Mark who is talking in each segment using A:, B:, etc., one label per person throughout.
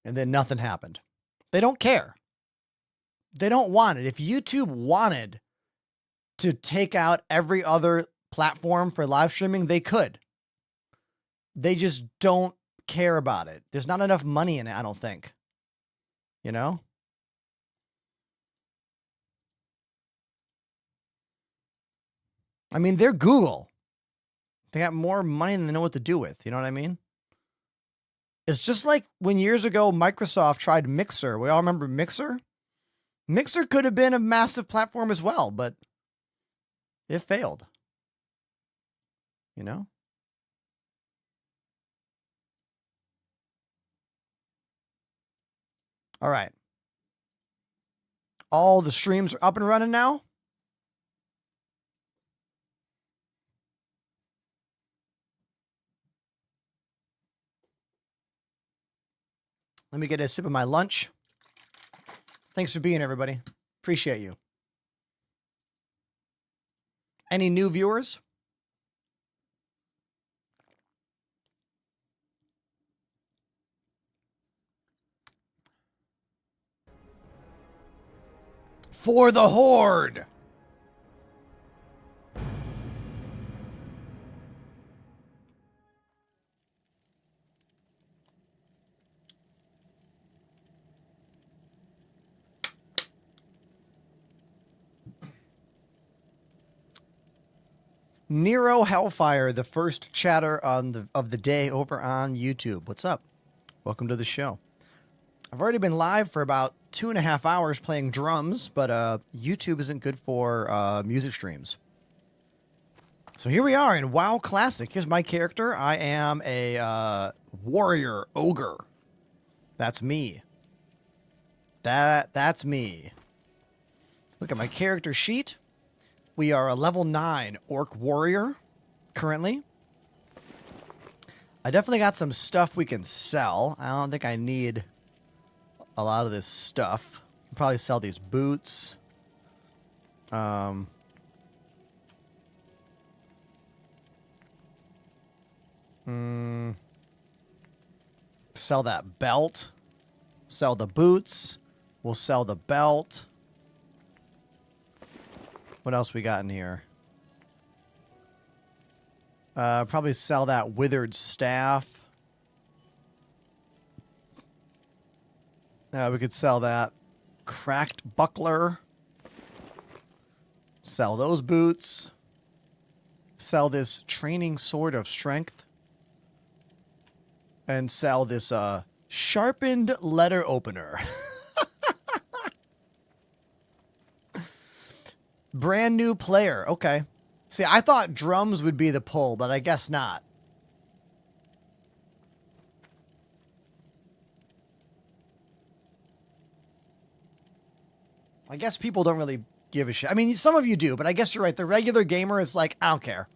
A: And then nothing happened. They don't care. They don't want it. If YouTube wanted to take out every other platform for live streaming, they could. They just don't care about it. There's not enough money in it, I don't think. You know? I mean, they're Google. They got more money than they know what to do with. You know what I mean? It's just like when years ago Microsoft tried Mixer. We all remember Mixer? Mixer could have been a massive platform as well, but it failed. You know? All right. All the streams are up and running now. Let me get a sip of my lunch. Thanks for being here, everybody. Appreciate you. Any new viewers? For the Horde. Nero Hellfire, the first chatter of the day over on YouTube. What's up? Welcome to the show. I've already been live for about 2.5 hours playing drums, but YouTube isn't good for music streams. So here we are in WoW Classic. Here's my character. I am a warrior ogre. That's me. That's me. Look at my character sheet. We are a level 9 orc warrior currently. I definitely got some stuff we can sell. I don't think I need a lot of this stuff. I'll probably sell these boots. Sell that belt. Sell the boots. We'll sell the belt. What else we got in here? Probably sell that withered staff. We could sell that cracked buckler. Sell those boots. Sell this training sword of strength. And sell this sharpened letter opener. Brand new player. Okay. See, I thought drums would be the pull, but I guess not. I guess people don't really give a shit. I mean, some of you do, but I guess you're right. The regular gamer is like, I don't care.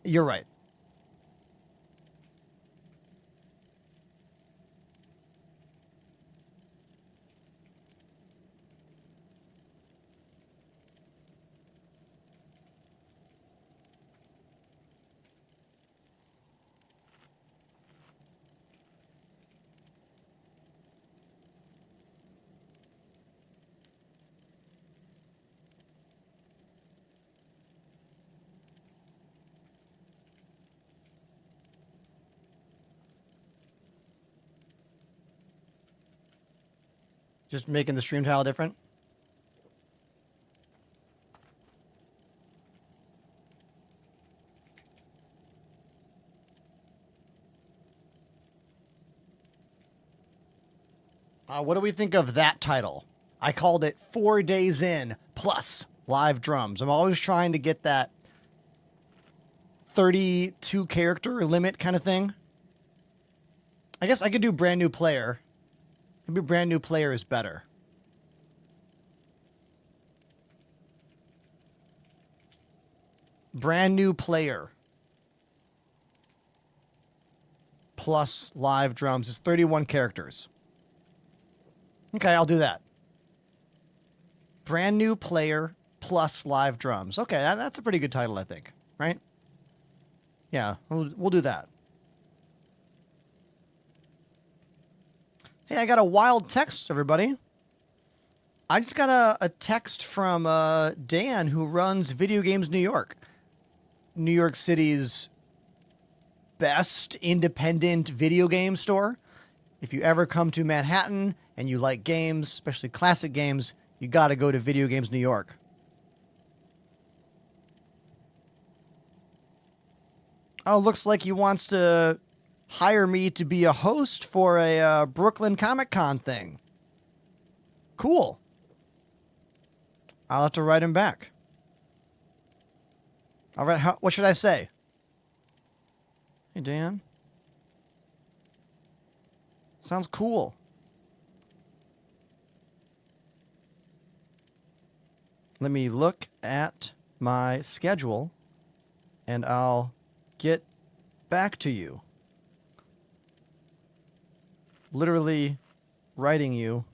A: You're right. Just making the stream tile different. What do we think of that title? I called it 4 Days In plus live drums. I'm always trying to get that 32 character limit kind of thing. I guess I could do brand new player. Maybe brand new player is better. Brand new player plus live drums is 31 characters. Okay, I'll do that. Brand new player plus live drums. Okay, that's a pretty good title, I think. Right? Yeah, we'll do that. Hey, I got a wild text, everybody. I just got a text from Dan, who runs Video Games New York. New York City's best independent video game store. If you ever come to Manhattan and you like games, especially classic games, you got to go to Video Games New York. Oh, looks like he wants to hire me to be a host for a Brooklyn Comic Con thing. Cool. I'll have to write him back. All right, what should I say? Hey, Dan. Sounds cool. Let me look at my schedule, and I'll get back to you. Literally writing you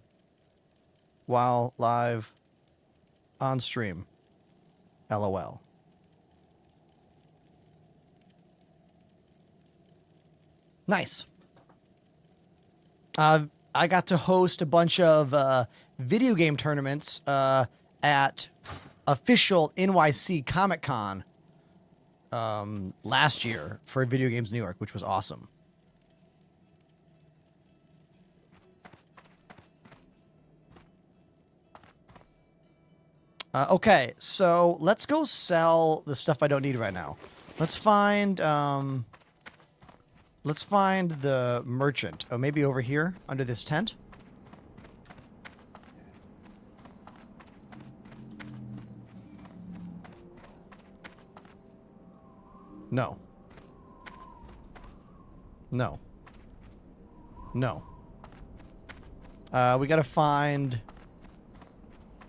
A: while live on stream. LOL. Nice. I got to host a bunch of video game tournaments at official NYC Comic Con last year for Video Games New York, which was awesome. Okay, so let's go sell the stuff I don't need right now. Let's find the merchant. Oh, maybe over here under this tent. No. No. No. We gotta find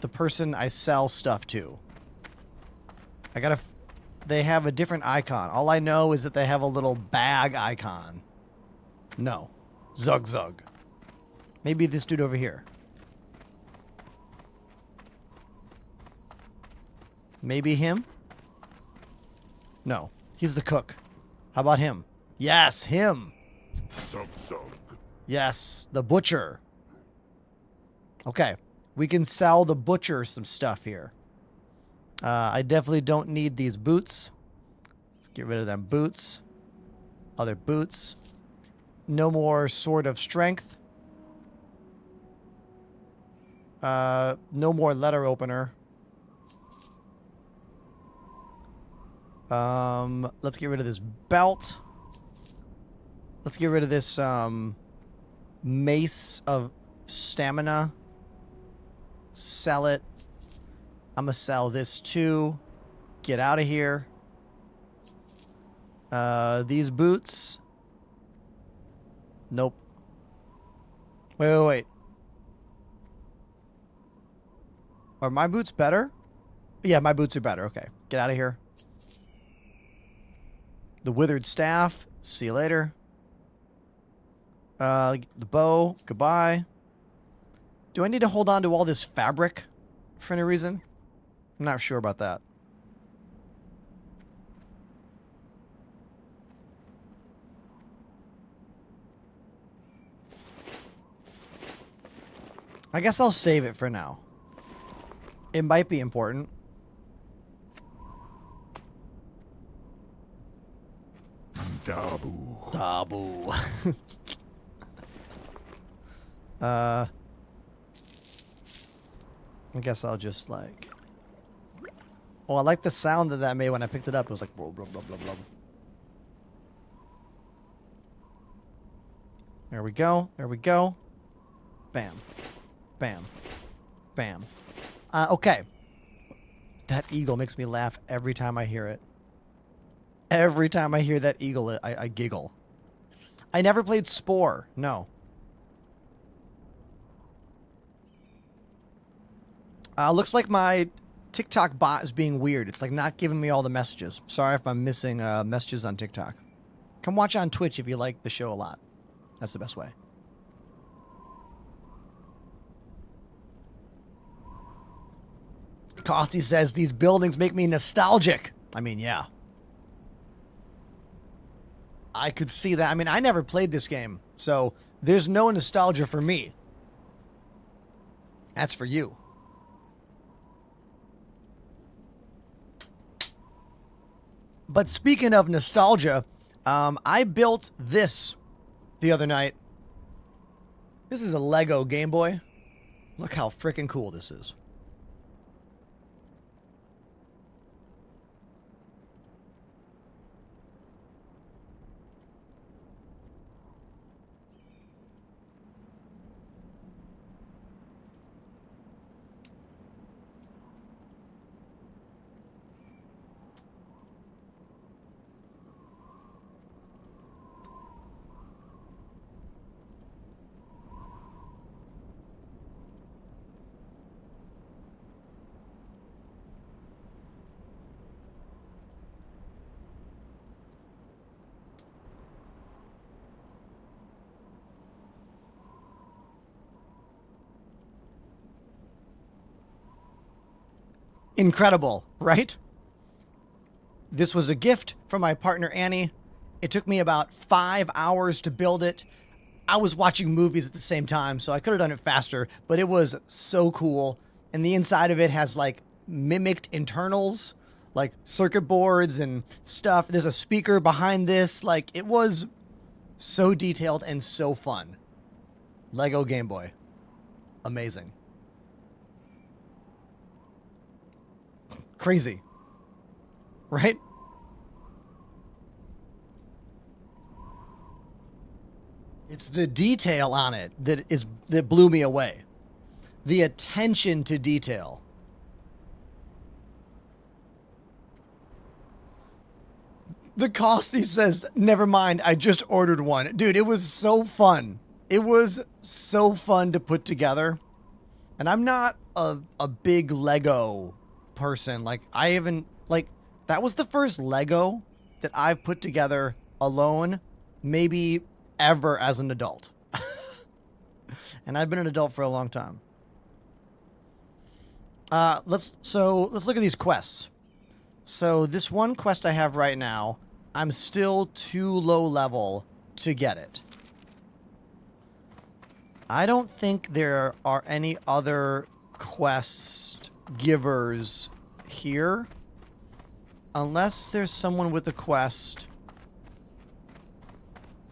A: the person I sell stuff to. They have a different icon. All I know is that they have a little bag icon. No. Zug Zug. Maybe this dude over here. Maybe him? No. He's the cook. How about him? Yes, him.
B: Zug Zug.
A: Yes, the butcher. Okay. We can sell the butcher some stuff here. I definitely don't need these boots. Let's get rid of them boots. Other boots. No more sword of strength. No more letter opener. Let's get rid of this belt. Let's get rid of this mace of stamina. Sell it. I'm gonna sell this too. Get out of here. These boots. Nope. Wait. Are my boots better? Yeah, my boots are better. Okay. Get out of here. The withered staff. See you later. The bow. Goodbye. Do I need to hold on to all this fabric for any reason? I'm not sure about that. I guess I'll save it for now. It might be important.
B: Dabu.
A: Dabu. I guess I'll just like... Oh, I like the sound that made when I picked it up. It was like blah, blah, blah, blah, blah. There we go. There we go. Bam. Bam. Bam. Okay. That eagle makes me laugh every time I hear it. Every time I hear that eagle, I giggle. I never played Spore. No. Looks like my TikTok bot is being weird. It's like not giving me all the messages. Sorry if I'm missing messages on TikTok. Come watch on Twitch if you like the show a lot. That's the best way. Costy says, these buildings make me nostalgic. I mean, yeah. I could see that. I mean, I never played this game. So there's no nostalgia for me. That's for you. But speaking of nostalgia, I built this the other night. This is a Lego Game Boy. Look how freaking cool this is. Incredible, right? This was a gift from my partner Annie. It took me about 5 hours to build it. I was watching movies at the same time, so I could have done it faster, but it was so cool. And the inside of it has like mimicked internals, like circuit boards and stuff. There's a speaker behind this. Like, it was so detailed and so fun. Lego Game Boy. Amazing. Crazy. Right? It's the detail on it that blew me away. The attention to detail. The cost, he says, never mind, I just ordered one. Dude, it was so fun. It was so fun to put together. And I'm not a big Lego person. Like, I haven't, like, that was the first Lego that I've put together alone, maybe ever as an adult. And I've been an adult for a long time. Let's look at these quests. So this one quest I have right now, I'm still too low level to get it. I don't think there are any other quest givers here. Unless there's someone with a quest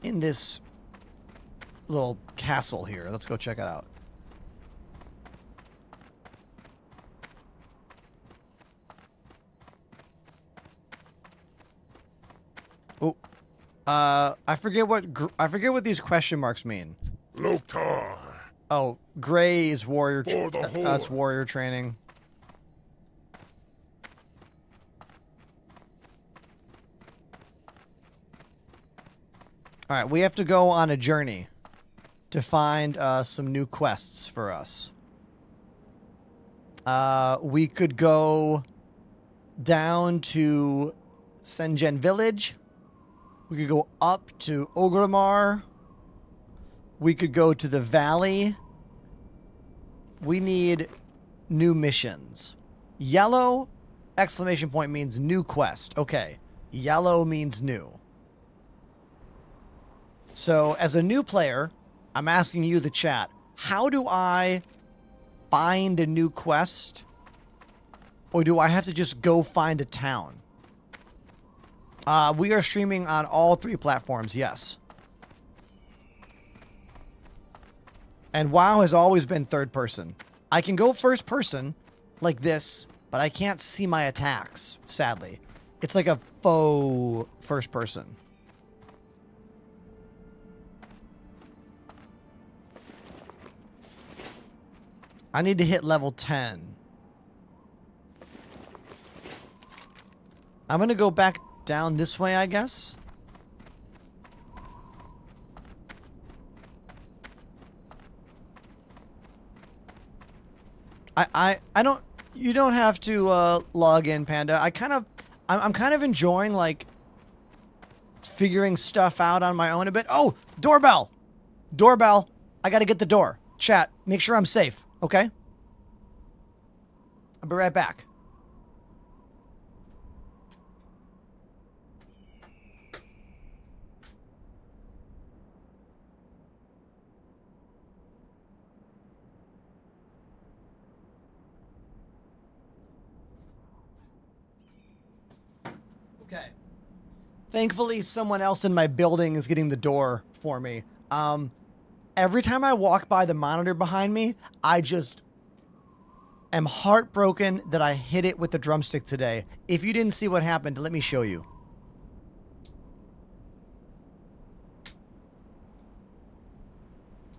A: in this little castle here. Let's go check it out. Oh, I forget what these question marks mean.
B: Loktar.
A: Oh, gray is warrior.
B: For the Horde.
A: That's warrior training. All right, we have to go on a journey to find some new quests for us. We could go down to Senjen Village. We could go up to Ogrimmar. We could go to the valley. We need new missions. Yellow, exclamation point, means new quest. Okay, yellow means new. So, as a new player, I'm asking you, the chat, how do I find a new quest? Or do I have to just go find a town? We are streaming on all 3 platforms, yes. And WoW has always been third person. I can go first person, like this, but I can't see my attacks, sadly. It's like a faux first person. I need to hit level 10. I'm going to go back down this way, I guess. I don't, you don't have to log in, Panda. I'm kind of enjoying, like, figuring stuff out on my own a bit. Oh, doorbell. Doorbell. I got to get the door. Chat, make sure I'm safe, okay? I'll be right back. Thankfully, someone else in my building is getting the door for me. Every time I walk by the monitor behind me, I just am heartbroken that I hit it with the drumstick today. If you didn't see what happened, let me show you.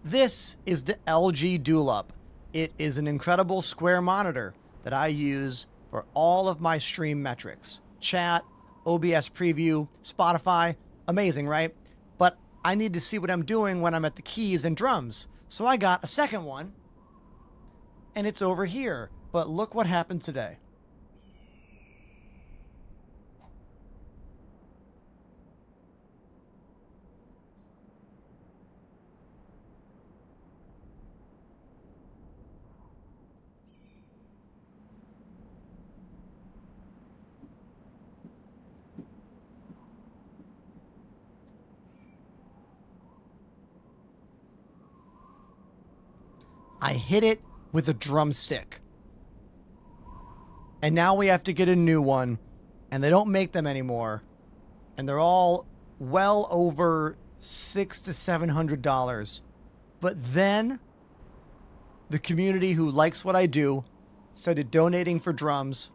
A: This is the LG Dual Up. It is an incredible square monitor that I use for all of my stream metrics. Chat, OBS preview, Spotify, amazing, right? But I need to see what I'm doing when I'm at the keys and drums. So I got a second one, and it's over here. But look what happened today. I hit it with a drumstick. And now we have to get a new one. And they don't make them anymore. And they're all well over $600 to $700. But then the community who likes what I do started donating for drums.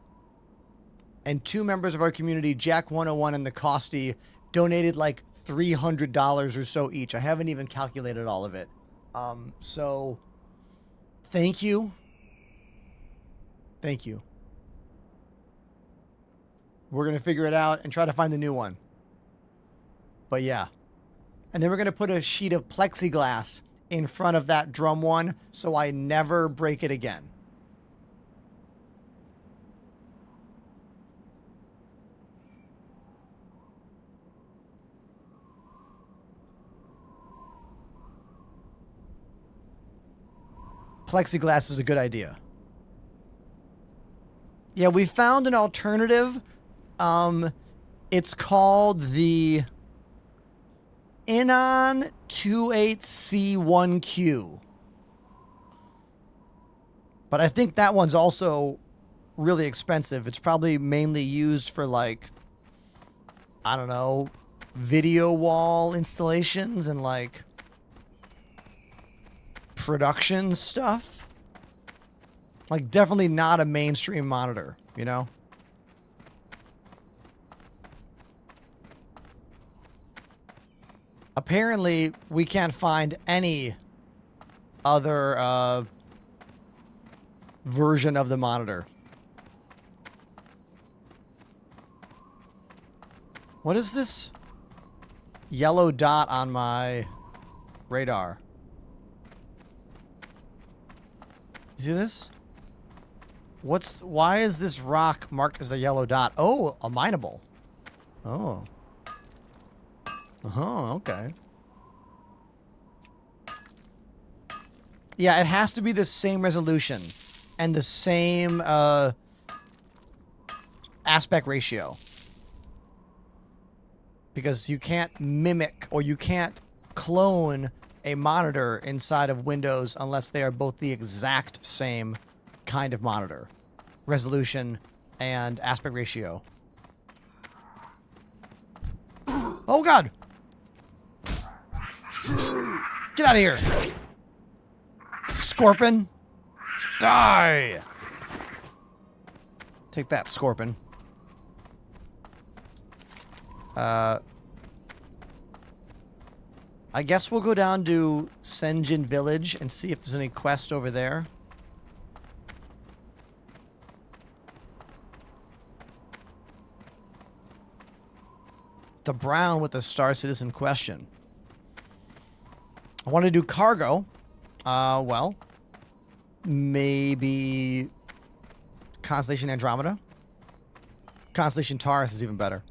A: And two members of our community, Jack101 and the Costy, donated like $300 or so each. I haven't even calculated all of it. So thank you. Thank you. We're going to figure it out and try to find the new one. But yeah. And then we're going to put a sheet of plexiglass in front of that drum one so I never break it again. Plexiglass is a good idea. Yeah, we found an alternative. It's called the Inon 28C1Q. But I think that one's also really expensive. It's probably mainly used for, like, I don't know, video wall installations and, like, production stuff. Like, definitely not a mainstream monitor, you know? Apparently, we can't find any other version of the monitor. What is this yellow dot on my radar? You see this? Why is this rock marked as a yellow dot? Oh, a mineable. Oh. Okay. Yeah, it has to be the same resolution and the same aspect ratio. Because you can't mimic or you can't clone a monitor inside of Windows unless they are both the exact same kind of monitor. Resolution and aspect ratio. Oh, God! Get out of here! Scorpion! Die! Take that, Scorpion. I guess we'll go down to Senjin Village and see if there's any quest over there. The brown with the Star Citizen question. I want to do cargo. Well, maybe Constellation Andromeda. Constellation Taurus is even better.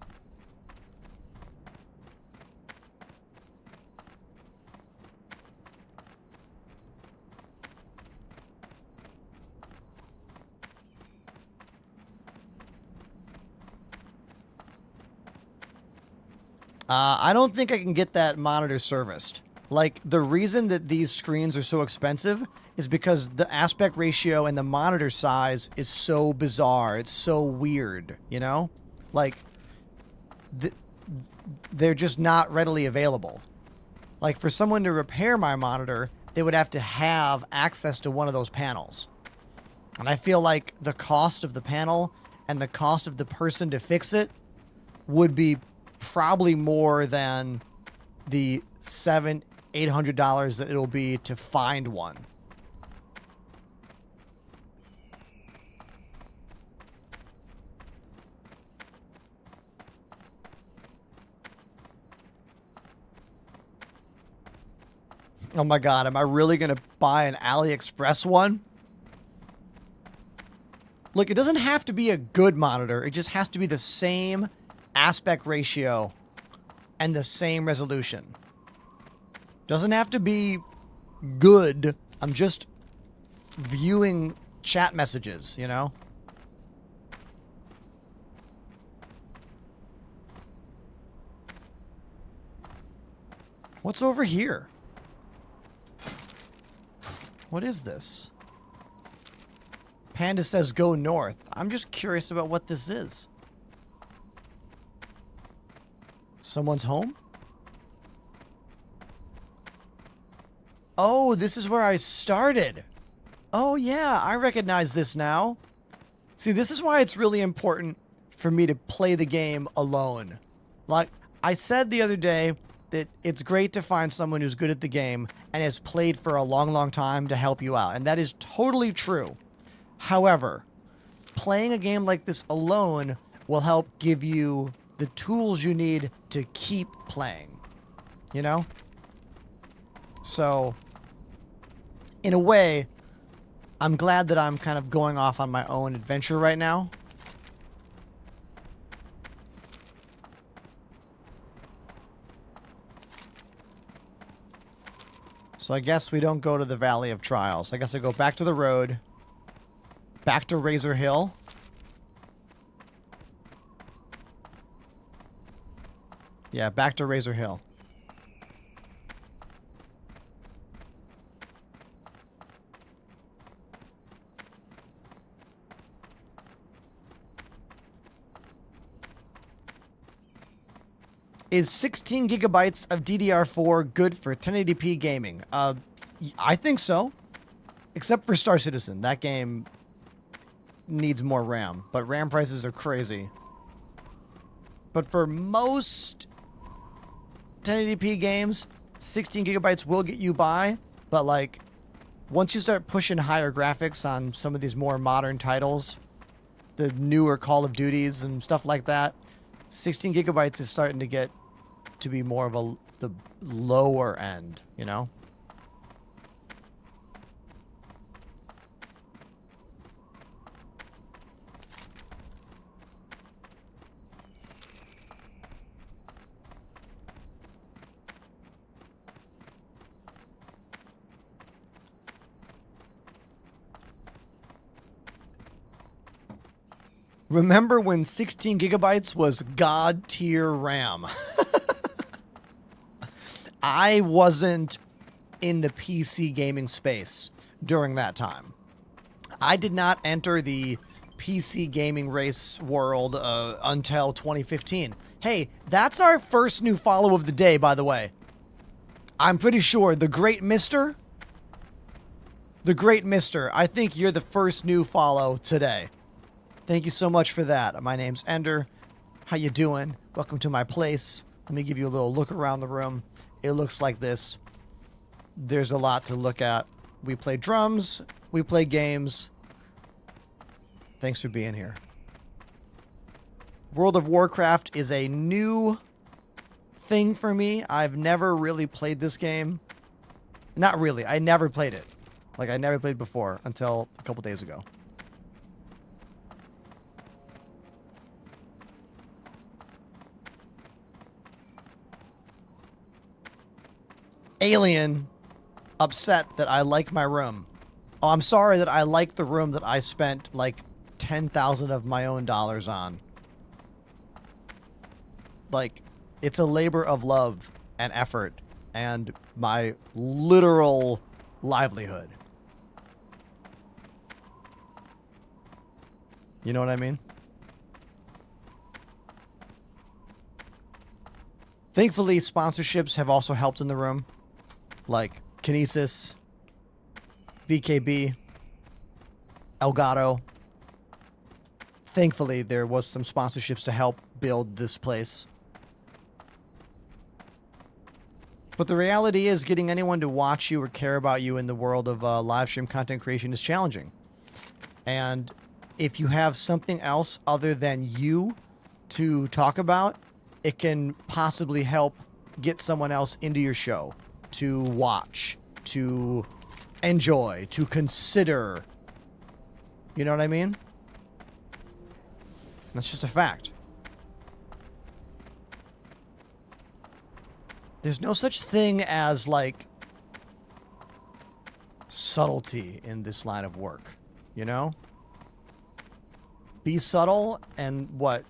A: I don't think I can get that monitor serviced. Like, the reason that these screens are so expensive is because the aspect ratio and the monitor size is so bizarre. It's so weird, you know? Like, they're just not readily available. Like, for someone to repair my monitor, they would have to have access to one of those panels. And I feel like the cost of the panel and the cost of the person to fix it would be probably more than the $700-800 that it'll be to find one. Oh my God, am I really going to buy an AliExpress one? Look, it doesn't have to be a good monitor. It just has to be the same aspect ratio and the same resolution. Doesn't have to be good. I'm just viewing chat messages, you know? What's over here? What is this? Panda says go north. I'm just curious about what this is. Someone's home? Oh, this is where I started. Oh yeah, I recognize this now. See, this is why it's really important for me to play the game alone. Like I said the other day, that it's great to find someone who's good at the game and has played for a long, long time to help you out. And that is totally true. However, playing a game like this alone will help give you the tools you need to keep playing. You know? So, in a way, I'm glad that I'm kind of going off on my own adventure right now. So I guess we don't go to the Valley of Trials. I guess I go back to the road. Back to Razor Hill. Yeah, back to Razor Hill. Is 16 gigabytes of DDR4 good for 1080p gaming? I think so. Except for Star Citizen. That game needs more RAM. But RAM prices are crazy. But for most 1080p games, 16 gigabytes will get you by. But like, once you start pushing higher graphics on some of these more modern titles, the newer Call of Duties and stuff like that, 16 gigabytes is starting to get to be more of the lower end, you know? Remember when 16 gigabytes was God tier RAM? I wasn't in the PC gaming space during that time. I did not enter the PC gaming race world until 2015. Hey, that's our first new follow of the day, by the way. I'm pretty sure the Great Mister, I think you're the first new follow today. Thank you so much for that. My name's Ender. How you doing? Welcome to my place. Let me give you a little look around the room. It looks like this. There's a lot to look at. We play drums. We play games. Thanks for being here. World of Warcraft is a new thing for me. I've never really played this game. Not really. I never played it. Like, I never played before until a couple days ago. Alien upset that I like my room. Oh, I'm sorry that I like the room that I spent like 10,000 of my own dollars on. Like, it's a labor of love and effort and my literal livelihood. You know what I mean? Thankfully, sponsorships have also helped in the room, like Kinesis, VKB, Elgato. Thankfully, there was some sponsorships to help build this place. But the reality is, getting anyone to watch you or care about you in the world of live stream content creation is challenging. And if you have something else other than you to talk about, it can possibly help get someone else into your show to watch, to enjoy, to consider. You know what I mean? That's just a fact. There's no such thing as, like, subtlety in this line of work, you know? Be subtle and what?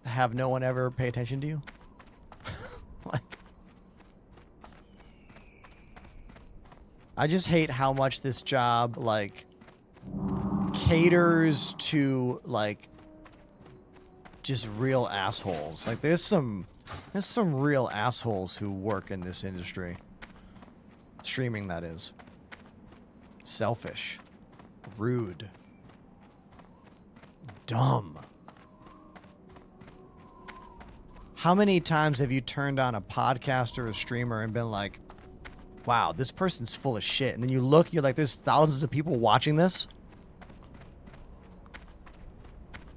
A: Have no one ever pay attention to you? Like, I just hate how much this job, like, caters to, like, just real assholes. Like, there's some real assholes who work in this industry. Streaming, that is. Selfish. Rude. Dumb. How many times have you turned on a podcast or a streamer and been like, wow, this person's full of shit. And then you look, you're like, there's thousands of people watching this.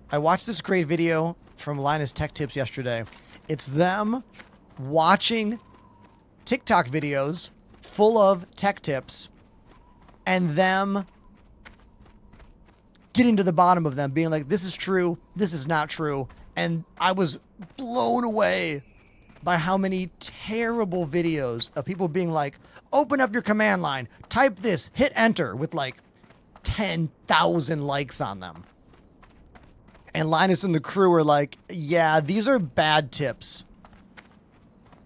A: I watched this great video from Linus Tech Tips yesterday. It's them watching TikTok videos full of tech tips and them getting to the bottom of them, being like, this is true, this is not true. And I was blown away by how many terrible videos of people being like, open up your command line, type this, hit enter, with like 10,000 likes on them. And Linus and the crew are like, yeah, these are bad tips.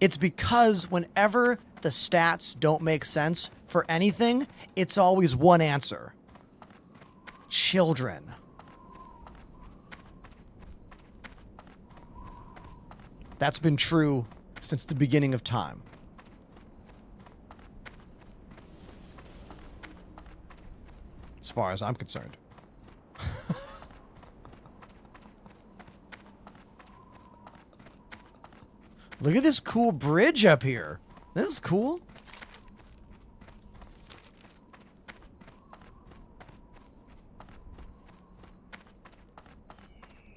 A: It's because whenever the stats don't make sense for anything, it's always one answer. Children. That's been true since the beginning of time. As far as I'm concerned. Look at this cool bridge up here. This is cool.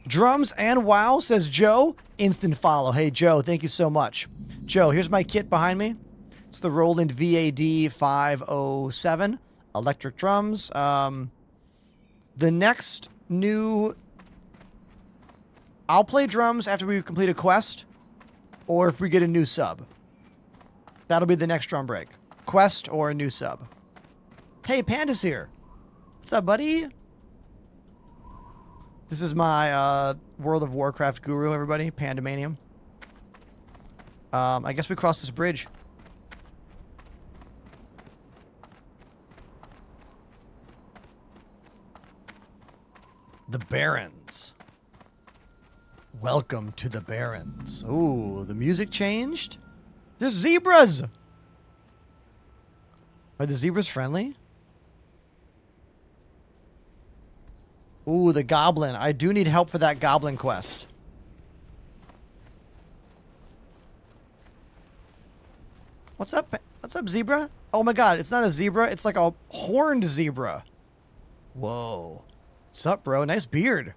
A: Drums and Wow, says Joe. Instant follow. Hey, Joe, thank you so much. Joe, here's my kit behind me. It's the Roland VAD 507 electric drums. The next new... I'll play drums after we complete a quest, or if we get a new sub. That'll be the next drum break. Quest or a new sub. Hey, Panda's here. What's up, buddy? This is my World of Warcraft guru, everybody. Pandamanium. I guess we cross this bridge. The Barrens. Welcome to the Barrens. Ooh, the music changed? There's zebras! Are the zebras friendly? Ooh, the goblin. I do need help for that goblin quest. What's up? What's up, zebra? Oh my god, it's not a zebra. It's like a horned zebra. Whoa. What's up, bro? Nice beard.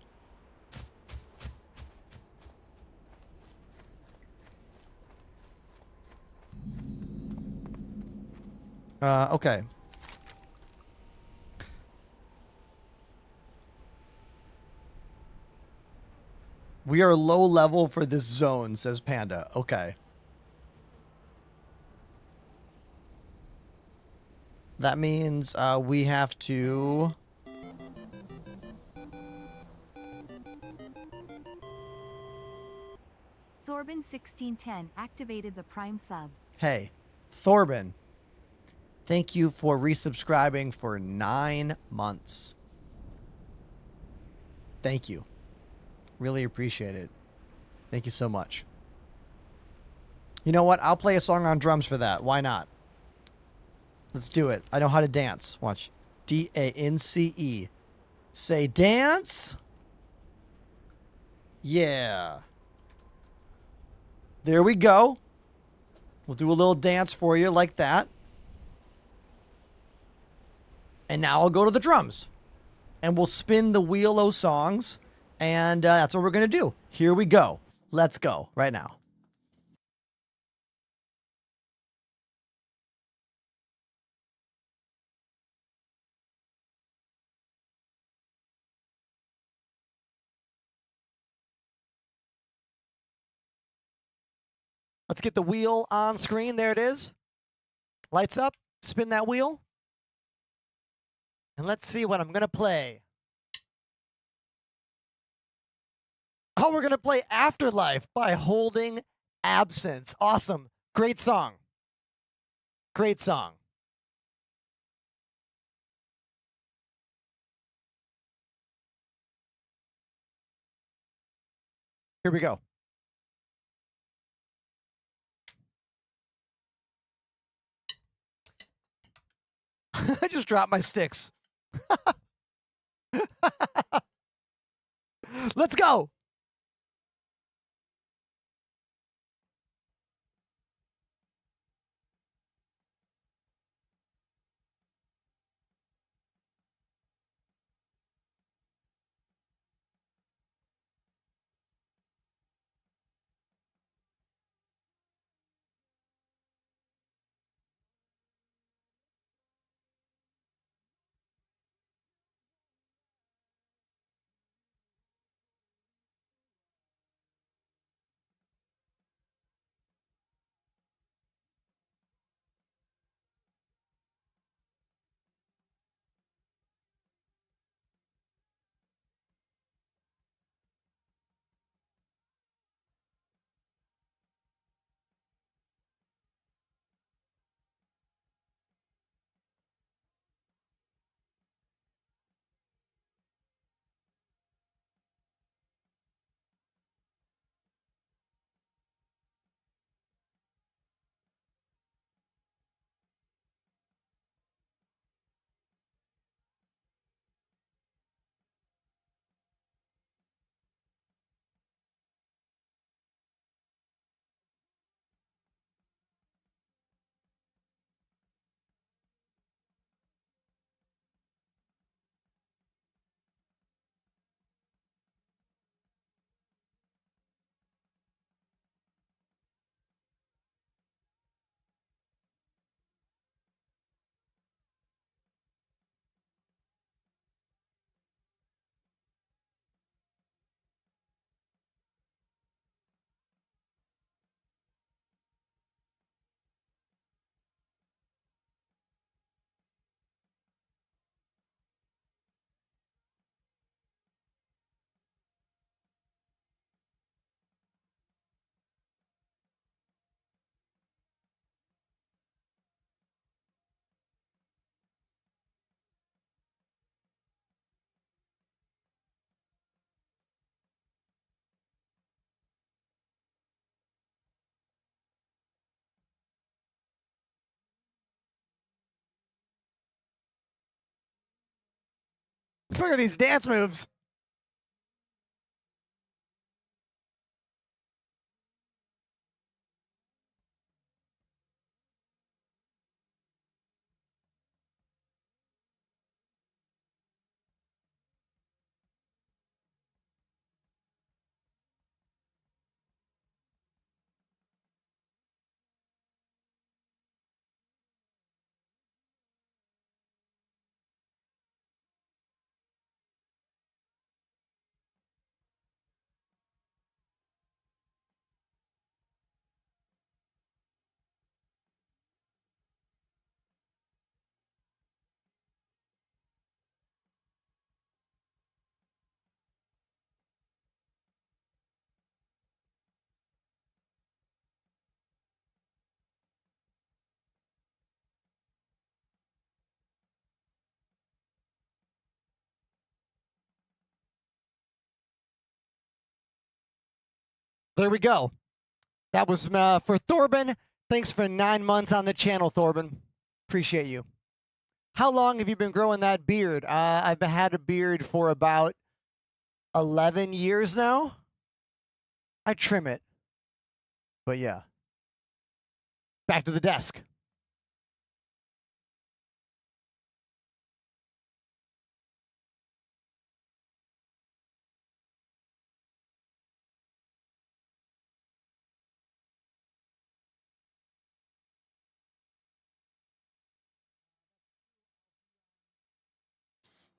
A: Okay. We are low level for this zone, says Panda. Okay. That means we have to...
B: Thorben1610 activated the Prime sub.
A: Hey, Thorben. Thank you for resubscribing for 9 months. Thank you. Really appreciate it. Thank you so much. You know what? I'll play a song on drums for that. Why not? Let's do it. I know how to dance. Watch. D-A-N-C-E. Say dance. Yeah. There we go. We'll do a little dance for you like that. And now I'll go to the drums. And we'll spin the wheel o' songs. And that's what we're going to do. Here we go. Let's go right now. Let's get the wheel on screen. There it is. Lights up. Spin that wheel. And let's see what I'm going to play. Oh, we're going to play Afterlife by Holding Absence. Awesome. Great song. Great song. Here we go. I just dropped my sticks. Let's go. Look at these dance moves. There we go. That was for Thorben. Thanks for 9 months on the channel, Thorben. Appreciate you. How long have you been growing that beard? I've had a beard for about 11 years now. I trim it. But yeah. Back to the desk.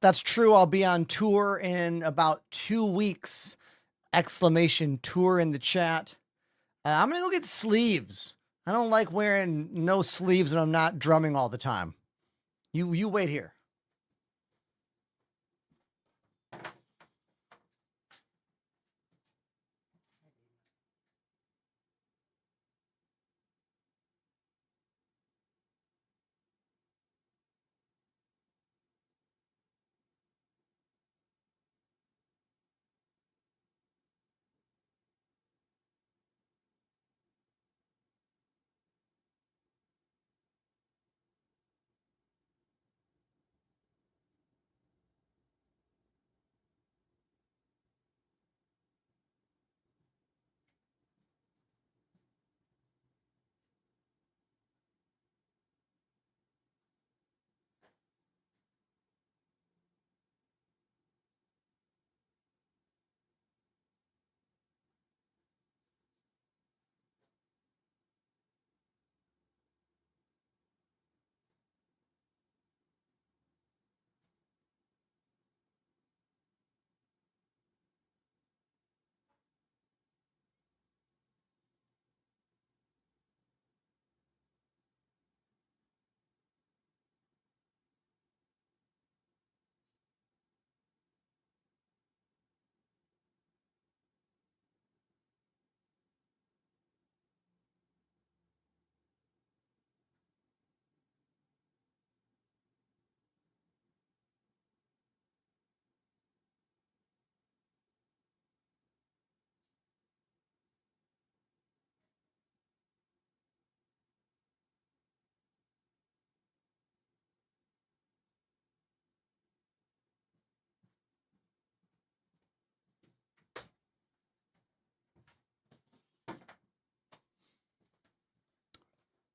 A: That's true. I'll be on tour in about 2 weeks. Exclamation tour in the chat. I'm going to go get sleeves. I don't like wearing no sleeves when I'm not drumming all the time. You wait here.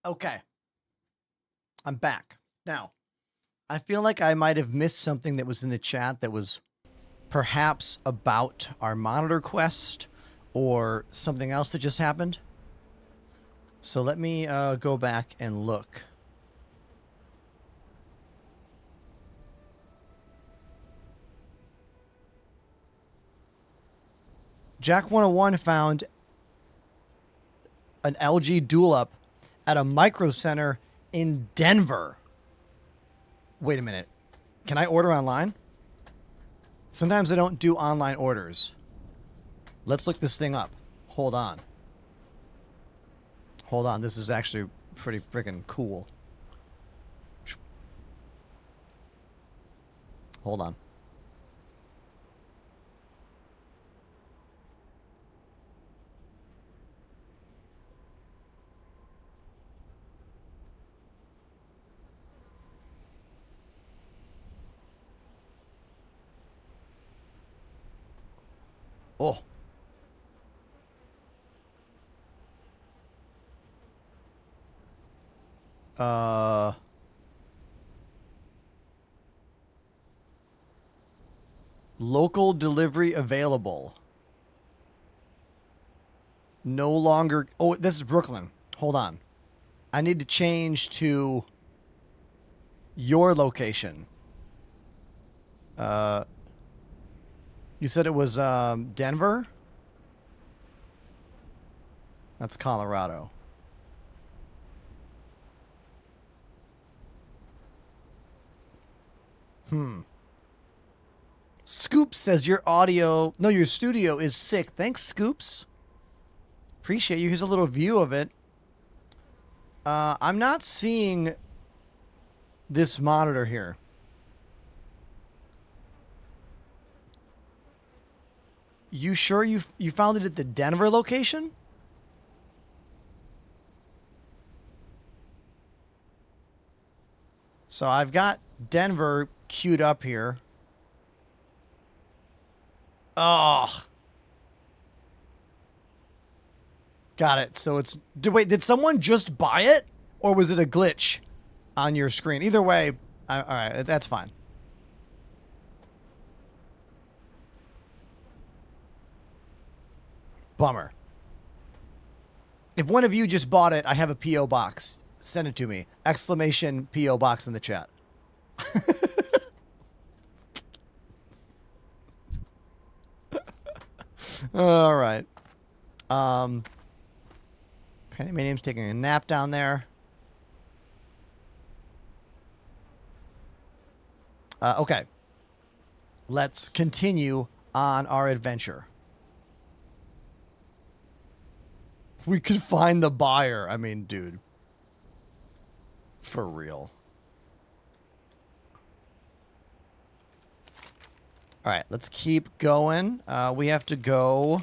A: Okay. I'm back. Now, I feel like I might have missed something that was in the chat that was perhaps about our monitor quest or something else that just happened. So let me go back and look. Jack 101 found an LG dual up at a micro center in Denver. Wait a minute. Can I order online? Sometimes I don't do online orders. Let's look this thing up. Hold on. Hold on. This is actually pretty freaking cool. Hold on. Oh. Local delivery available. No longer. Oh, this is Brooklyn. Hold on. I need to change to your location. You said it was Denver? That's Colorado. Scoops says your audio, no, your studio is sick. Thanks, Scoops. Appreciate you. Here's a little view of it. I'm not seeing this monitor here. You sure you found it at the Denver location? So I've got Denver queued up here. Oh. Got it. So it's... Wait, did someone just buy it? Or was it a glitch on your screen? Either way, all right, that's fine. Bummer. If one of you just bought it, I have a P.O. box. Send it to me. Exclamation P.O. box in the chat. All right. Penny Name's taking a nap down there. Okay. Let's continue on our adventure. We could find the buyer. I mean, dude. For real. All right, let's keep going. We have to go...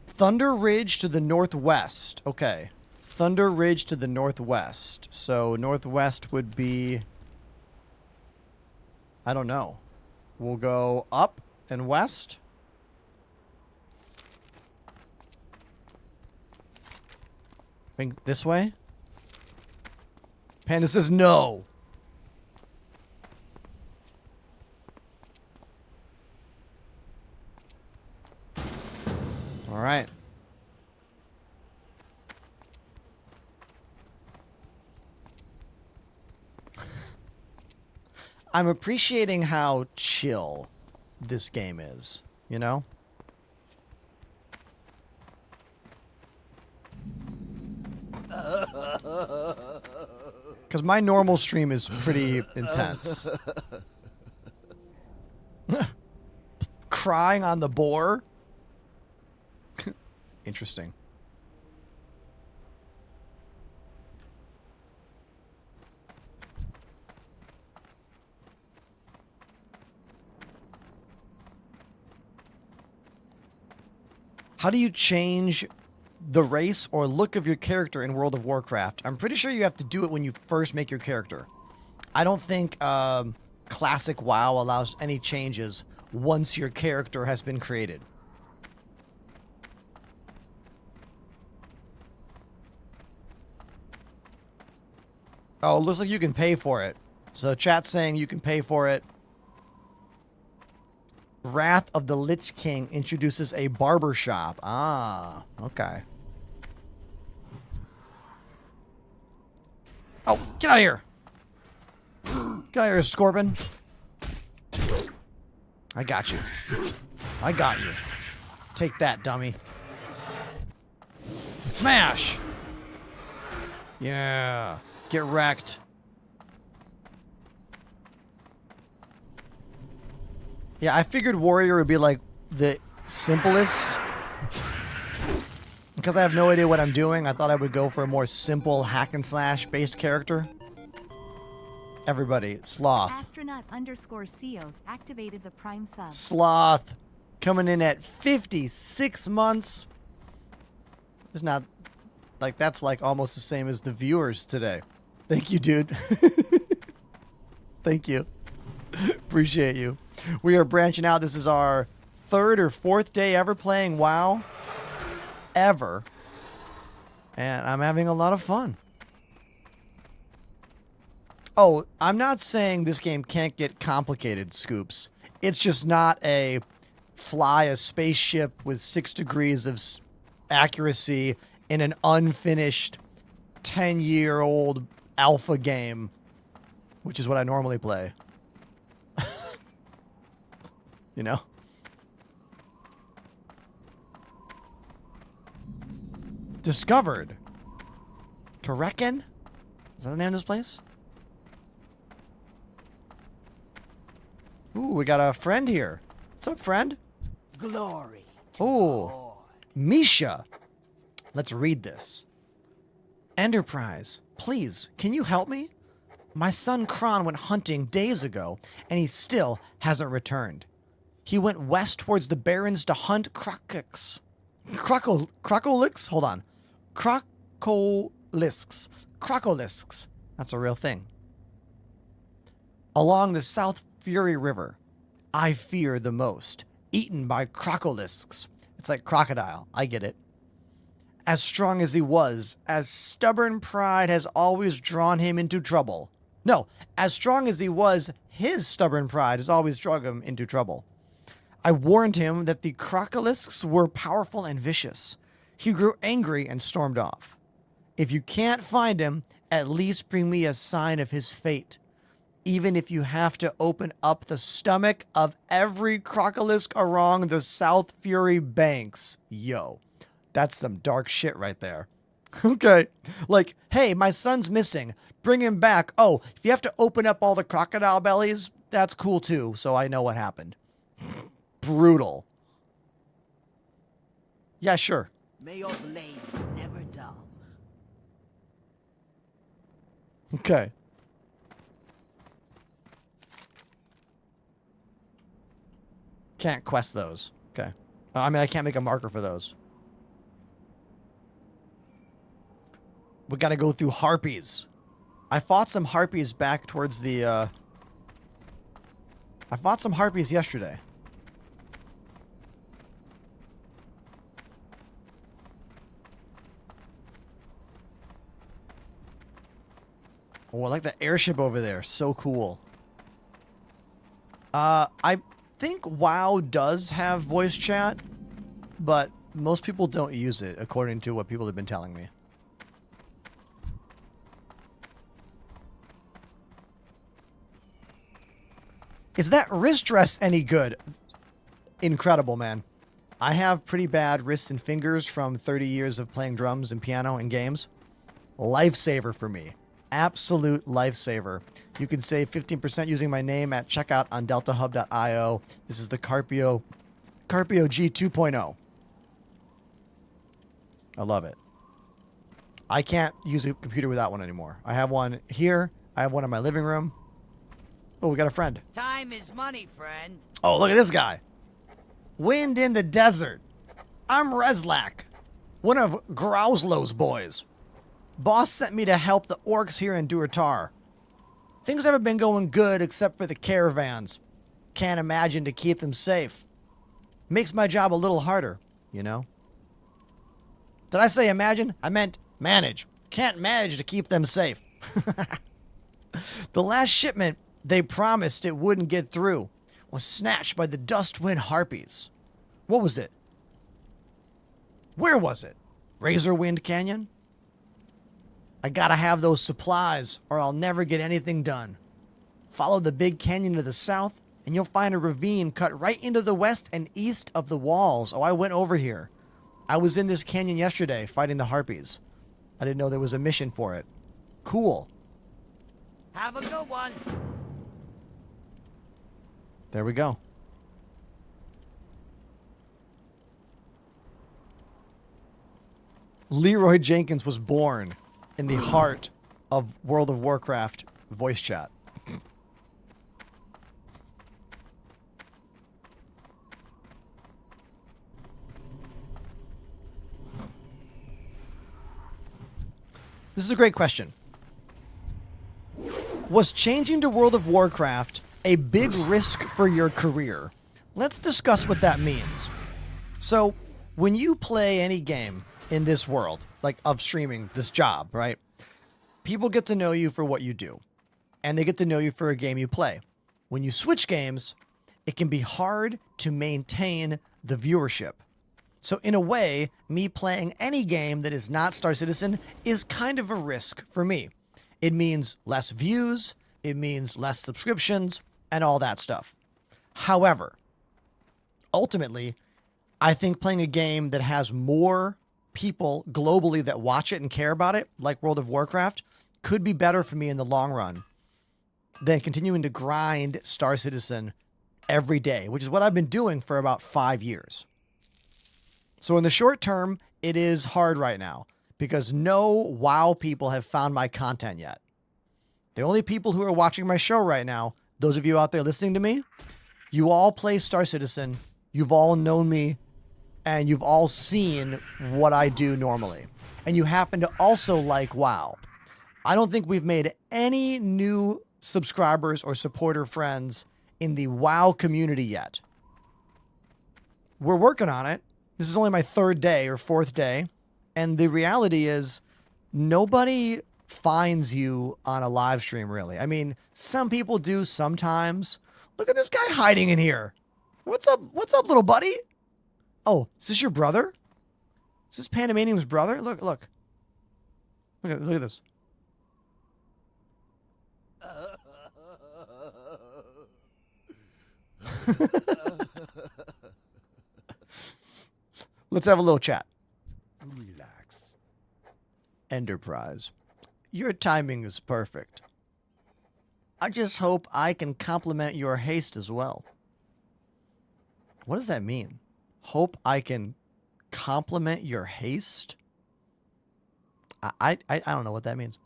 A: Thunder Ridge to the northwest. Okay. Thunder Ridge to the northwest. So northwest would be... I don't know. We'll go up and west. I think this way. Panda says no. All right. I'm appreciating how chill this game is, you know? Because my normal stream is pretty intense. Crying on the boar? Interesting. How do you change the race or look of your character in World of Warcraft? I'm pretty sure you have to do it when you first make your character. I don't think Classic WoW allows any changes once your character has been created. Oh, it looks like you can pay for it. So chat's saying you can pay for it. Wrath of the Lich King introduces a barber shop. Ah, okay. Oh, get out of here. Get out of here, Scorpion. I got you. I got you. Take that, dummy. Smash! Yeah. Get wrecked. Yeah, I figured Warrior would be like the simplest. Because I have no idea what I'm doing, I thought I would go for a more simple hack and slash based character. Everybody, Sloth.
B: Astronaut_CO activated the Prime sub.
A: Sloth coming in at 56 months. It's not like that's like almost the same as the viewers today. Thank you, dude. Thank you. Appreciate you. We are branching out. This is our 3rd or 4th day ever playing WoW. Ever. And I'm having a lot of fun. Oh, I'm not saying this game can't get complicated, Scoops. It's just not a fly a spaceship with 6 degrees of accuracy in an unfinished 10-year-old alpha game, which is what I normally play. You know? Discovered. Terekin? Is that the name of this place? Ooh, we got a friend here. What's up, friend?
C: Glory to
A: Ooh, Misha. Let's read this. Enterprise, please, can you help me? My son Kron went hunting days ago, and he still hasn't returned. He went west towards the Barrens to hunt Krakix. Crocolisks? Hold on. Crocolisks. Crocolisks. That's a real thing. Along the South Fury River, I fear the most. Eaten by crocolisks. It's like crocodile. I get it. As strong as he was, as stubborn pride has always drawn him into trouble. No, as strong as he was, his stubborn pride has always drawn him into trouble. I warned him that the crocolisks were powerful and vicious. He grew angry and stormed off. If you can't find him, at least bring me a sign of his fate. Even if you have to open up the stomach of every crocolisk along the South Fury banks. Yo, that's some dark shit right there. Okay. Like, hey, my son's missing. Bring him back. Oh, if you have to open up all the crocodile bellies, that's cool too, so I know what happened. Brutal. Yeah, sure.
C: May your blades never dull.
A: Okay. Can't quest those. Okay. I mean, I can't make a marker for those. We gotta go through harpies. I fought some harpies back towards the, I fought some harpies yesterday. Oh, I like the airship over there. So cool. I think WoW does have voice chat, but most people don't use it, according to what people have been telling me. Is that wrist dress any good? Incredible, man. I have pretty bad wrists and fingers from 30 years of playing drums and piano and games. Lifesaver for me. Absolute lifesaver. You can save 15% using my name at checkout on deltahub.io. This is the Carpio G 2.0. I love it. I can't use a computer without one anymore. I have one here. I have one in my living room. Oh, we got a friend.
C: Time is money, friend.
A: Oh, look at this guy. Wind in the desert. I'm Reslak, one of Growslow's boys. Boss sent me to help the orcs here in Duertar. Things haven't been going good except for the caravans. Can't imagine to keep them safe. Makes my job a little harder, you know? Did I say imagine? I meant manage. Can't manage to keep them safe. The last shipment they promised it wouldn't get through was snatched by the Dustwind Harpies. What was it? Where was it? Razorwind Canyon? I gotta have those supplies or I'll never get anything done. Follow the big canyon to the south and you'll find a ravine cut right into the west and east of the walls. Oh, I went over here. I was in this canyon yesterday fighting the harpies. I didn't know there was a mission for it. Cool.
C: Have a good one.
A: There we go. Leroy Jenkins was born in the heart of World of Warcraft voice chat. This is a great question. Was changing to World of Warcraft a big risk for your career? Let's discuss what that means. So, when you play any game in this world, like of streaming, this job, right? People get to know you for what you do, and they get to know you for a game you play. When you switch games, it can be hard to maintain the viewership. So in a way, me playing any game that is not Star Citizen is kind of a risk for me. It means less views, it means less subscriptions, and all that stuff. However, ultimately, I think playing a game that has more people globally that watch it and care about it, like World of Warcraft, could be better for me in the long run than continuing to grind Star Citizen every day, which is what I've been doing for about 5 years. So in the short term, it is hard right now because no WoW people have found my content yet. The only people who are watching my show right now, those of you out there listening to me, you all play Star Citizen. You've all known me and you've all seen what I do normally, and you happen to also like WoW. I don't think we've made any new subscribers or supporter friends in the WoW community yet. We're working on it. This is only my 3rd day or 4th day, and the reality is nobody finds you on a live stream, really. I mean, some people do sometimes. Look at this guy hiding in here. What's up? What's up, little buddy? Oh, is this your brother? Is this Pandemanium's brother? Look. Look at this. Let's have a little chat.
D: Relax.
A: Enterprise. Your timing is perfect. I just hope I can compliment your haste as well. What does that mean? Hope I can compliment your haste? I don't know what that means.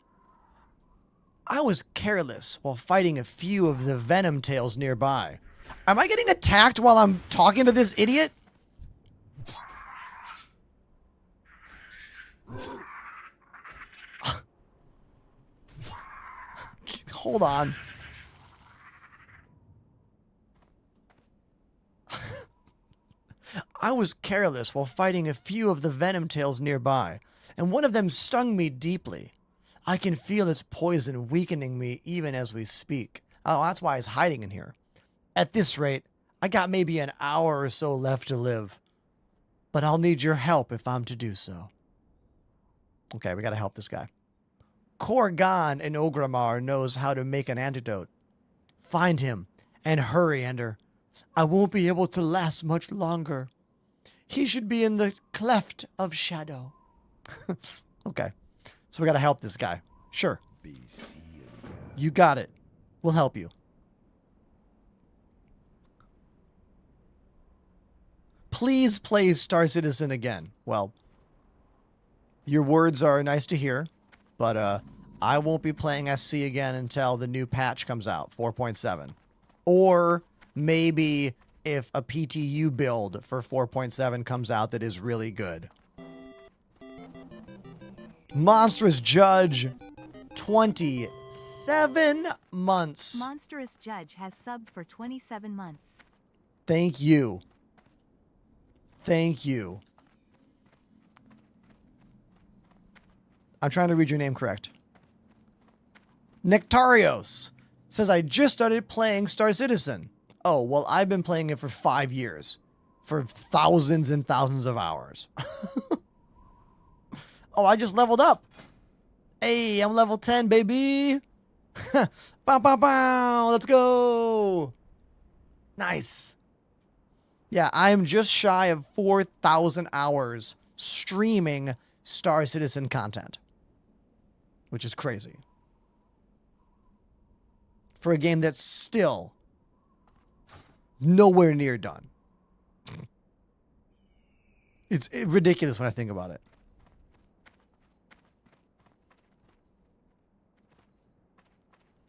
A: I was careless while fighting a few of the venom tails nearby. Am I getting attacked while I'm talking to this idiot? Hold on. I was careless while fighting a few of the venom tails nearby, and one of them stung me deeply. I can feel its poison weakening me even as we speak. Oh, that's why he's hiding in here. At this rate, I got maybe an hour or so left to live. But I'll need your help if I'm to do so. Okay, we gotta help this guy. Korgan in Ogrimmar knows how to make an antidote. Find him, and hurry, Ender. I won't be able to last much longer. He should be in the cleft of shadow. Okay, so we gotta help this guy. Sure. You got it. We'll help you. Please play Star Citizen again. Well, your words are nice to hear, but I won't be playing SC again until the new patch comes out, 4.7. Or maybe if a PTU build for 4.7 comes out that is really good. Monstrous Judge, 27 months.
B: Monstrous Judge has subbed for 27 months.
A: Thank you. Thank you. I'm trying to read your name correct. Nectarios says, I just started playing Star Citizen. Oh, well, I've been playing it for 5 years. For thousands and thousands of hours. Oh, I just leveled up. Hey, I'm level 10, baby. Bow, bow, bow. Let's go. Nice. Yeah, I'm just shy of 4,000 hours streaming Star Citizen content, which is crazy. For a game that's still nowhere near done. It's ridiculous when I think about it.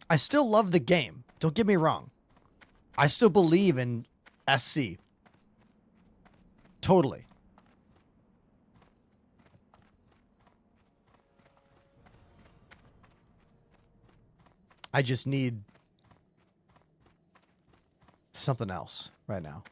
A: I still love the game. Don't get me wrong. I still believe in SC. Totally. I just need something else right now.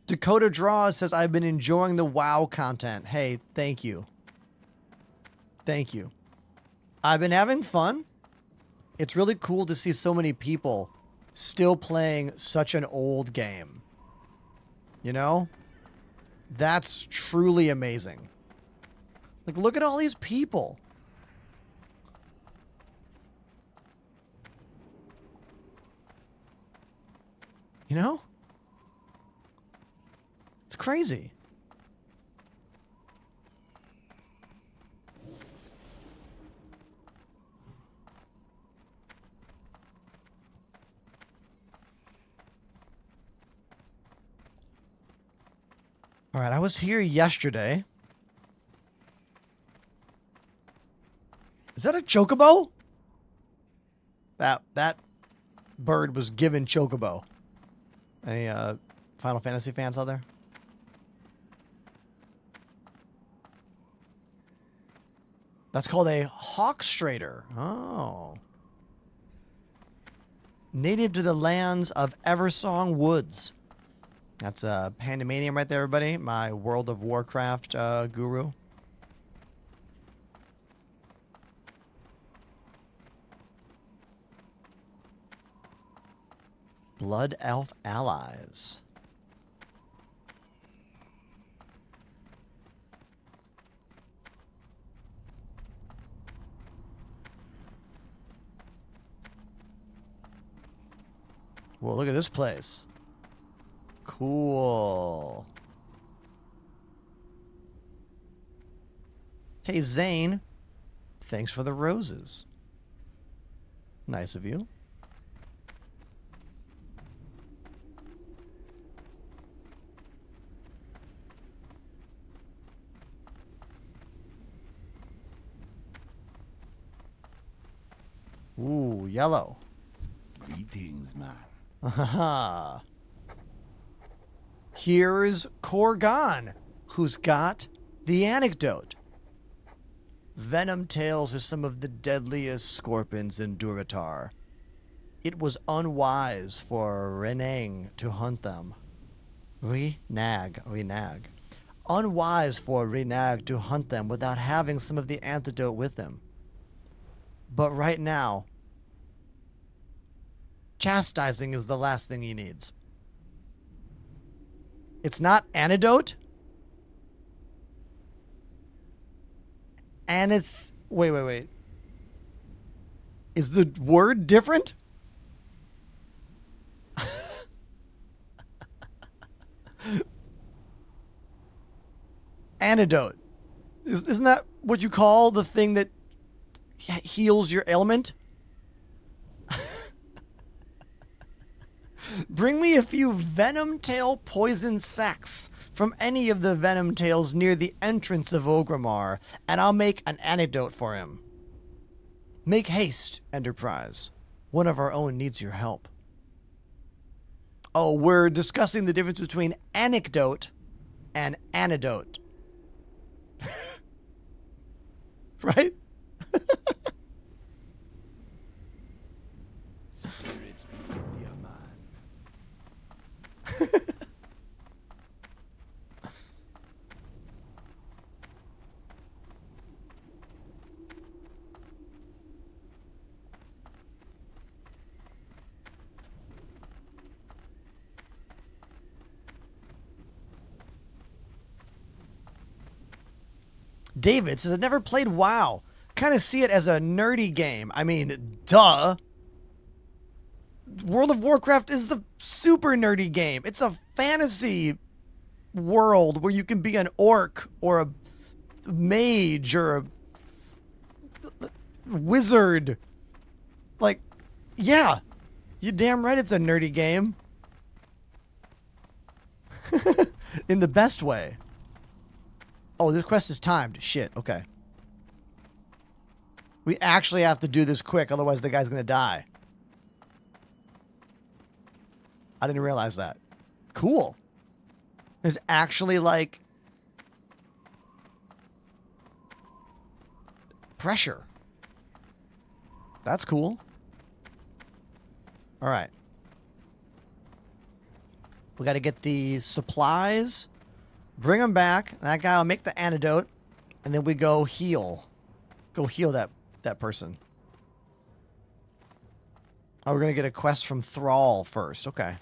A: Dakota Draws says, I've been enjoying the WoW content. Hey, thank you. Thank you. I've been having fun. It's really cool to see so many people still playing such an old game. You know? That's truly amazing. Like, look at all these people. You know? It's crazy. All right, I was here yesterday. Is that a chocobo? That bird was given chocobo. Any Final Fantasy fans out there? That's called a hawkstrader. Oh. Native to the lands of Eversong Woods. That's Pandemanium right there, everybody. My World of Warcraft guru. Blood Elf Allies. Well, look at this place. Cool. Hey, Zane. Thanks for the roses. Nice of you. Ooh, yellow.
D: Greetings, man.
A: Haha. Here's Korgan, who's got the anecdote. Venom tails are some of the deadliest scorpions in Durotar. It was unwise for Renang to hunt them. Renag. Unwise for Renag to hunt them without having some of the antidote with him. But right now, chastising is the last thing he needs. It's not antidote. And it's... Wait. Is the word different? Antidote. Isn't that what you call the thing that heals your ailment? Bring me a few venom tail poison sacs from any of the venom tails near the entrance of Ogrimmar, and I'll make an antidote for him. Make haste, Enterprise. One of our own needs your help. Oh, we're discussing the difference between anecdote and antidote. Right?
D: Spirits be with you, man.
A: David says, I've never played WoW. Kind of see it as a nerdy game. I mean, duh. World of Warcraft is a super nerdy game. It's a fantasy world where you can be an orc or a mage or a wizard. Like, yeah. You damn right it's a nerdy game. In the best way. Oh, this quest is timed. Shit, okay. We actually have to do this quick, otherwise the guy's gonna die. I didn't realize that. Cool. There's actually, like, pressure. That's cool. All right. We got to get the supplies. Bring them back. That guy will make the antidote. And then we go heal. Go heal that person. Oh, we're going to get a quest from Thrall first. Okay.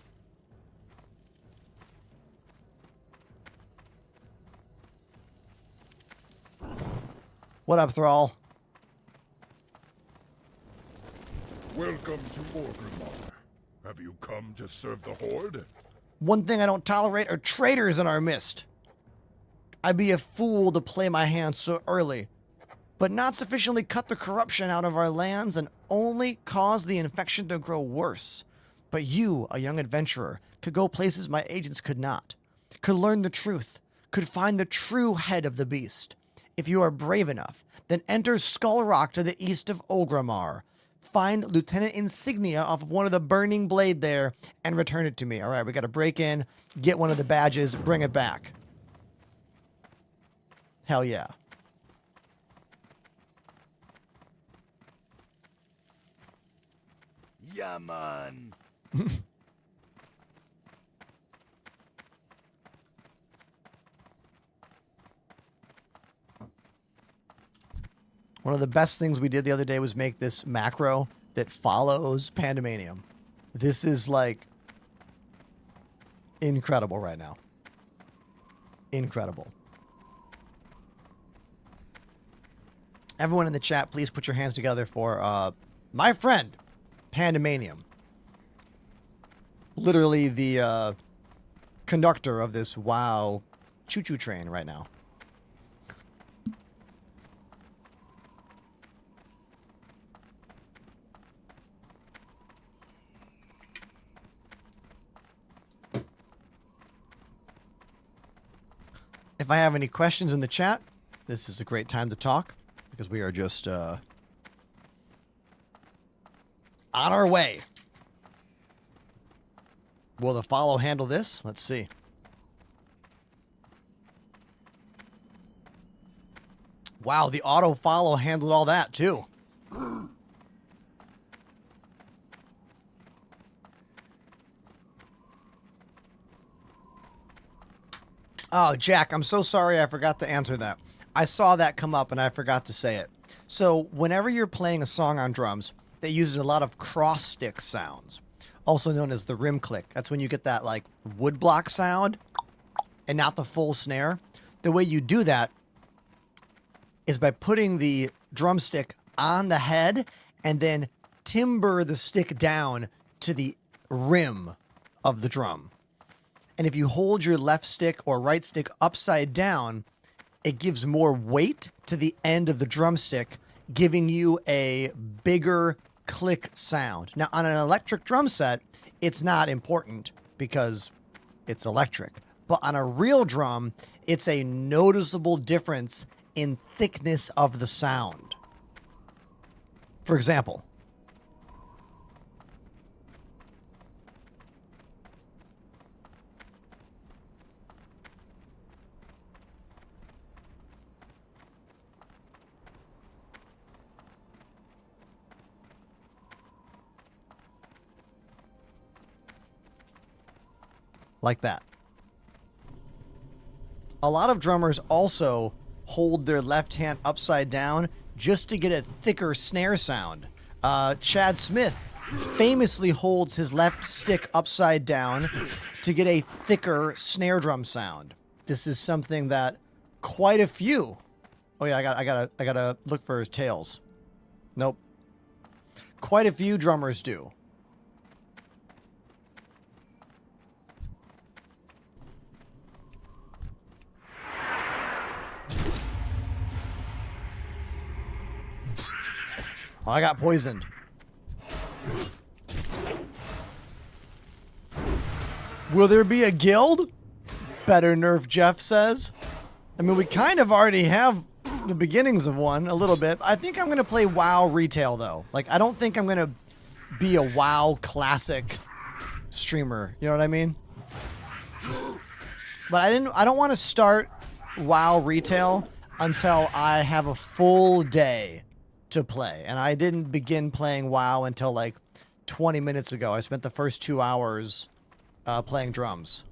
A: What up, Thrall?
D: Welcome to Ogrimmar. Have you come to serve the Horde?
A: One thing I don't tolerate are traitors in our midst. I'd be a fool to play my hand so early, but not sufficiently cut the corruption out of our lands and only cause the infection to grow worse. But you, a young adventurer, could go places my agents could not, could learn the truth, could find the true head of the beast. If you are brave enough, Then enter Skull Rock to the east of Olgramar. Find Lieutenant Insignia off of one of the burning blade there and return it to me. All right, we got to break in, get one of the badges, bring it back. Hell yeah.
C: Yeah, man.
A: One of the best things we did the other day was make this macro that follows Pandemonium. This is like incredible right now. Incredible. Everyone in the chat, please put your hands together for my friend, Pandemonium. Literally the conductor of this WoW choo-choo train right now. If I have any questions in the chat, this is a great time to talk because we are just on our way. Will the follow handle this? Let's see. Wow, the auto follow handled all that too. Oh, Jack, I'm so sorry I forgot to answer that. I saw that come up and I forgot to say it. So whenever you're playing a song on drums that uses a lot of cross stick sounds, also known as the rim click, that's when you get that like wood block sound and not the full snare. The way you do that is by putting the drumstick on the head and then timber the stick down to the rim of the drum. And if you hold your left stick or right stick upside down, it gives more weight to the end of the drumstick, giving you a bigger click sound. Now, on an electric drum set, it's not important because it's electric. But on a real drum, it's a noticeable difference in thickness of the sound. For example, like that. A lot of drummers also hold their left hand upside down just to get a thicker snare sound. Chad Smith famously holds his left stick upside down to get a thicker snare drum sound. This is something that quite a few. Oh yeah, I gotta look for his tails. Nope. Quite a few drummers do. Oh, I got poisoned. Will there be a guild? Better Nerf Jeff says. I mean, we kind of already have the beginnings of one a little bit. I think I'm going to play WoW retail, though. Like, I don't think I'm going to be a WoW classic streamer. You know what I mean? But I don't want to start WoW retail until I have a full day to play. And I didn't begin playing WoW until like 20 minutes ago. I spent the first 2 hours playing drums.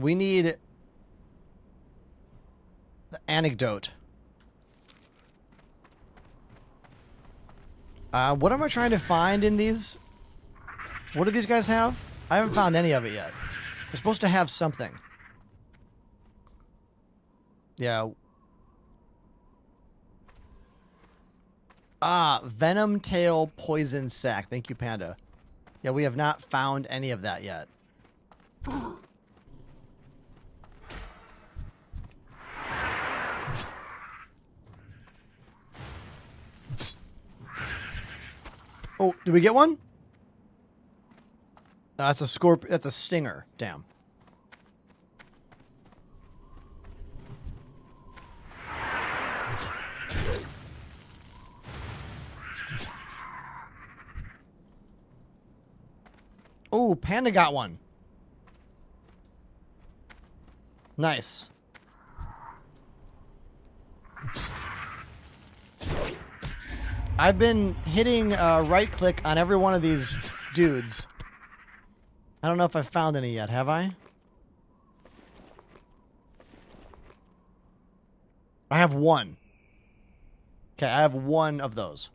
A: We need the anecdote. What am I trying to find in these? What do these guys have? I haven't found any of it yet. They're supposed to have something. Yeah. Venom Tail Poison Sac. Thank you, Panda. Yeah, we have not found any of that yet. Oh, did we get one? No, that's a scorpion. That's a stinger. Damn. Oh, Panda got one. Nice. I've been hitting right click on every one of these dudes. I don't know if I've found any yet, have I? I have one. Okay, I have one of those.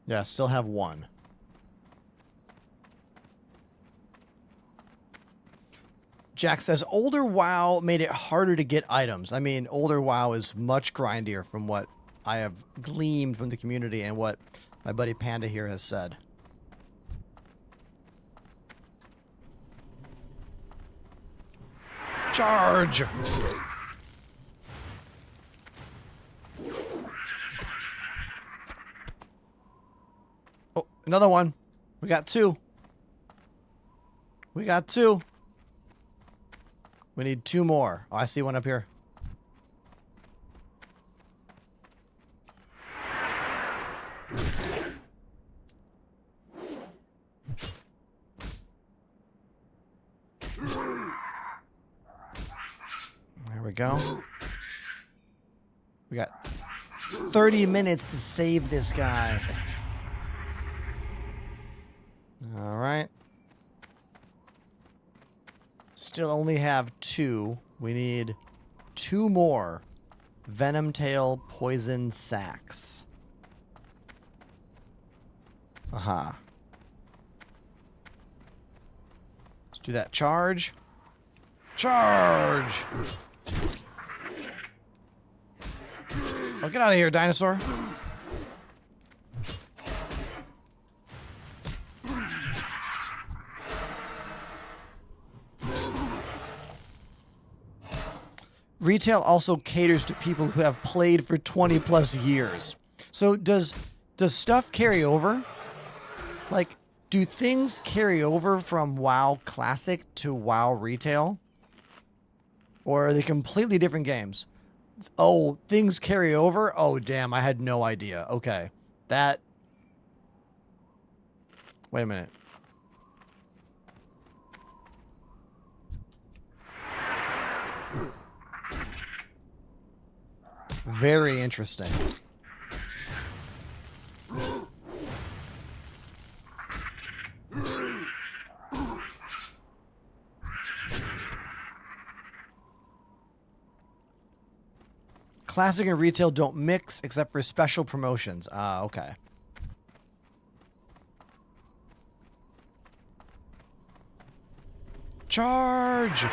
A: Yeah, still have one. Jack says, older WoW made it harder to get items. I mean, older WoW is much grindier from what I have gleaned from the community and what my buddy Panda here has said. Charge! Oh, another one. We got two. We got two. We need two more. Oh, I see one up here. There we go. We got 30 minutes to save this guy. All right. Still only have two. We need two more Venom Tail Poison Sacks. Aha. Let's do that. Charge. Charge! Oh, get out of here, dinosaur. Retail also caters to people who have played for 20 plus years. So does stuff carry over? Like, do things carry over from WoW Classic to WoW Retail? Or are they completely different games? Oh, things carry over? Oh, damn, I had no idea. Okay. That... Wait a minute. Very interesting. Classic and retail don't mix except for special promotions. Ah, okay. Charge!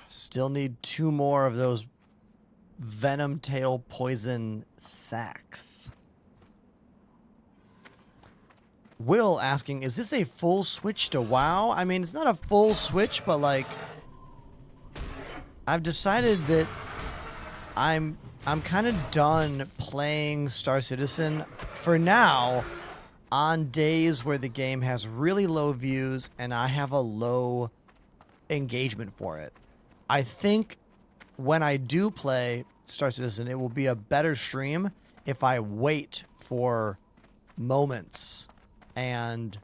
A: Still need two more of those Venom Tail Poison Sacks. Will asking, is this a full switch to WoW? I mean, it's not a full switch, but like, I've decided that I'm kind of done playing Star Citizen for now on days where the game has really low views and I have a low engagement for it. I think when I do play Star Citizen, it will be a better stream if I wait for moments and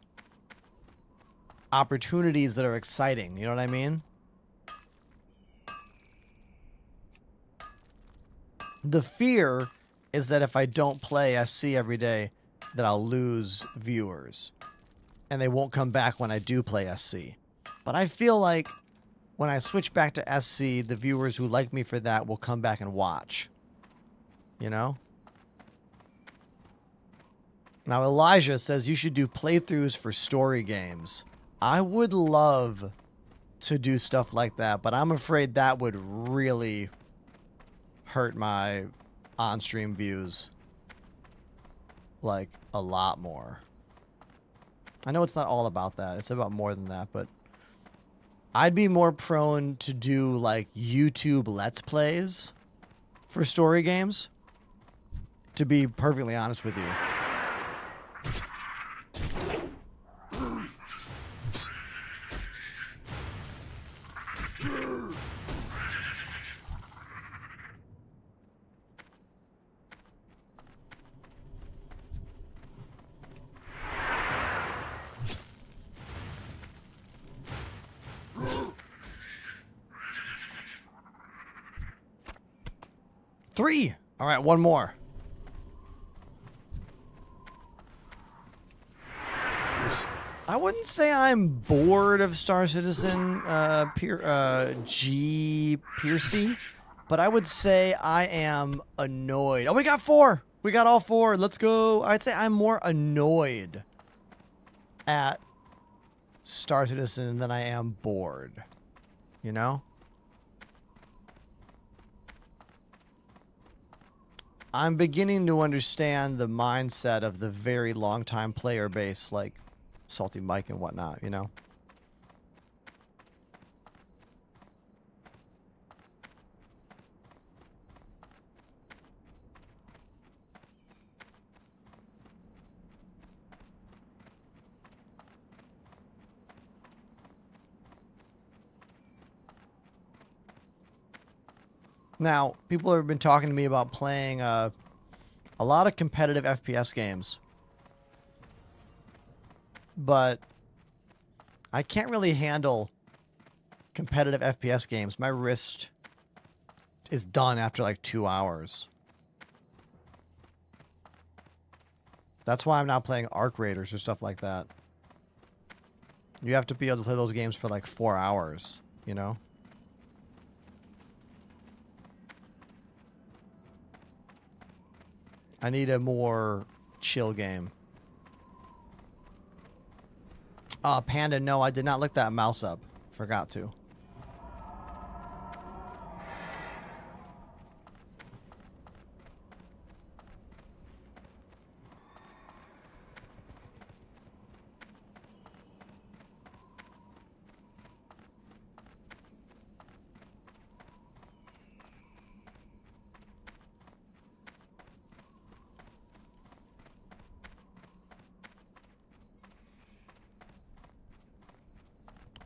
A: opportunities that are exciting. You know what I mean? The fear is that if I don't play SC every day, that I'll lose viewers. And they won't come back when I do play SC. But I feel like when I switch back to SC, the viewers who like me for that will come back and watch. You know? Now, Elijah says you should do playthroughs for story games. I would love to do stuff like that, but I'm afraid that would really hurt my on-stream views. Like, a lot more. I know it's not all about that. It's about more than that, but I'd be more prone to do, like, YouTube Let's Plays for story games, to be perfectly honest with you. Three. All right, one more. I wouldn't say I'm bored of Star Citizen Piercy, but I would say I am annoyed. Oh, we got 4. We got all 4. Let's go. I'd say I'm more annoyed at Star Citizen than I am bored. You know? I'm beginning to understand the mindset of the very long-time player base, like Salty Mike and whatnot, you know? Now, people have been talking to me about playing a lot of competitive FPS games. But I can't really handle competitive FPS games. My wrist is done after like 2 hours. That's why I'm not playing Arc Raiders or stuff like that. You have to be able to play those games for like 4 hours, you know? I need a more chill game. Panda, no, I did not look that mouse up. Forgot to.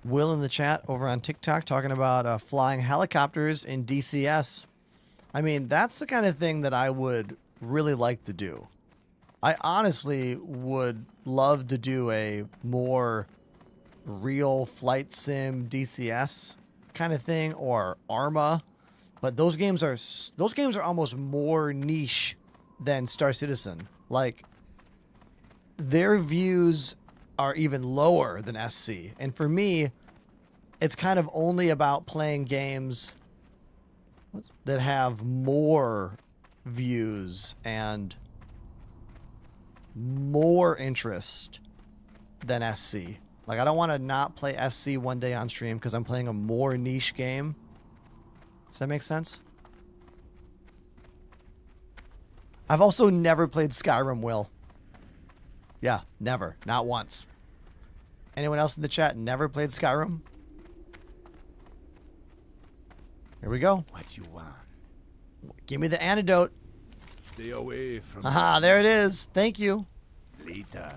A: Will in the chat over on TikTok talking about flying helicopters in DCS. I mean, that's the kind of thing that I would really like to do. I honestly would love to do a more real flight sim DCS kind of thing, or Arma, but those games are almost more niche than Star Citizen. Like, their views are even lower than SC. And for me, it's kind of only about playing games that have more views and more interest than SC. Like, I don't want to not play SC one day on stream because I'm playing a more niche game. Does that make sense? I've also never played Skyrim, Will. Yeah, never. Not once. Anyone else in the chat never played Skyrim? Here we go.
E: What you want?
A: Give me the antidote.
E: Stay away from
A: Aha, there it is. Thank you.
E: Lita.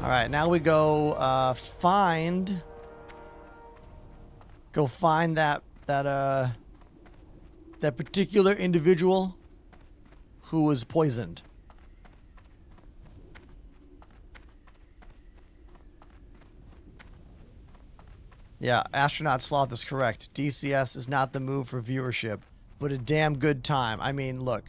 A: All right, now we go find that particular individual who was poisoned. Yeah, Astronaut Sloth is correct. DCS is not the move for viewership, but a damn good time. I mean, look,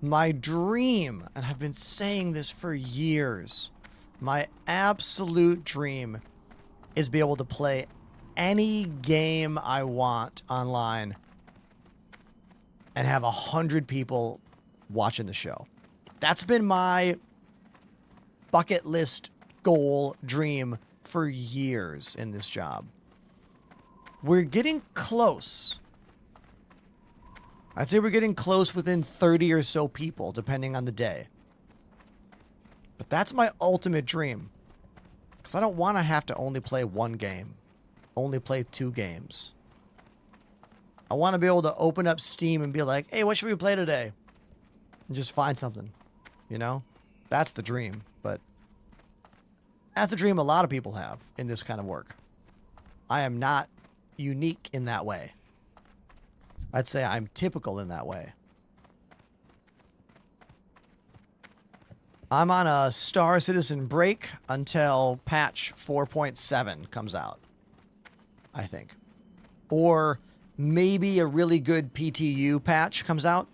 A: my dream, and I've been saying this for years, my absolute dream is be able to play any game I want online and have 100 people watching the show. That's been my bucket list goal dream for years in this job. We're getting close. I'd say we're getting close within 30 or so people, depending on the day. But that's my ultimate dream. Because I don't want to have to only play one game. Only play 2 games. I want to be able to open up Steam and be like, hey, what should we play today? And just find something. You know? That's the dream. But that's a dream a lot of people have in this kind of work. I am not unique in that way. I'd say I'm typical in that way. I'm on a Star Citizen break until patch 4.7 comes out, I think. Or maybe a really good PTU patch comes out.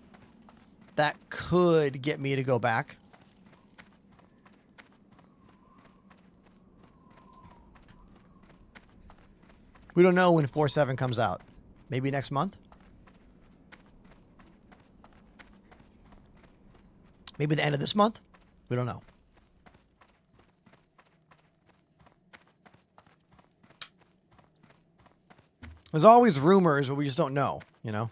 A: That could get me to go back. We don't know when 4.7 comes out. Maybe next month? Maybe the end of this month? We don't know. There's always rumors, but we just don't know, you know?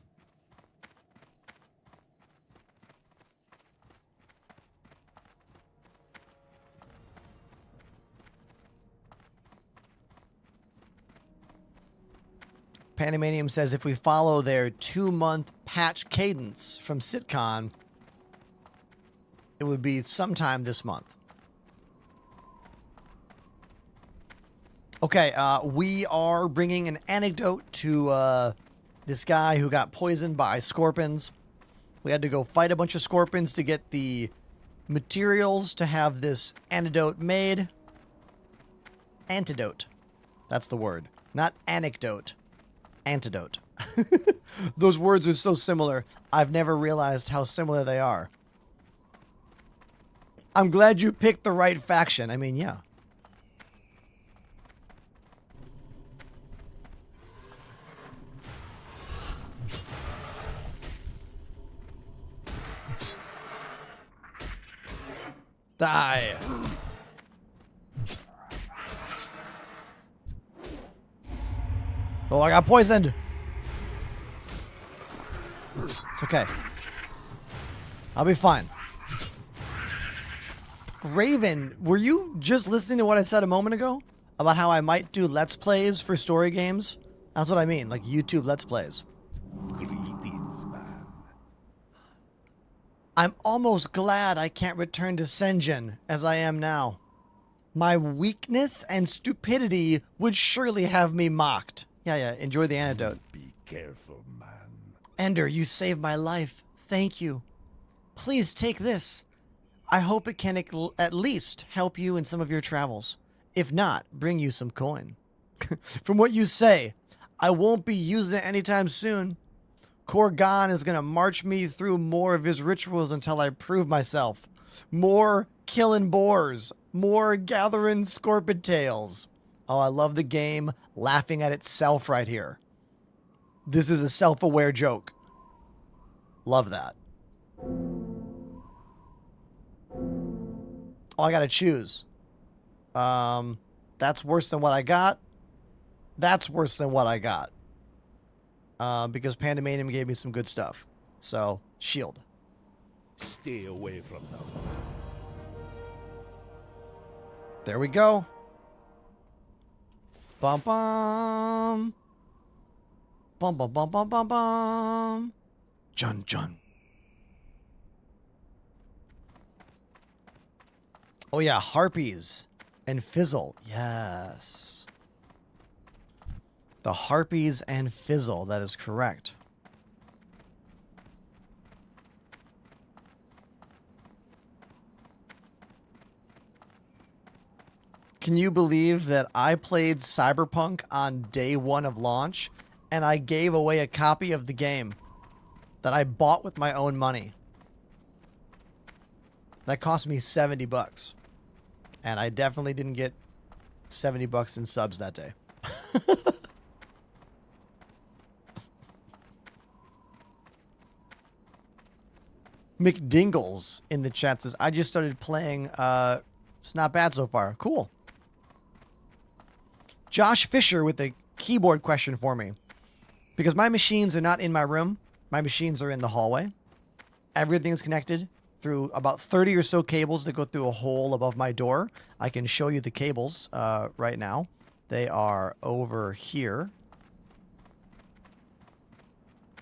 A: Panamanium says if we follow their 2-month patch cadence from SitCon, it would be sometime this month. Okay, we are bringing an anecdote to this guy who got poisoned by scorpions. We had to go fight a bunch of scorpions to get the materials to have this antidote made. Antidote. That's the word. Not anecdote. Antidote. Those words are so similar. I've never realized how similar they are. I'm glad you picked the right faction. I mean, yeah. Die. Oh, I got poisoned. It's okay. I'll be fine. Raven, were you just listening to what I said a moment ago? About how I might do Let's Plays for story games? That's what I mean, like YouTube Let's Plays.
E: Greetings, man.
A: I'm almost glad I can't return to Senjin as I am now. My weakness and stupidity would surely have me mocked. Yeah, enjoy the antidote.
E: Be careful, man.
A: Ender, you saved my life. Thank you. Please take this. I hope it can at least help you in some of your travels. If not, bring you some coin. From what you say, I won't be using it anytime soon. Korgan is going to march me through more of his rituals until I prove myself. More killing boars. More gathering scorpion tails. Oh, I love the game laughing at itself right here. This is a self-aware joke. Love that. Oh, I gotta choose. That's worse than what I got. That's worse than what I got. Because Pandemanium gave me some good stuff. So, shield.
E: Stay away from them.
A: There we go. Bum bum. Bum bum bum bum bum bum. Jun Jun. Oh yeah, harpies and fizzle. Yes. The harpies and fizzle, that is correct. Can you believe that I played Cyberpunk on day 1 of launch and I gave away a copy of the game that I bought with my own money? That cost me $70. And I definitely didn't get $70 in subs that day. McDingles in the chat says, I just started playing It's not bad so far. Cool. Josh Fisher with a keyboard question for me. Because my machines are not in my room. My machines are in the hallway. Everything's connected through about 30 or so cables that go through a hole above my door. I can show you the cables right now. They are over here.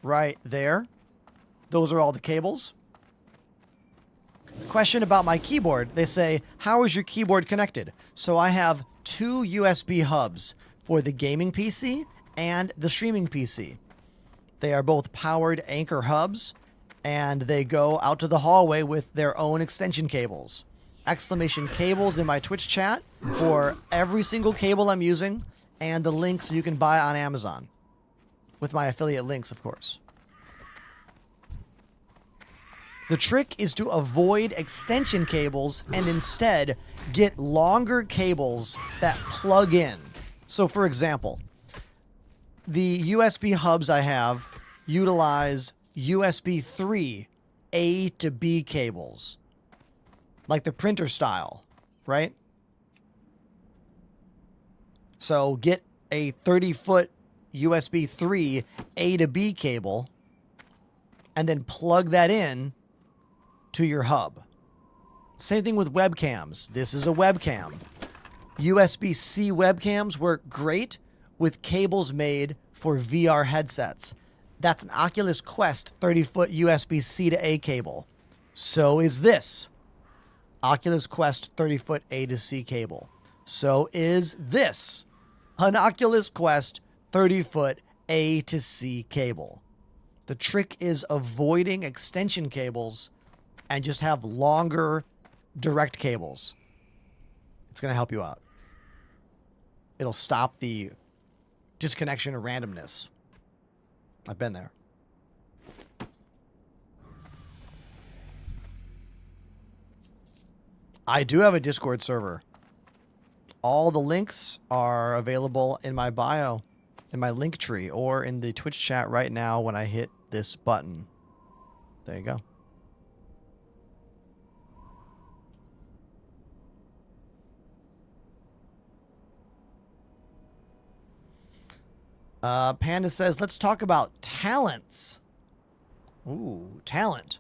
A: Right there. Those are all the cables. Question about my keyboard. They say, how is your keyboard connected? So I have 2 USB hubs for the gaming PC and the streaming PC. They are both powered Anchor hubs, and they go out to the hallway with their own extension cables. Exclamation cables in my Twitch chat for every single cable I'm using, and the links you can buy on Amazon. With my affiliate links, of course. The trick is to avoid extension cables and instead get longer cables that plug in. So for example, the USB hubs I have utilize USB 3 A to B cables, like the printer style, right? So get a 30-foot USB 3 A to B cable and then plug that in to your hub. Same thing with webcams. This is a webcam. USB-C webcams work great with cables made for VR headsets. That's an Oculus Quest 30-foot USB-C to A cable. So is this Oculus Quest 30-foot A to C cable. So is this an Oculus Quest 30-foot A to C cable. The trick is avoiding extension cables and just have longer direct cables. It's going to help you out. It'll stop the disconnection or randomness. I've been there. I do have a Discord server. All the links are available in my bio, in my link tree, or in the Twitch chat right now when I hit this button. There you go. Panda says, let's talk about talents. Ooh, talent.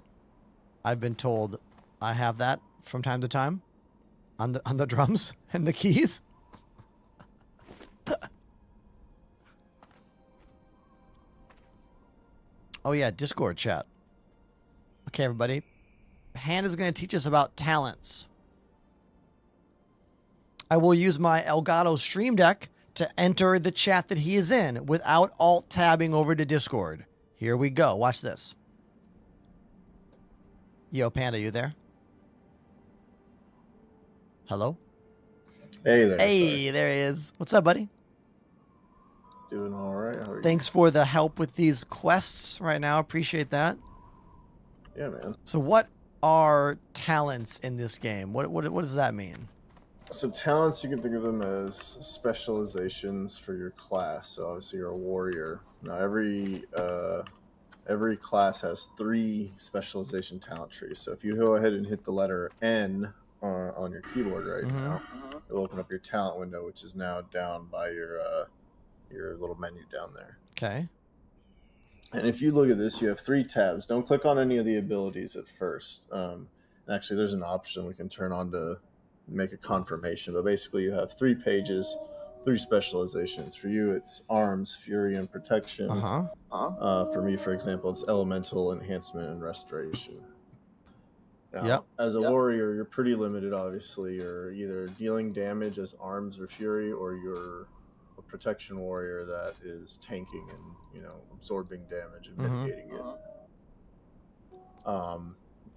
A: I've been told I have that from time to time on the drums and the keys. Oh yeah, Discord chat. Okay, everybody. Panda's going to teach us about talents. I will use my Elgato Stream Deck to enter the chat that he is in without alt-tabbing over to Discord. Here we go. Watch this. Yo, Panda, you there? Hello?
F: Hey there.
A: Hey,
F: sorry.
A: there he is. What's up, buddy?
F: Doing all right. How are you?
A: Thanks for the help with these quests right now. Appreciate that.
F: Yeah, man.
A: So what are talents in this game? What does that mean?
F: So talents, you can think of them as specializations for your class. So obviously you're a warrior. Now every class has 3 specialization talent trees. So if you go ahead and hit the letter N on your keyboard right now, it'll open up your talent window, which is now down by your little menu down there.
A: Okay.
F: And if you look at this, you have 3 tabs. Don't click on any of the abilities at first. Actually, there's an option we can turn on to make a confirmation. But basically, you have 3 pages, 3 specializations. For you, it's arms, fury, and protection. For me, for example, it's elemental, enhancement, and restoration. Now, as a warrior, you're pretty limited, obviously. You're either dealing damage as arms or fury, or you're a protection warrior that is tanking and, absorbing damage and mitigating it.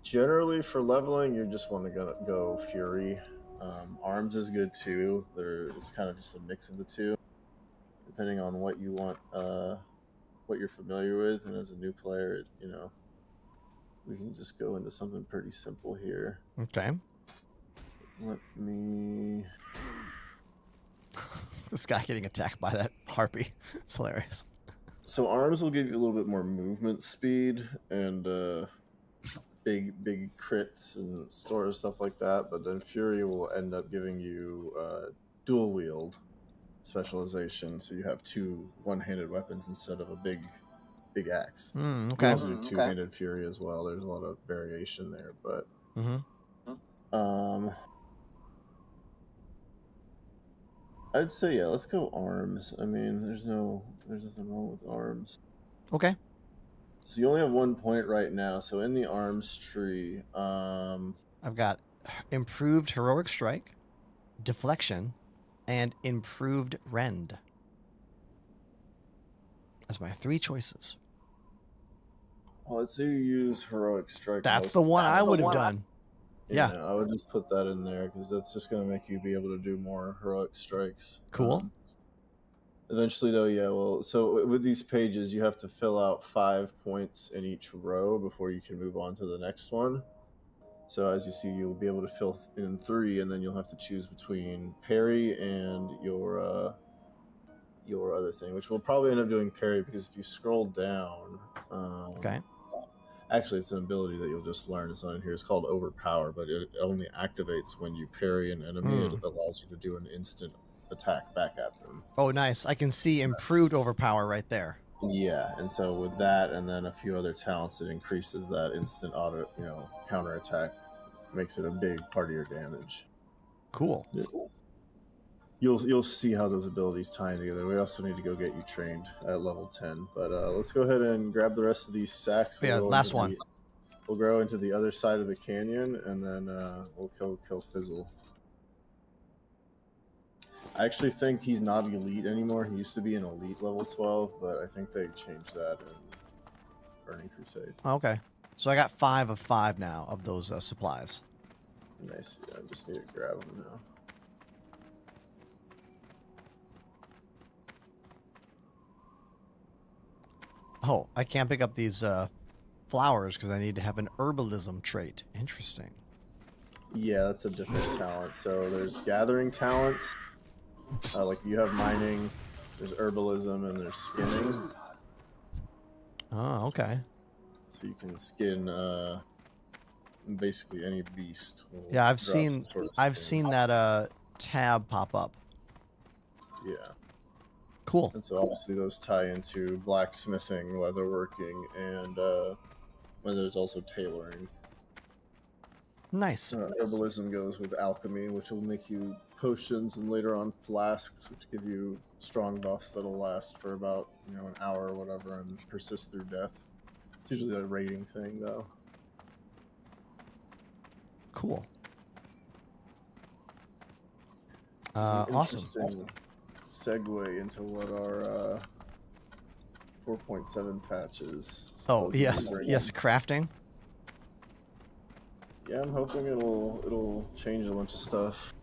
F: Generally, for leveling, you just want to go fury. Arms is good too. It's kind of just a mix of the two, depending on what you want, what you're familiar with. And as a new player, we can just go into something pretty simple here.
A: Okay.
F: Let me.
A: This guy getting attacked by that harpy. It's hilarious.
F: So arms will give you a little bit more movement speed, and big crits and sort of stuff like that. But then Fury will end up giving you dual wield specialization, so you have two one-handed weapons instead of a big axe. You
A: Okay.
F: also do two-handed Fury as well. There's a lot of variation there, but I'd say yeah, let's go arms. I mean, there's nothing wrong with arms.
A: Okay.
F: So you only have 1 point right now. So in the arms tree,
A: I've got improved heroic strike, deflection, and improved rend. That's my 3 choices.
F: well, let's say you use heroic strike.
A: That's the one I would have done. Yeah.
F: I would just put that in there because that's just going to make you be able to do more heroic strikes.
A: Cool.
F: Eventually, though, yeah. Well, so with these pages, you have to fill out 5 points in each row before you can move on to the next one. So as you see, you'll be able to fill in 3, and then you'll have to choose between parry and your other thing, which we'll probably end up doing parry because if you scroll down,
A: Okay.
F: actually, it's an ability that you'll just learn. It's not in here. It's called Overpower, but it only activates when you parry an enemy. It allows you to do an instant attack back at them.
A: Oh, nice. I can see improved overpower right there.
F: Yeah, and so with that and then a few other talents, it increases that instant auto, counter attack, makes it a big part of your damage.
A: Cool.
F: You'll see how those abilities tie in together. We also need to go get you trained at level 10. But let's go ahead and grab the rest of these sacks.
A: Yeah, last one.
F: We'll go into the other side of the canyon, and then we'll kill Fizzle. I actually think he's not elite anymore. He used to be an elite level 12, but I think they changed that in Burning Crusade.
A: Okay. So I got 5 of 5 now of those supplies.
F: Nice. Yeah, I just need to grab them now.
A: Oh, I can't pick up these flowers because I need to have an herbalism trait. Interesting.
F: Yeah, that's a different talent. So there's gathering talents. Like you have mining, there's herbalism, and there's skinning.
A: Oh, okay.
F: So you can skin basically any beast.
A: Yeah, I've seen that tab pop up.
F: Yeah.
A: Cool.
F: And so obviously those tie into blacksmithing, leatherworking, and there's also tailoring.
A: Nice.
F: Herbalism goes with alchemy, which will make you potions and later on flasks, which give you strong buffs that'll last for about an hour or whatever and persist through death. It's usually a rating thing, though.
A: Cool.
F: Awesome.
A: Awesome.
F: Segue into what our 4.7 patch is.
A: Oh, yes. Yes, crafting.
F: Yeah, I'm hoping it'll change a bunch of stuff.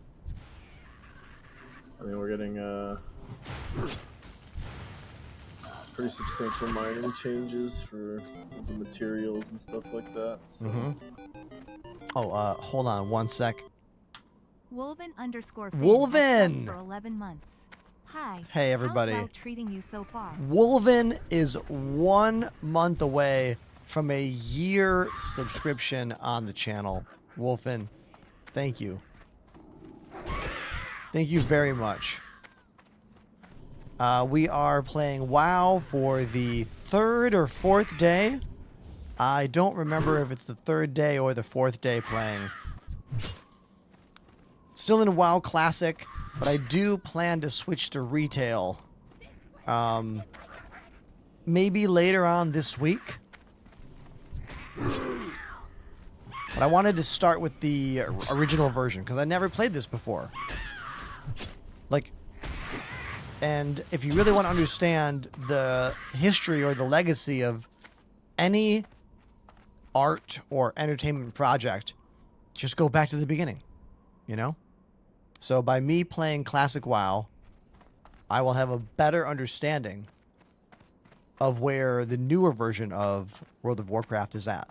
F: I mean, we're getting pretty substantial mining changes for the materials and stuff like that. So.
A: Oh, hold on 1 sec.
B: Wolven _
A: Wolven!
B: for 11 months. Hi.
A: Hey, everybody.
B: How's WoW treating you so far?
A: Wolven is 1 month away from a year subscription on the channel. Wolfen, thank you. Thank you very much. We are playing WoW for the 3rd or 4th day. I don't remember if it's the 3rd day or the 4th day playing. Still in WoW Classic, but I do plan to switch to retail. Maybe later on this week. But I wanted to start with the original version because I never played this before. And if you really want to understand the history or the legacy of any art or entertainment project, just go back to the beginning, So by me playing Classic WoW, I will have a better understanding of where the newer version of World of Warcraft is at.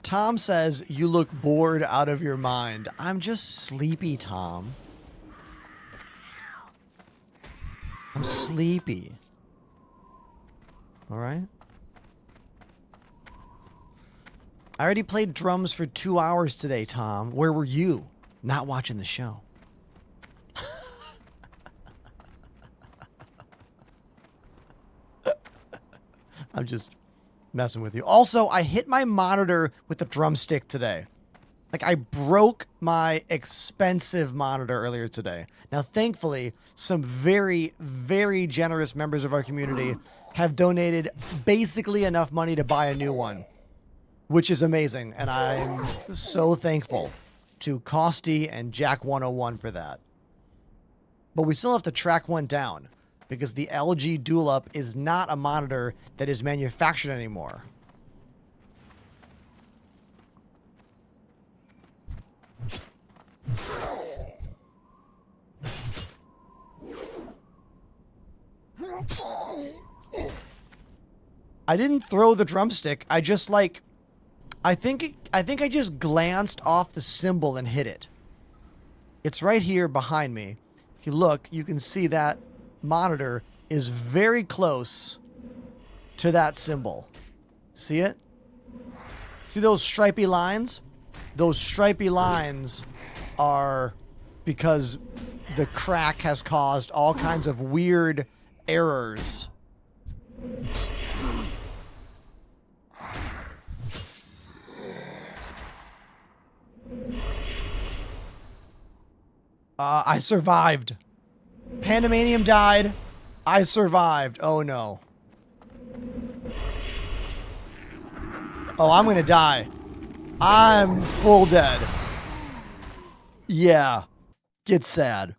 A: Tom says, you look bored out of your mind. I'm just sleepy, Tom. I'm sleepy. All right. I already played drums for 2 hours today, Tom. Where were you? Not watching the show. I'm just messing with you. Also, I hit my monitor with the drumstick today. Like, I broke my expensive monitor earlier today. Now, thankfully, some very, very generous members of our community have donated basically enough money to buy a new one, which is amazing. And I'm so thankful to Costy and Jack101 for that. But we still have to track one down because the LG Dual Up is not a monitor that is manufactured anymore. I didn't throw the drumstick. I just like, I think I just glanced off the cymbal and hit it. It's right here behind me. If you look, you can see that monitor is very close to that cymbal. See it? See those stripy lines? Those stripy lines are because the crack has caused all kinds of weird errors. I survived. Pandemanium died. I survived. Oh no. Oh, I'm gonna die. I'm full dead. Yeah. Get sad.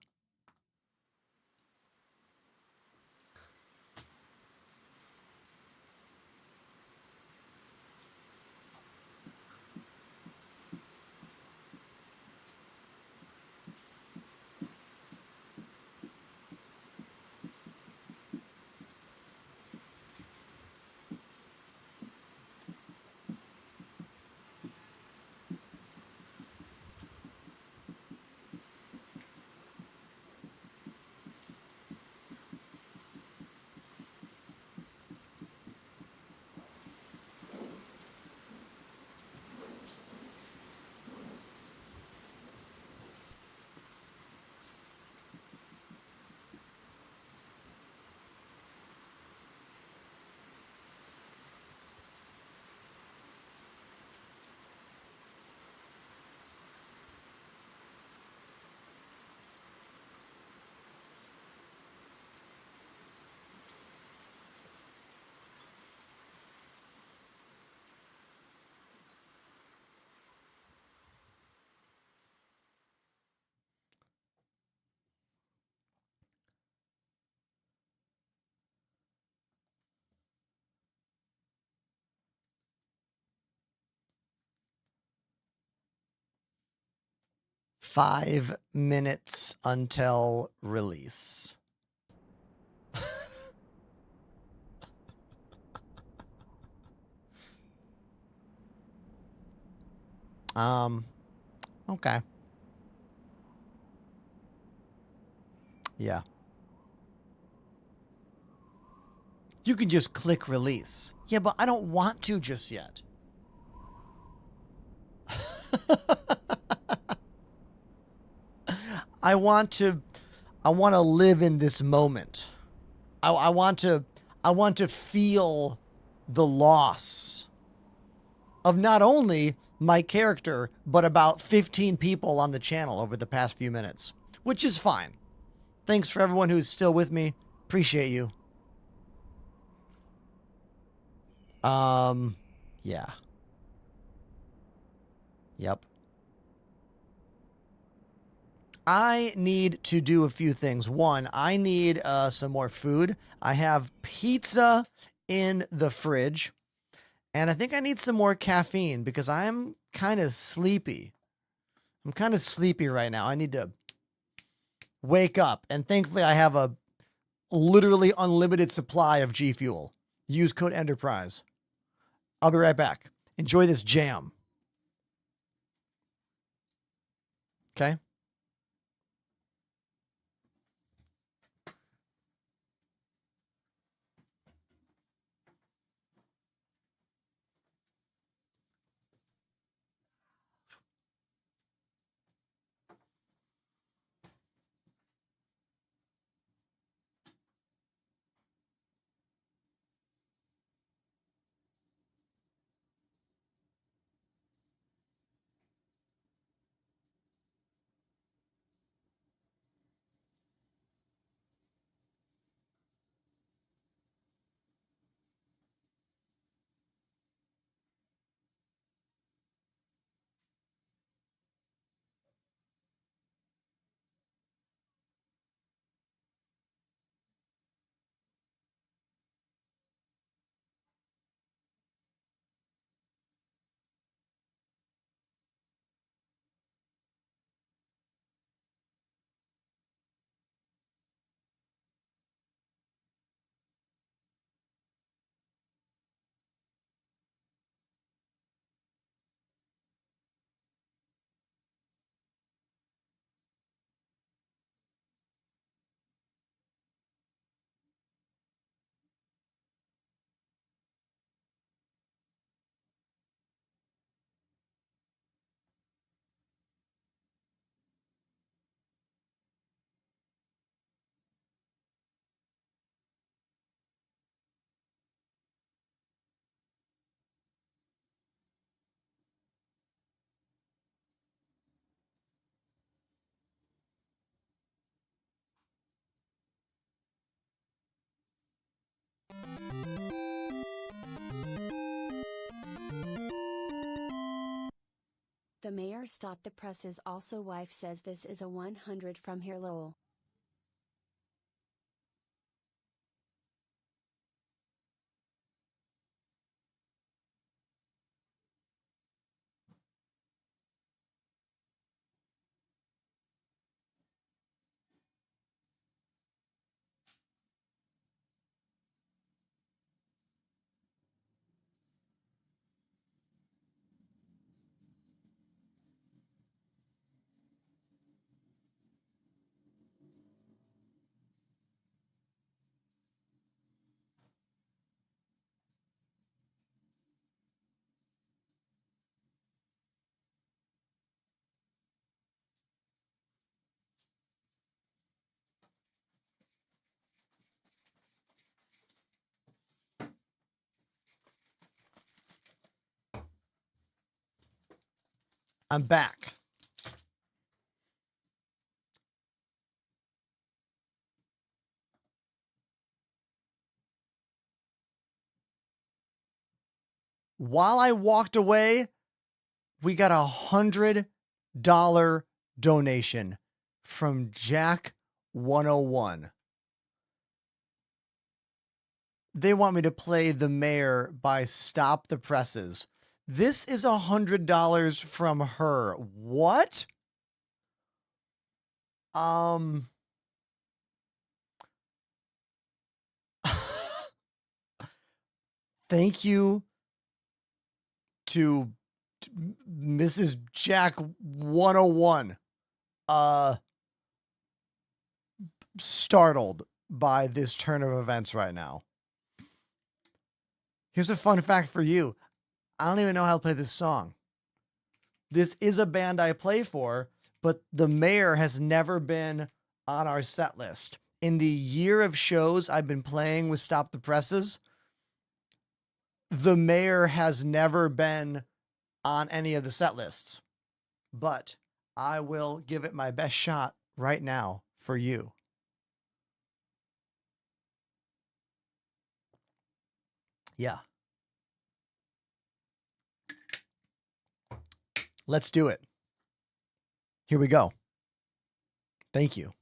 A: Five minutes until release. Okay. Yeah. You can just click release. Yeah, but I don't want to just yet. I want to live in this moment. I want to feel the loss of not only my character, but about 15 people on the channel over the past few minutes, which is fine. Thanks for everyone who's still with me. Appreciate you. Yeah. Yep. I need to do a few things. One, I need some more food. I have pizza in the fridge. And I think I need some more caffeine because I'm kind of sleepy. I'm kind of sleepy right now. I need to wake up. And thankfully, I have a literally unlimited supply of G Fuel. Use code Enterprise. I'll be right back. Enjoy this jam. Okay?
G: The mayor stopped the presses. Also wife says this is a 100 from here lol.
A: I'm back. While I walked away, we got $100 donation from Jack 101. They want me to play The Mayor by Stop the Presses. This is $100 from her. What? Thank you to Mrs. Jack 101. Startled by this turn of events right now. Here's a fun fact for you. I don't even know how to play this song. This is a band I play for, but the mayor has never been on our set list. In the year of shows I've been playing with Stop the Presses, the mayor has never been on any of the set lists. But I will give it my best shot right now for you. Yeah. Let's do it. Here we go. Thank you.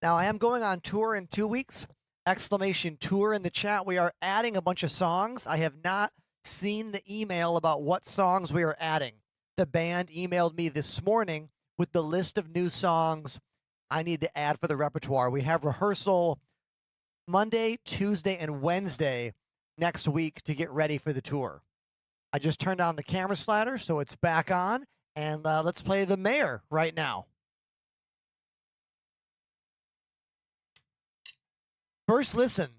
A: Now, I am going on tour in 2 weeks. Exclamation tour in the chat. We are adding a bunch of songs. I have not seen the email about what songs we are adding. The band emailed me this morning with the list of new songs I need to add for the repertoire. We have rehearsal Monday, Tuesday, and Wednesday next week to get ready for the tour. I just turned on the camera slider, so it's back on, and let's play The Mayor right now. First listen.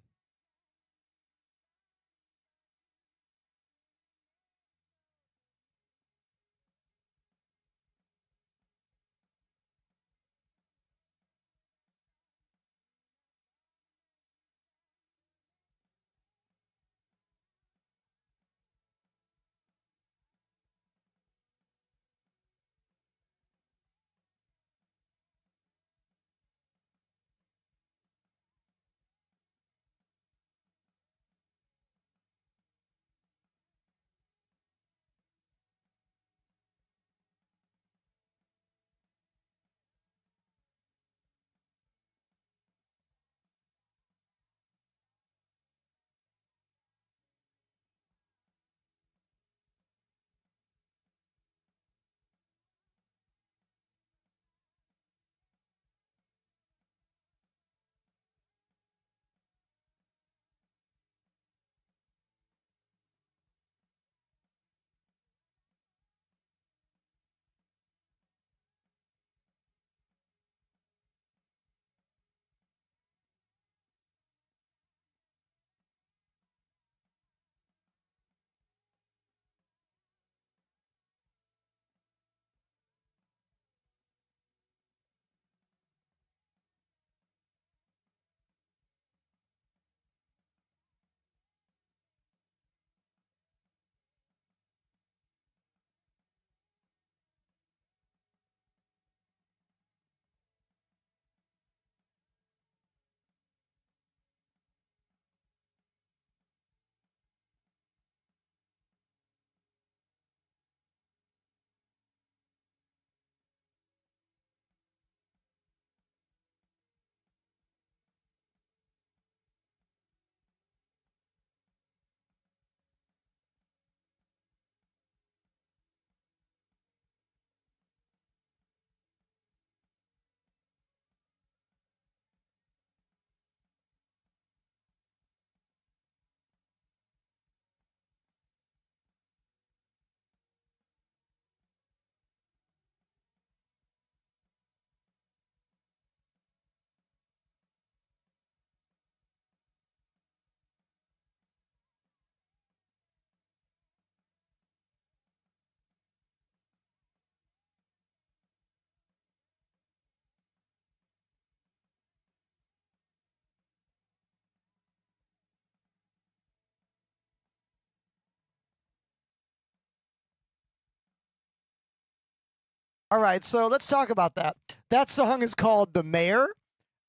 A: All right, so let's talk about that. That song is called "The Mayor."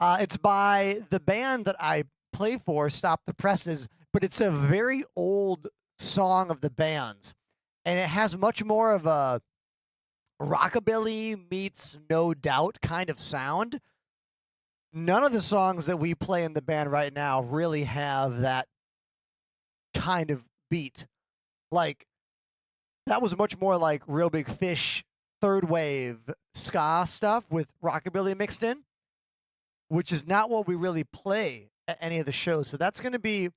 A: It's by the band that I play for, Stop the Presses, but it's a very old song of the band's, and it has much more of a rockabilly meets No Doubt kind of sound. None of the songs that we play in the band right now really have that kind of beat. Like, that was much more like Real Big Fish, third wave ska stuff with rockabilly mixed in, which is not what we really play at any of the shows. So that's going to be.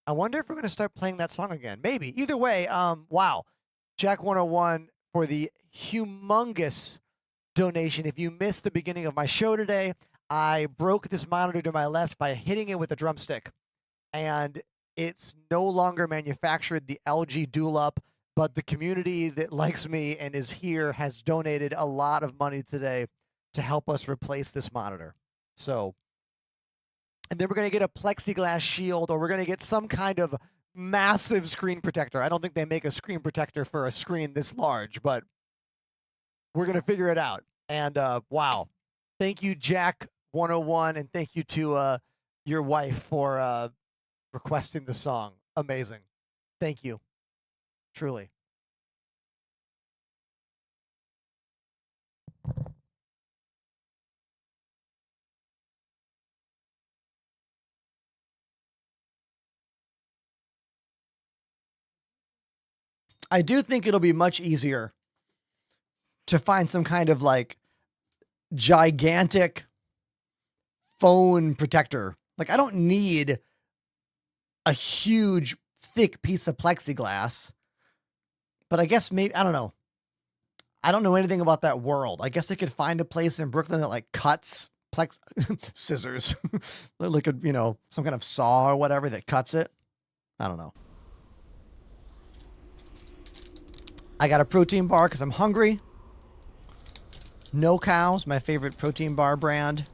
A: I wonder if we're going to start playing that song again. Maybe. Either way, wow. Jack 101 for the humongous donation. If you missed the beginning of my show today, I broke this monitor to my left by hitting it with a drumstick, and it's no longer manufactured, the LG Dual Up, but the community that likes me and is here has donated a lot of money today to help us replace this monitor. So, and then we're going to get a plexiglass shield, or we're going to get some kind of massive screen protector. I don't think they make a screen protector for a screen this large, but we're going to figure it out. And wow. Thank you, Jack 101, and thank you to your wife for requesting the song. Amazing. Thank you. Truly. I do think it'll be much easier to find some kind of like gigantic phone protector. Like, I don't need a huge, thick piece of plexiglass, but I guess maybe, I don't know. I don't know anything about that world. I guess I could find a place in Brooklyn that like cuts scissors, like a, some kind of saw or whatever that cuts it. I don't know. I got a protein bar because I'm hungry. No Cows, my favorite protein bar brand.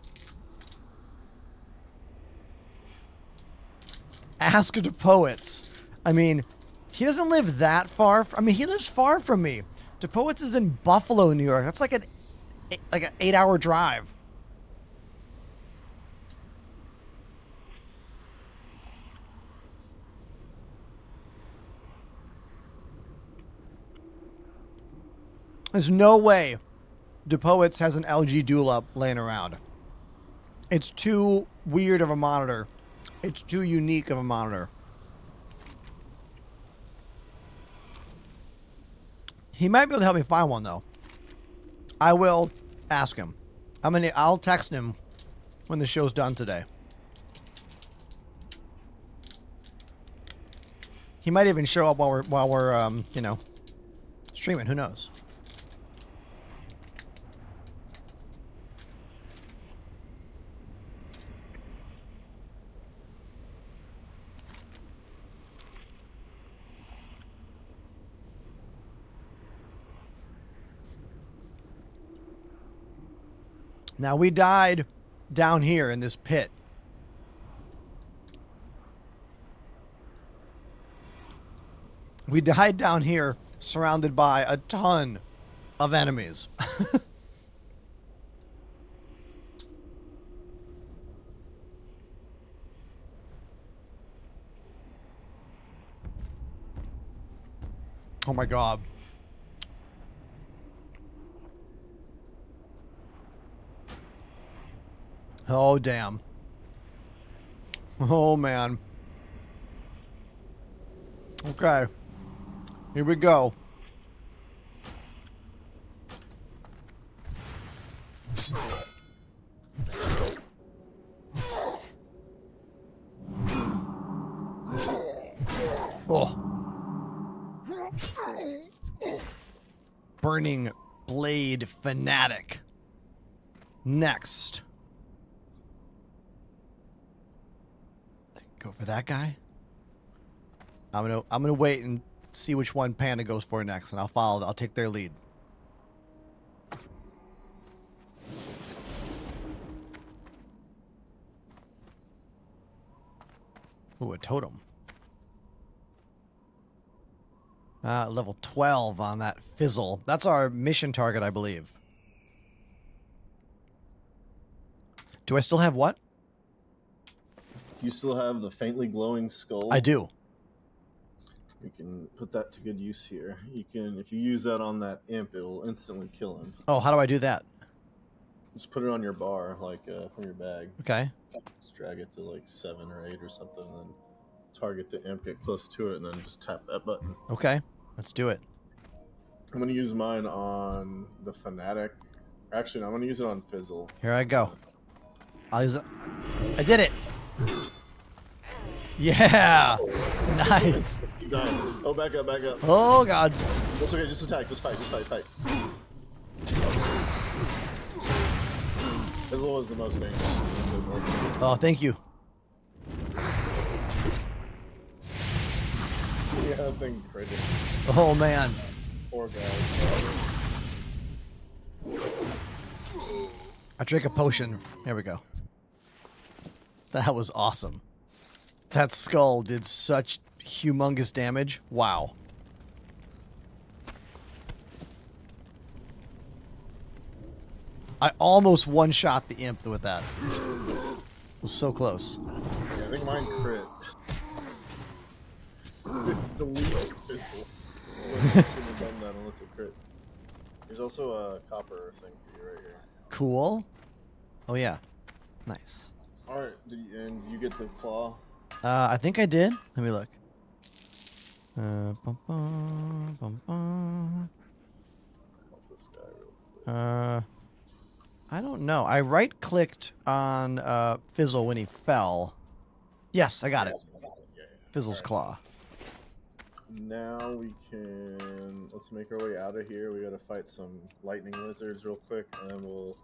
A: Ask the Poets. I mean, he doesn't live that far. He lives far from me. DePoets is in Buffalo, New York. That's like an 8-hour drive. There's no way DePoets has an LG Dual Up laying around. It's too weird of a monitor. It's too unique of a monitor. He might be able to help me find one though. I will ask him. I'll text him when the show's done today. He might even show up while we're streaming. Who knows? Now, we died down here in this pit. We died down here surrounded by a ton of enemies. Oh my God. Oh, damn. Oh, man. Okay. Here we go. Oh. Burning Blade Fanatic. Next. Go for that guy. I'm gonna wait and see which one Panda goes for next, and I'll follow. I'll take their lead. Ooh, a totem. Level 12 on that fizzle. That's our mission target, I believe. Do I still have what?
F: Do you still have the faintly glowing skull?
A: I do.
F: You can put that to good use here. You can, if you use that on that imp, it'll instantly kill him.
A: Oh, how do I do that?
F: Just put it on your bar, like from your bag.
A: Okay.
F: Just drag it to like 7 or 8 or something, and then target the imp, get close to it, and then just tap that button.
A: Okay. Let's do it.
F: I'm gonna use mine on the Fanatic. Actually, no, I'm gonna use it on Fizzle.
A: Here I go. I'll use it. I did it. Yeah. Nice.
F: Keep dying. Oh, back up, back up.
A: Oh, God.
F: That's okay, just attack, just fight. Fizzle was the most dangerous.
A: Oh, thank you.
F: Yeah, that thing crazy.
A: Oh, man.
F: Poor guy.
A: I drank a potion. There we go. That was awesome. That skull did such humongous damage. Wow. I almost one-shot the imp with that. It was so close.
F: Yeah, I think mine crit. Delete Fizzle. Shouldn't have done that unless it crit. There's also a copper thing for you right here.
A: Cool. Oh, yeah. Nice.
F: Alright, and you get the claw?
A: I think I did. Let me look. Bum, bum, bum, bum.
F: Help this guy real quick.
A: I don't know. I right-clicked on Fizzle when he fell. Yes, I got it.
F: Yeah.
A: Fizzle's claw.
F: Now we can... Let's make our way out of here. We gotta fight some lightning lizards real quick, and then we'll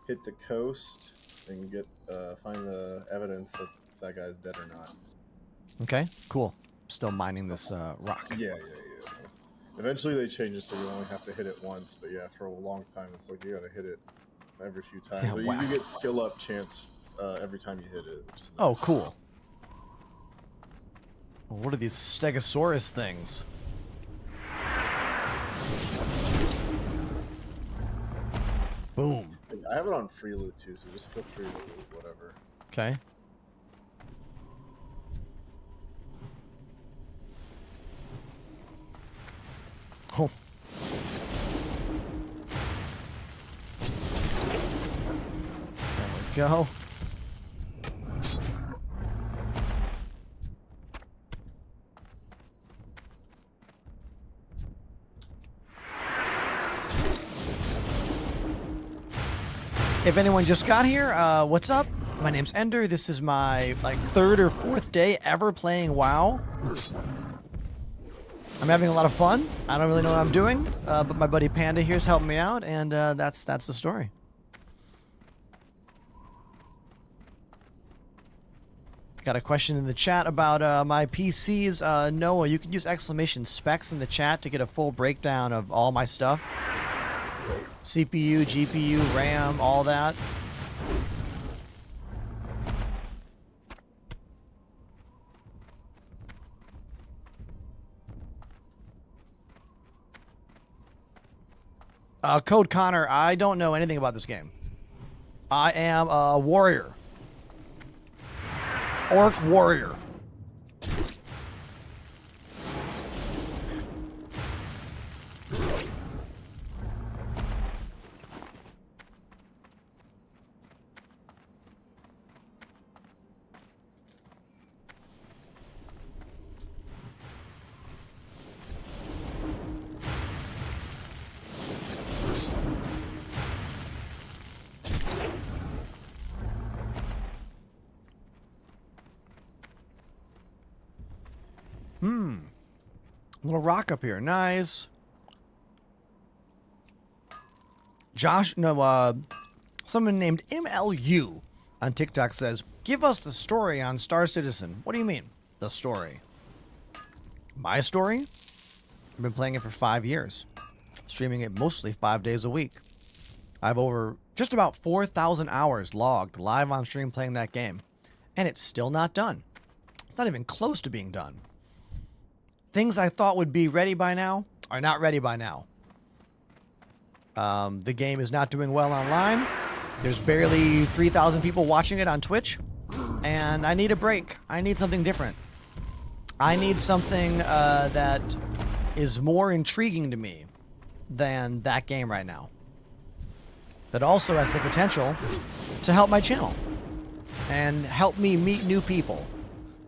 F: hit the coast and get find the evidence that if that guy's dead or not.
A: Okay, cool. Still mining this rock.
F: Yeah. Eventually they change it so you only have to hit it once, but yeah, for a long time it's like you gotta hit it every few times.
A: Yeah,
F: But
A: wow.
F: you get skill up chance every time you hit it, which is nice.
A: Oh, cool. Well, what are these Stegosaurus things? Boom.
F: I have it on free loot too, so just feel free to loot whatever.
A: Okay. Oh. There we go. If anyone just got here, what's up? My name's Ender. This is my third or fourth day ever playing WoW. I'm having a lot of fun. I don't really know what I'm doing, but my buddy Panda here's helping me out, and that's the story. Got a question in the chat about my PCs. Noah, you can use exclamation specs in the chat to get a full breakdown of all my stuff. CPU, GPU, RAM, all that. Code Connor, I don't know anything about this game. I am a warrior. Orc warrior. Little rock up here. Nice. Someone named MLU on TikTok says, give us the story on Star Citizen. What do you mean, the story? My story? I've been playing it for 5 years. Streaming it mostly 5 days a week. I have over just about 4,000 hours logged live on stream playing that game. And it's still not done. It's not even close to being done. things I thought would be ready by now are not ready by now. The game is not doing well online. There's barely 3,000 people watching it on Twitch. And I need a break. I need something different. I need something that is more intriguing to me than that game right now. That also has the potential to help my channel and help me meet new people.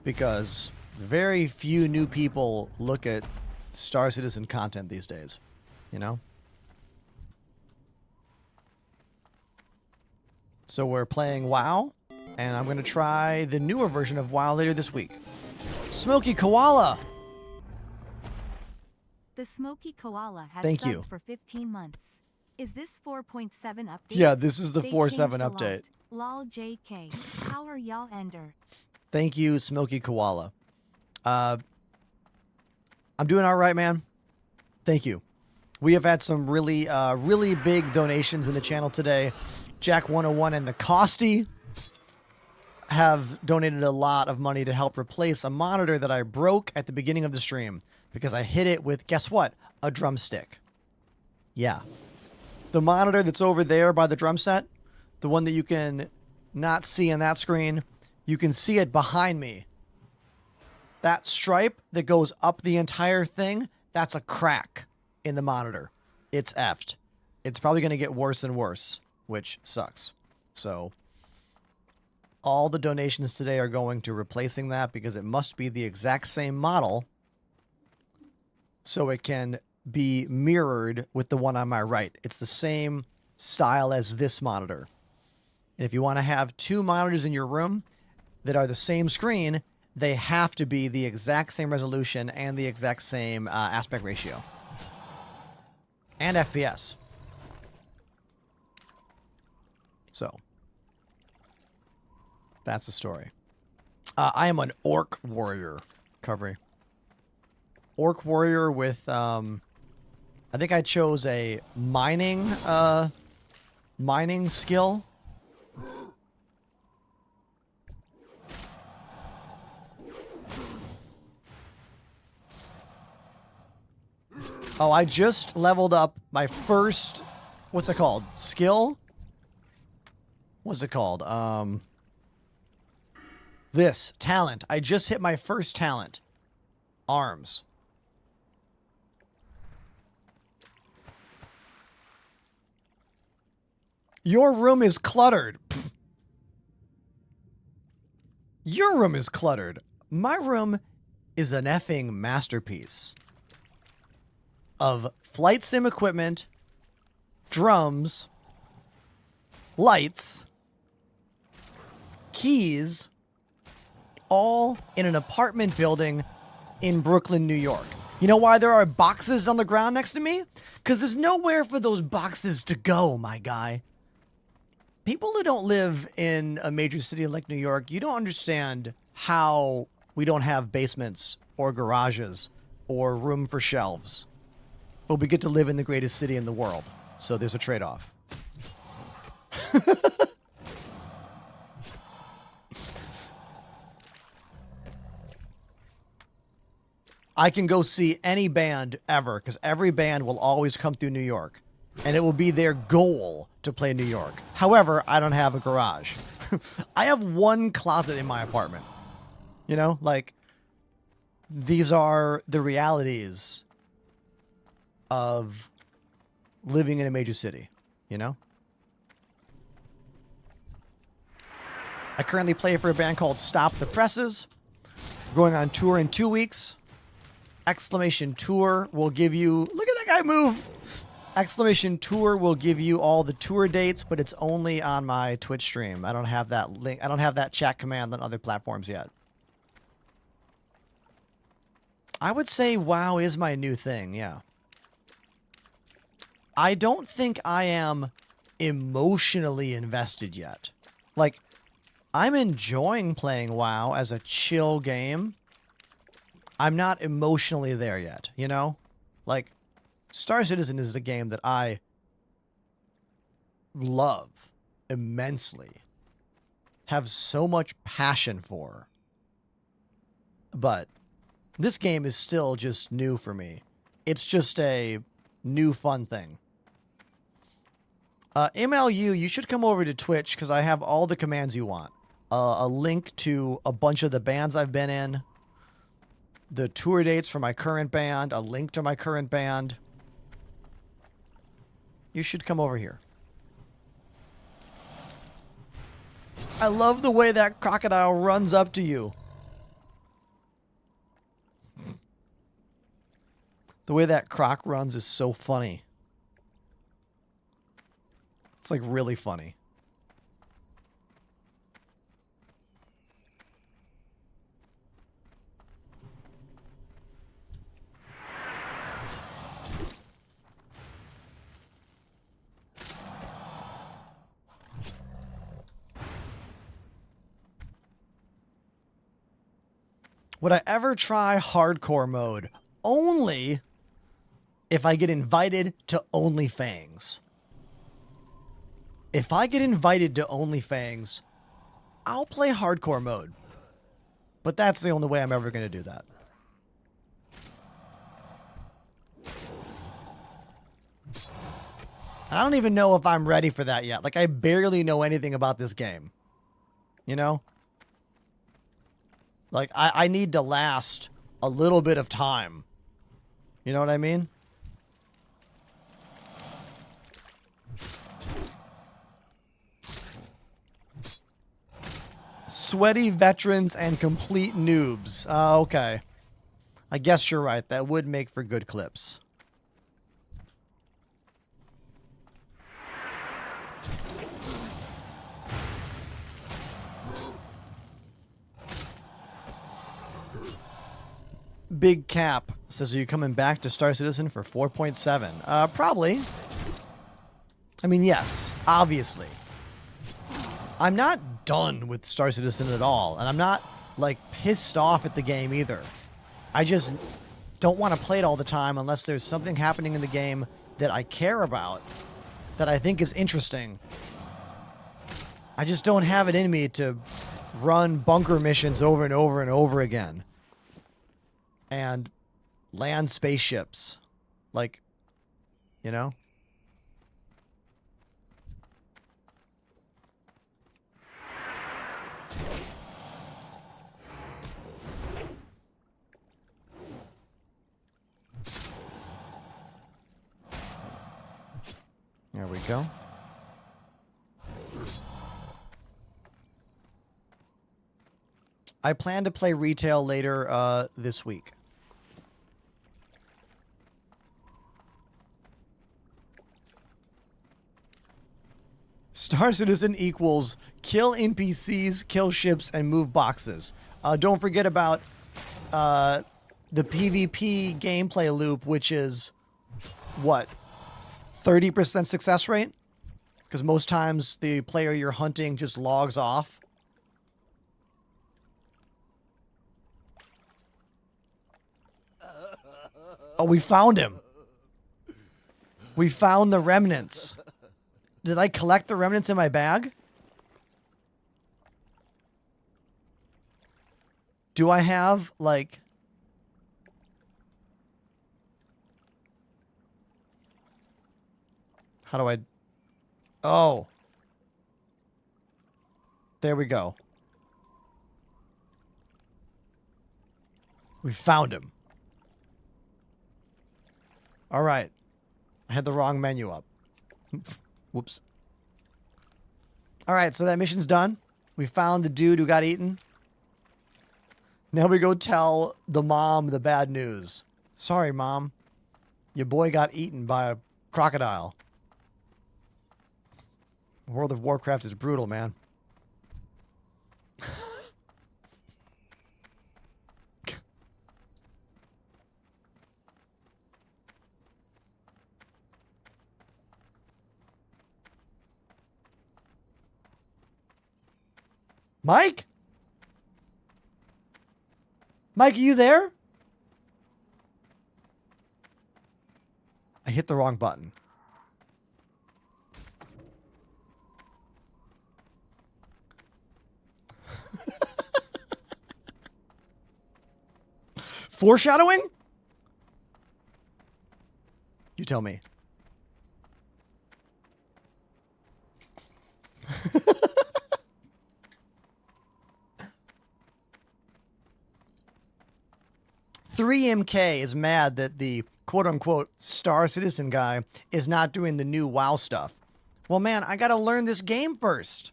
A: Because very few new people look at Star Citizen content these days, you know? So we're playing WoW, and I'm going to try the newer version of WoW later this week. Smoky Koala!
B: The Smoky Koala has
A: Thank
B: subbed
A: you.
B: for 15 months. Is this 4.7 update?
A: Yeah, this is the
B: They
A: 4.7
B: changed a
A: update.
B: lot. Lol JK. How are y'all ender?
A: Thank you, Smoky Koala. I'm doing all right, man. Thank you. We have had some really, really big donations in the channel today. Jack101 and the Costy have donated a lot of money to help replace a monitor that I broke at the beginning of the stream because I hit it with, guess what? A drumstick. Yeah. The monitor that's over there by the drum set, the one that you can not see on that screen, you can see it behind me. That stripe that goes up the entire thing, that's a crack in the monitor. It's effed. It's probably going to get worse and worse, which sucks. So all the donations today are going to replacing that because it must be the exact same model so it can be mirrored with the one on my right. It's the same style as this monitor. And if you want to have two monitors in your room that are the same screen, they have to be the exact same resolution and the exact same aspect ratio. And FPS. So, that's the story. I am an orc warrior, Covery. Orc warrior with, I think I chose a mining skill. Oh, I just leveled up my first, what's it called? Skill? What's it called? This, talent. I just hit my first talent. Arms. Your room is cluttered. Pfft. Your room is cluttered. My room is an effing masterpiece of flight sim equipment, drums, lights, keys, all in an apartment building in Brooklyn, New York. You know why there are boxes on the ground next to me? Because there's nowhere for those boxes to go, my guy. People who don't live in a major city like New York, you don't understand how we don't have basements or garages or room for shelves. But we get to live in the greatest city in the world. So there's a trade-off. I can go see any band ever because every band will always come through New York. And it will be their goal to play New York. However, I don't have a garage. I have one closet in my apartment. You know, like, these are the realities of living in a major city, you know? I currently play for a band called Stop the Presses. Going on tour in 2 weeks. Exclamation Tour will give you... Look at that guy move! Exclamation Tour will give you all the tour dates, but it's only on my Twitch stream. I don't have that link. I don't have that chat command on other platforms yet. I would say WoW is my new thing, yeah. I don't think I am emotionally invested yet. Like, I'm enjoying playing WoW as a chill game. I'm not emotionally there yet, you know? Like, Star Citizen is a game that I love immensely. Have so much passion for. But This game is still just new for me. It's just a new fun thing. MLU, you should come over to Twitch because I have all the commands you want. A link to a bunch of the bands I've been in, the tour dates for my current band, a link to my current band. You should come over here. I love the way that crocodile runs up to you. The way that croc runs is so funny. It's like really funny. Would I ever try hardcore mode? Only if I get invited to OnlyFans. If I get invited to OnlyFans, I'll play hardcore mode. But that's the only way I'm ever going to do that. I don't even know if I'm ready for that yet. Like, I barely know anything about this game. You know? Like, I need to last a little bit of time. You know what I mean? Sweaty veterans and complete noobs. Okay. I guess you're right. That would make for good clips. Big Cap says, are you coming back to Star Citizen for 4.7? Probably. I mean, yes, obviously. I'm not done with Star Citizen at all, and I'm not, like, pissed off at the game either. I just don't want to play it all the time unless there's something happening in the game that I care about, that I think is interesting. I just don't have it in me to run bunker missions over and over and over again. And land spaceships. Like, you know? There we go. I plan to play retail later this week. Star Citizen equals kill NPCs, kill ships, and move boxes. Don't forget about the PvP gameplay loop, which is, what, 30% success rate? Because most times the player you're hunting just logs off. Oh, we found him. We found the remnants. Did I collect the remnants in my bag? Do I have, like... How do I... Oh. There we go. We found him. All right. I had the wrong menu up. Whoops. All right, so that mission's done. We found the dude who got eaten. Now we go tell the mom the bad news. Sorry, Mom. Your boy got eaten by a crocodile. World of Warcraft is brutal, man. Mike? Mike, are you there? I hit the wrong button. Foreshadowing? You tell me. $3MK is mad that the quote-unquote Star Citizen guy is not doing the new WoW stuff. Well, man, I gotta learn this game first.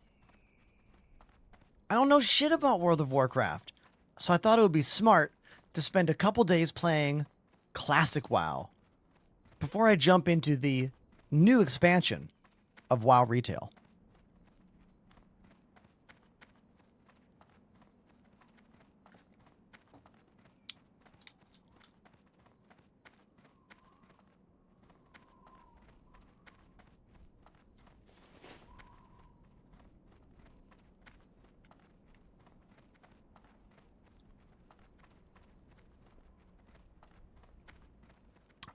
A: I don't know shit about World of Warcraft, so I thought it would be smart to spend a couple days playing Classic WoW before I jump into the new expansion of WoW Retail.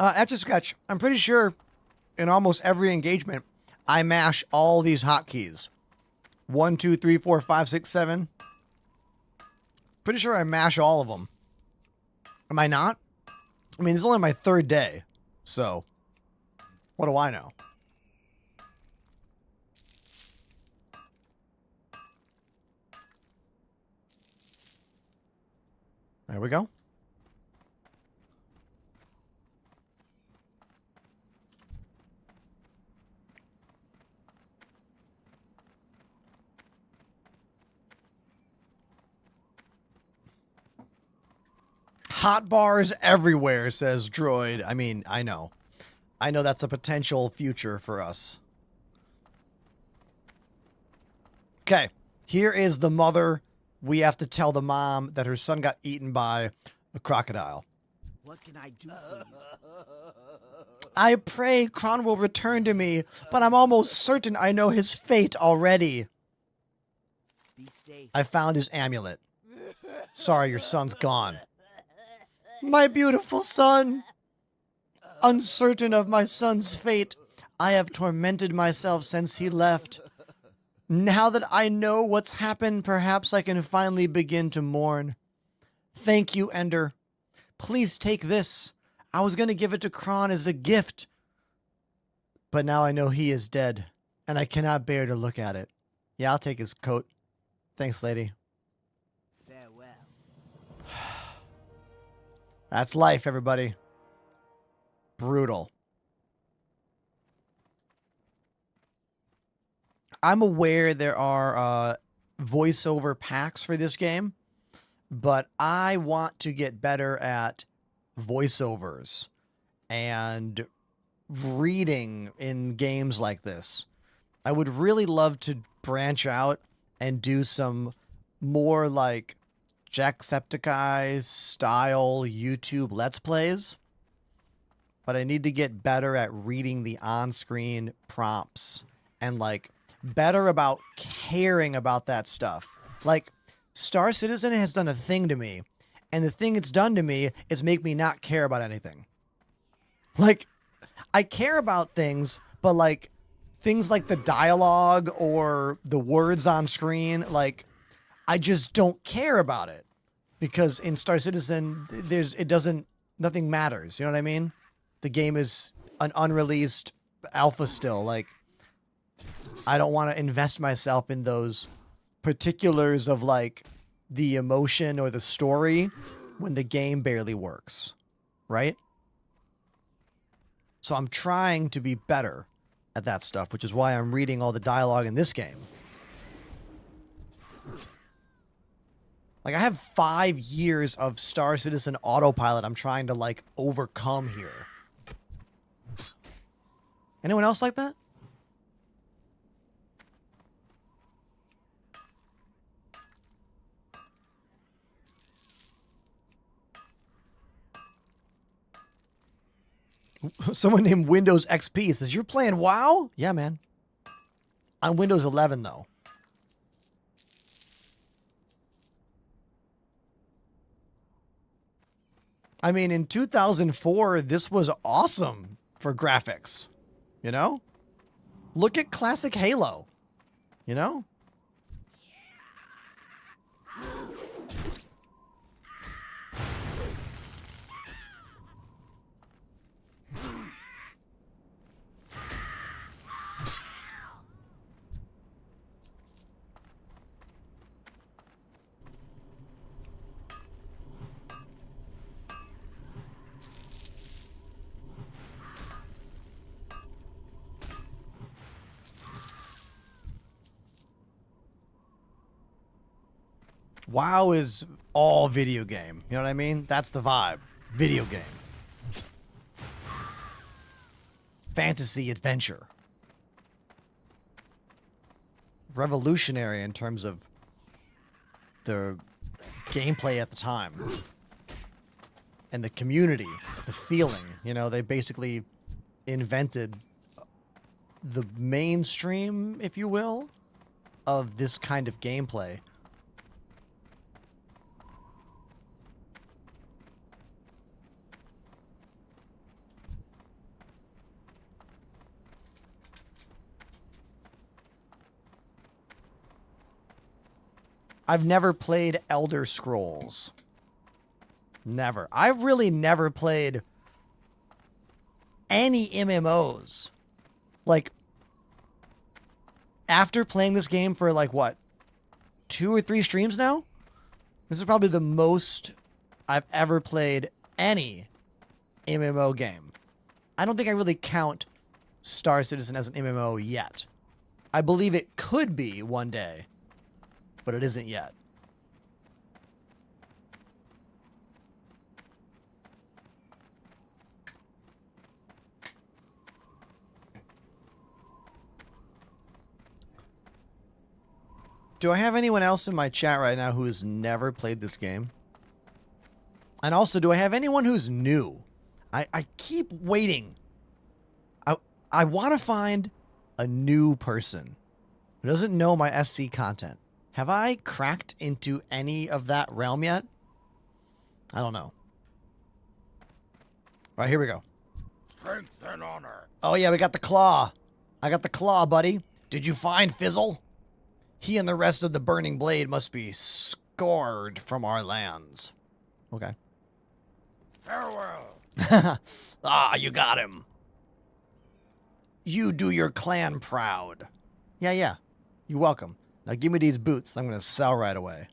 A: Etch a Sketch. I'm pretty sure in almost every engagement, I mash all these hotkeys. 1, 2, 3, 4, 5, 6, 7. Pretty sure I mash all of them. Am I not? I mean, it's only my third day, so what do I know? There we go. Hot bars everywhere, says Droid. I mean, I know. I know that's a potential future for us. Okay, here is the mother. We have to tell the mom that her son got eaten by a crocodile.
C: What can I do for you?
A: I pray Kron will return to me, but I'm almost certain I know his fate already.
C: Be safe.
A: I found his amulet. Sorry, your son's gone. My beautiful son. Uncertain of my son's fate, I have tormented myself since he left. Now that I know what's happened, perhaps I can finally begin to mourn. Thank you, Ender. Please take this. I was going to give it to Kron as a gift. But now I know he is dead, and I cannot bear to look at it. Yeah, I'll take his coat. Thanks, lady.
C: Farewell.
A: That's life, everybody. Brutal. I'm aware there are voiceover packs for this game, but I want to get better at voiceovers and reading in games like this. I would really love to branch out and do some more like Jacksepticeye style YouTube Let's Plays, but I need to get better at reading the on-screen prompts and like better about caring about that stuff. Like, Star Citizen has done a thing to me, and the thing it's done to me is make me not care about anything. Like, I care about things, but like things like the dialogue or the words on screen, like I just don't care about it, because in Star Citizen nothing matters. You know what I mean? The game is an unreleased alpha still. Like, I don't want to invest myself in those particulars of like the emotion or the story when the game barely works, right? So I'm trying to be better at that stuff, which is why I'm reading all the dialogue in this game. Like, I have 5 years of Star Citizen autopilot I'm trying to like overcome here. Anyone else like that? Someone named Windows XP says, you're playing WoW? Yeah, man. On Windows 11, though. I mean, in 2004, this was awesome for graphics. You know? Look at classic Halo. You know? WoW is all video game. You know what I mean? That's the vibe. Video game. Fantasy adventure. Revolutionary in terms of the gameplay at the time. And the community, the feeling. You know, they basically invented the mainstream, if you will, of this kind of gameplay. I've never played Elder Scrolls. Never. I've really never played any MMOs. Like, after playing this game for like what, 2 or 3 streams now? This is probably the most I've ever played any MMO game. I don't think I really count Star Citizen as an MMO yet. I believe it could be one day, but it isn't yet. Do I have anyone else in my chat right now who has never played this game? And also, do I have anyone who's new? I keep waiting. I want to find a new person who doesn't know my SC content. Have I cracked into any of that realm yet? I don't know. All right, here we go.
D: Strength and honor.
A: Oh, yeah, we got the claw. I got the claw, buddy. Did you find Fizzle? He and the rest of the Burning Blade must be scored from our lands. Okay.
D: Farewell.
A: Ah, you got him. You do your clan proud. Yeah. You're welcome. Now give me these boots. I'm going to sell right away.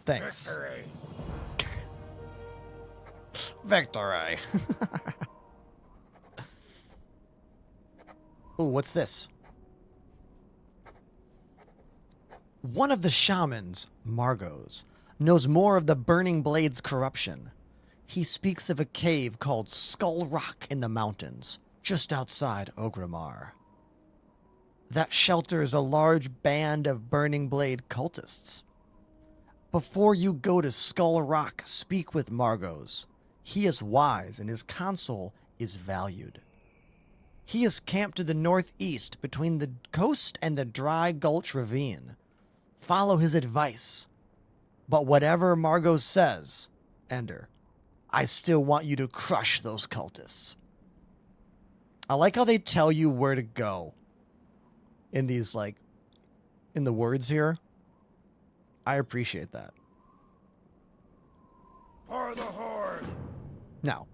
A: Thanks.
D: Victory.
A: Victory. Ooh, what's this? One of the shamans, Margot's, knows more of the Burning Blade's corruption. He speaks of a cave called Skull Rock in the mountains, just outside Orgrimmar. That shelters a large band of Burning Blade cultists. Before you go to Skull Rock, speak with Margot's. He is wise and his counsel is valued. He is camped to the northeast between the coast and the Dry Gulch Ravine. Follow his advice. But whatever Margot says, Ender, I still want you to crush those cultists. I like how they tell you where to go in these, like, in the words here. I appreciate that.
D: For the Horde.
A: Now,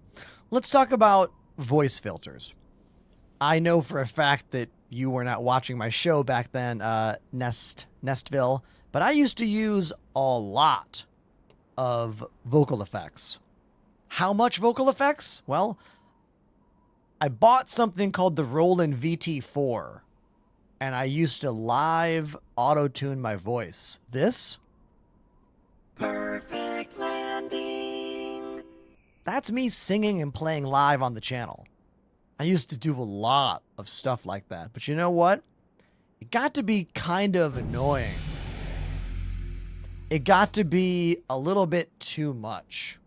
A: let's talk about voice filters. I know for a fact that you were not watching my show back then, Nestville, but I used to use a lot of vocal effects. How much vocal effects? Well, I bought something called the Roland VT4, and I used to live auto-tune my voice. This? Perfect landing. That's me singing and playing live on the channel. I used to do a lot of stuff like that. But you know what? It got to be kind of annoying. It got to be a little bit too much.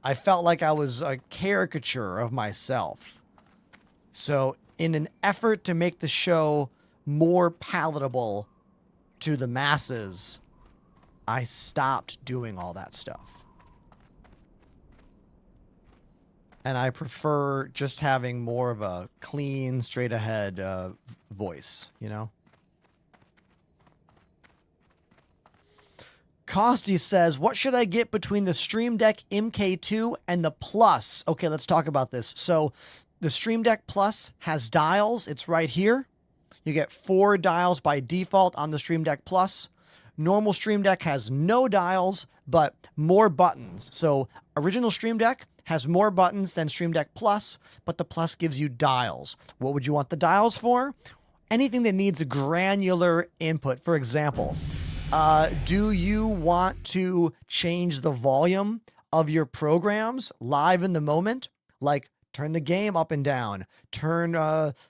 A: I felt like I was a caricature of myself. So in an effort to make the show more palatable to the masses, I stopped doing all that stuff. And I prefer just having more of a clean, straight ahead voice, you know? Costy says, what should I get between the Stream Deck MK2 and the Plus? Okay, let's talk about this. So the Stream Deck Plus has dials. It's right here. You get 4 dials by default on the Stream Deck Plus. Normal Stream Deck has no dials, but more buttons. So original Stream Deck has more buttons than Stream Deck Plus, but the Plus gives you dials. What would you want the dials for? Anything that needs a granular input. For example, Do you want to change the volume of your programs live in the moment? Like turn the game up and down, turn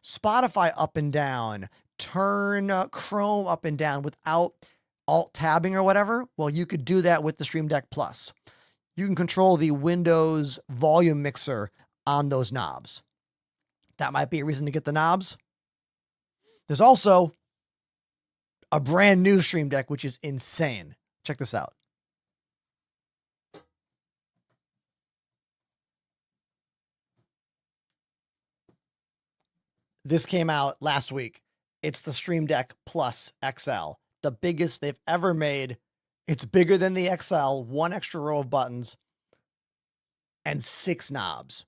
A: Spotify up and down, turn Chrome up and down without alt tabbing or whatever? Well, you could do that with the Stream Deck Plus. You can control the Windows volume mixer on those knobs. That might be a reason to get the knobs. There's also a brand new Stream Deck, which is insane. Check this out. This came out last week. It's the Stream Deck Plus XL, the biggest they've ever made. It's bigger than the XL, one extra row of buttons, and 6 knobs.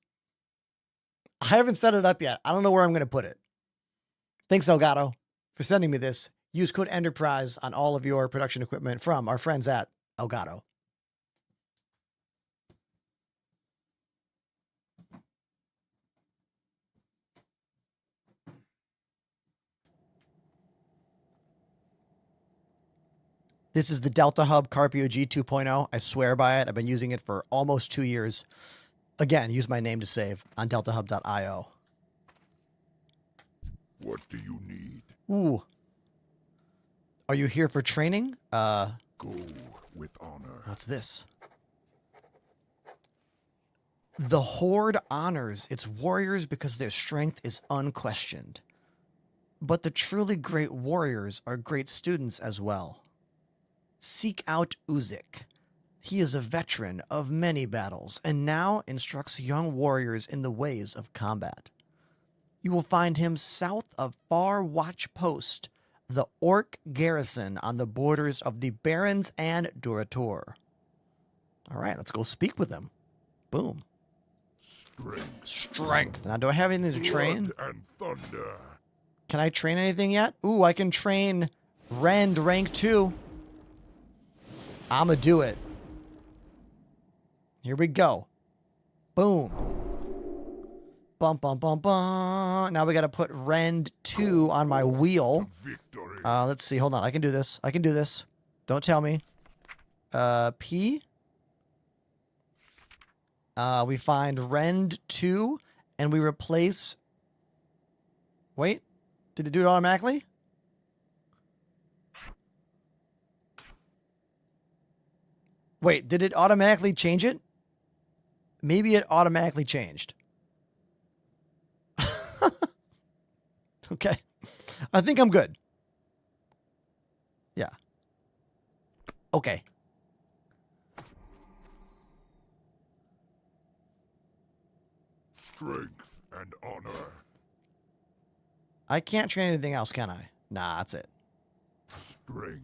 A: I haven't set it up yet. I don't know where I'm going to put it. Thanks, Elgato, for sending me this. Use code ENTERPRISE on all of your production equipment from our friends at Elgato. This is the Delta Hub Carpio G 2.0. I swear by it. I've been using it for almost 2 years. Again, use my name to save on deltahub.io.
D: What do you need?
A: Ooh. Are you here for training?
D: Go with honor.
A: What's this? The Horde honors its warriors because their strength is unquestioned. But the truly great warriors are great students as well. Seek out Uzik. He is a veteran of many battles and now instructs young warriors in the ways of combat. You will find him south of Far Watch Post, the Orc garrison on the borders of the Barrens and Durator. All right, let's go speak with him. Boom. Strength. Now, do I have anything to train?
D: Blood and thunder.
A: Can I train anything yet? Ooh, I can train Rend rank 2. I'ma do it. Here we go. Boom. Bum, bum, bum, bum. Now we got to put Rend 2 on my wheel.
D: Victory.
A: Let's see. Hold on. I can do this. I can do this. Don't tell me. P. We find Rend 2 and we replace... Wait. Did it do it automatically? Wait, did it automatically change it? Maybe it automatically changed. Okay. I think I'm good. Yeah. Okay.
D: Strength and honor.
A: I can't train anything else, can I? Nah, that's it.
D: Strength.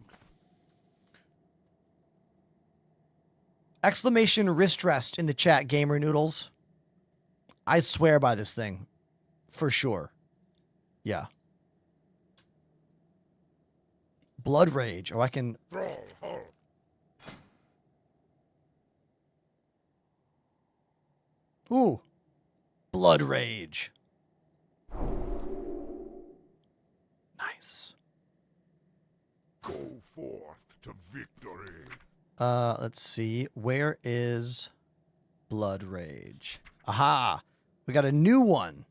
A: Exclamation wrist rest in the chat, Gamer Noodles. I swear by this thing. For sure. Yeah. Blood Rage. Oh, I can...
D: Thrall hull.
A: Ooh. Blood Rage. Nice.
D: Go forth to victory.
A: Let's see. Where is Blood Rage? Aha! We got a new one.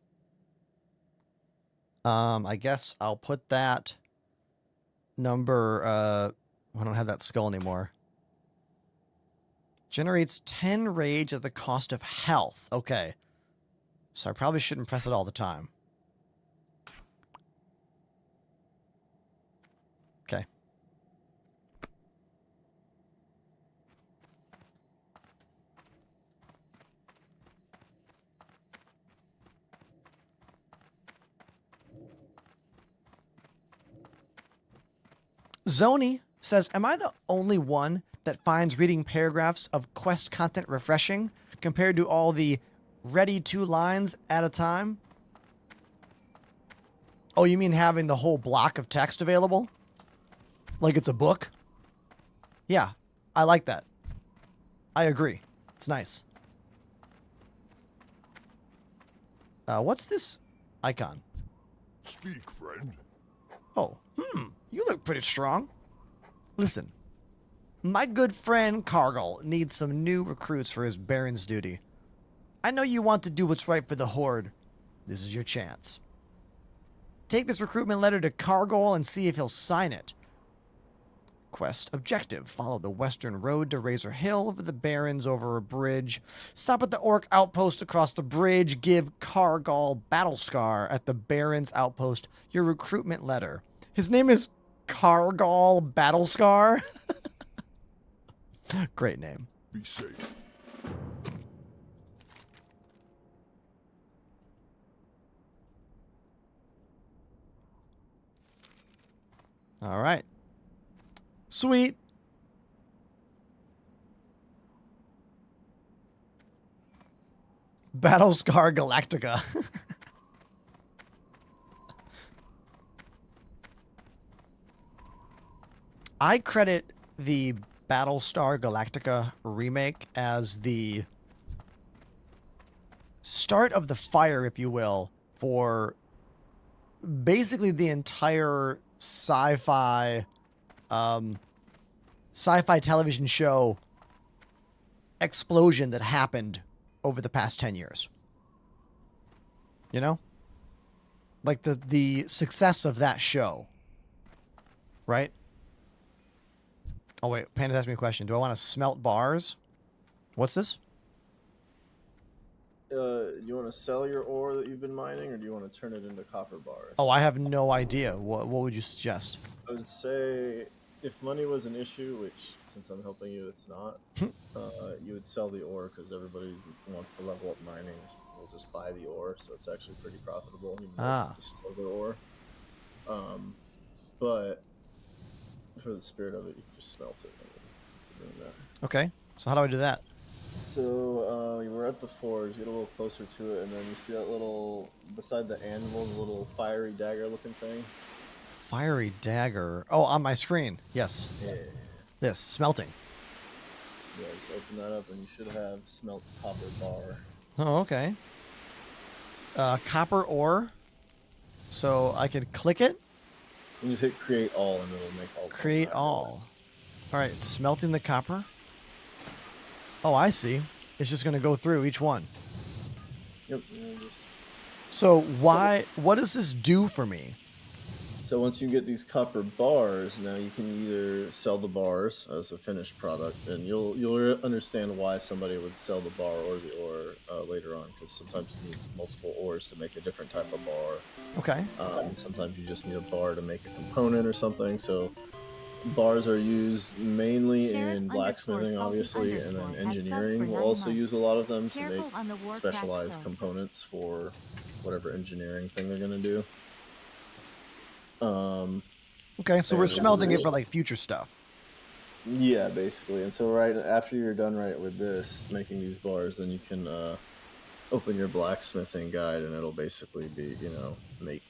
A: I guess I'll put that number, I don't have that skull anymore. Generates 10 rage at the cost of health. Okay. So I probably shouldn't press it all the time. Okay. Zoni says, am I the only one that finds reading paragraphs of quest content refreshing compared to all the ready 2 lines at a time? Oh, you mean having the whole block of text available? Like it's a book? Yeah, I like that. I agree. It's nice. What's this icon?
D: Speak, friend.
A: Oh, you look pretty strong. Listen, my good friend Cargill needs some new recruits for his Baron's duty. I know you want to do what's right for the Horde. This is your chance. Take this recruitment letter to Cargill and see if he'll sign it. Quest objective. Follow the western road to Razor Hill over the Barrens over a bridge. Stop at the Orc outpost across the bridge. Give Cargill battle scar at the Barrens outpost your recruitment letter. His name is Cargill Battle Scar. Great name.
D: Be safe.
A: All right. Sweet. Battlescar Galactica. I credit the Battlestar Galactica remake as the start of the fire, if you will, for basically the entire sci-fi television show explosion that happened over the past 10 years. You know? Like the success of that show. Right? Oh, wait. Panda's asked me a question. Do I want to smelt bars? What's this?
F: Do you want to sell your ore that you've been mining, or do you want to turn it into copper bars?
A: Oh, I have no idea. What would you suggest?
F: I would say if money was an issue, which since I'm helping you, it's not. You would sell the ore because everybody wants to level up mining. Will just buy the ore, so it's actually pretty profitable. Even though it's the silver ore. But for the spirit of it, you can just smelt it. So doing that.
A: Okay. So how do I do that?
F: So you were at the forge, get a little closer to it, and then you see that little, beside the anvil, the little fiery dagger looking thing.
A: Fiery dagger. Oh, on my screen. Yes.
F: Yeah.
A: This. Smelting.
F: Yeah, just open that up and you should have smelt copper bar.
A: Oh, okay. Copper ore. So I could click it.
F: You just hit create all and it'll make all.
A: Create all. All right, it's smelting the copper. Oh, I see. It's just going to go through each one.
F: Yep.
A: So what does this do for me?
F: So once you get these copper bars, now you can either sell the bars as a finished product, and you'll understand why somebody would sell the bar or the ore later on, because sometimes you need multiple ores to make a different type of bar.
A: Okay.
F: Sometimes you just need a bar to make a component or something. So bars are used mainly in blacksmithing, obviously, and then engineering will also use a lot of them to make specialized components for whatever engineering thing they're going to do.
A: Okay, so we're smelting it for like future stuff.
F: Yeah, basically. And so right after you're done with this, making these bars, then you can open your blacksmithing guide, and it'll basically be, make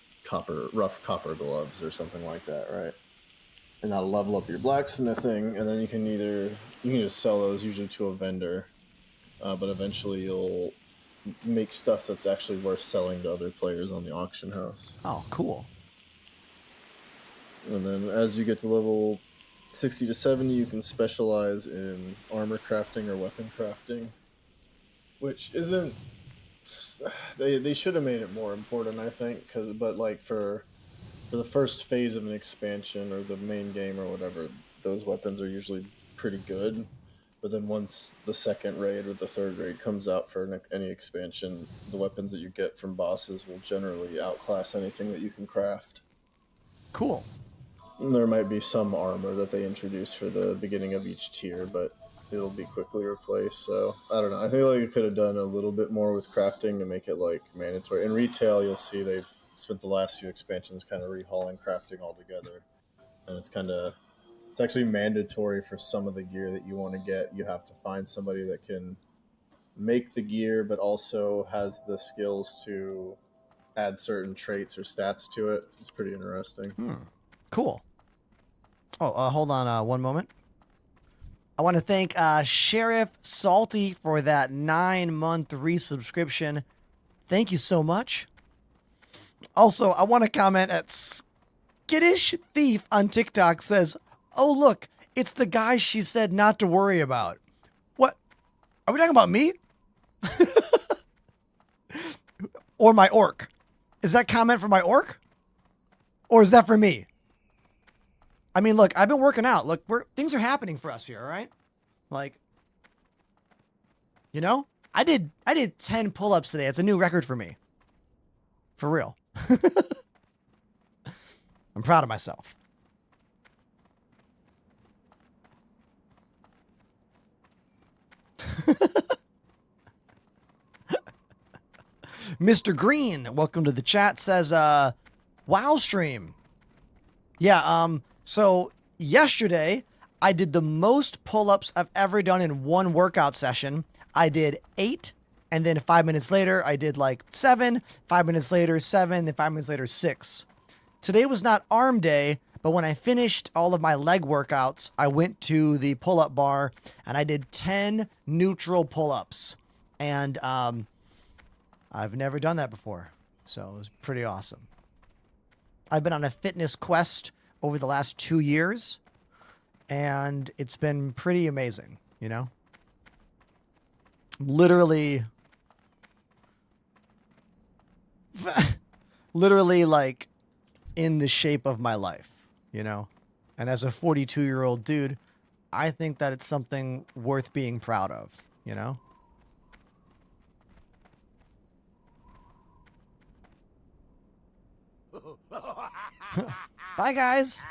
F: rough copper gloves or something like that, right? And that'll level up your blacksmithing, and then you can just sell those usually to a vendor, but eventually you'll make stuff that's actually worth selling to other players on the auction house.
A: Oh, cool.
F: And then as you get to level 60 to 70, you can specialize in armor crafting or weapon crafting, which isn't. They should have made it more important, I think, but like for the first phase of an expansion or the main game or whatever, those weapons are usually pretty good. But then once the second raid or the third raid comes out for any expansion, the weapons that you get from bosses will generally outclass anything that you can craft.
A: Cool.
F: There might be some armor that they introduce for the beginning of each tier, but it'll be quickly replaced. So I don't know. I think it could have done a little bit more with crafting to make it like mandatory. In retail, you'll see they've spent the last few expansions kind of rehauling crafting altogether, and it's actually mandatory for some of the gear that you want to get. You have to find somebody that can make the gear, but also has the skills to add certain traits or stats to it. It's pretty interesting.
A: Cool. Oh, hold on one moment. I want to thank Sheriff Salty for that 9-month resubscription. Thank you so much. Also, I want to comment at Skittish Thief on TikTok says, "Oh look, It's the guy she said not to worry about. What? Are we talking about me? Or my orc? Is that comment for my orc? Or is that for me? I mean, look, I've been working out. Look, things are happening for us here, all right? Like, you know, I did 10 pull-ups today. It's a new record for me. For real. I'm proud of myself. Mr. Green, welcome to the chat, says, wow stream. Yeah, so yesterday I did the most pull-ups I've ever done in one workout session. I did 8, and then 5 minutes later I did like 7, 5 minutes later 7, then 5 minutes later 6. Today was not arm day, but when I finished all of my leg workouts, I went to the pull-up bar and I did 10 neutral pull-ups. And I've never done that before, so it was pretty awesome. I've been on a fitness quest over the last 2 years, and it's been pretty amazing, you know? Literally like in the shape of my life, you know? And as a 42-year-old dude, I think that it's something worth being proud of, you know? Bye, guys.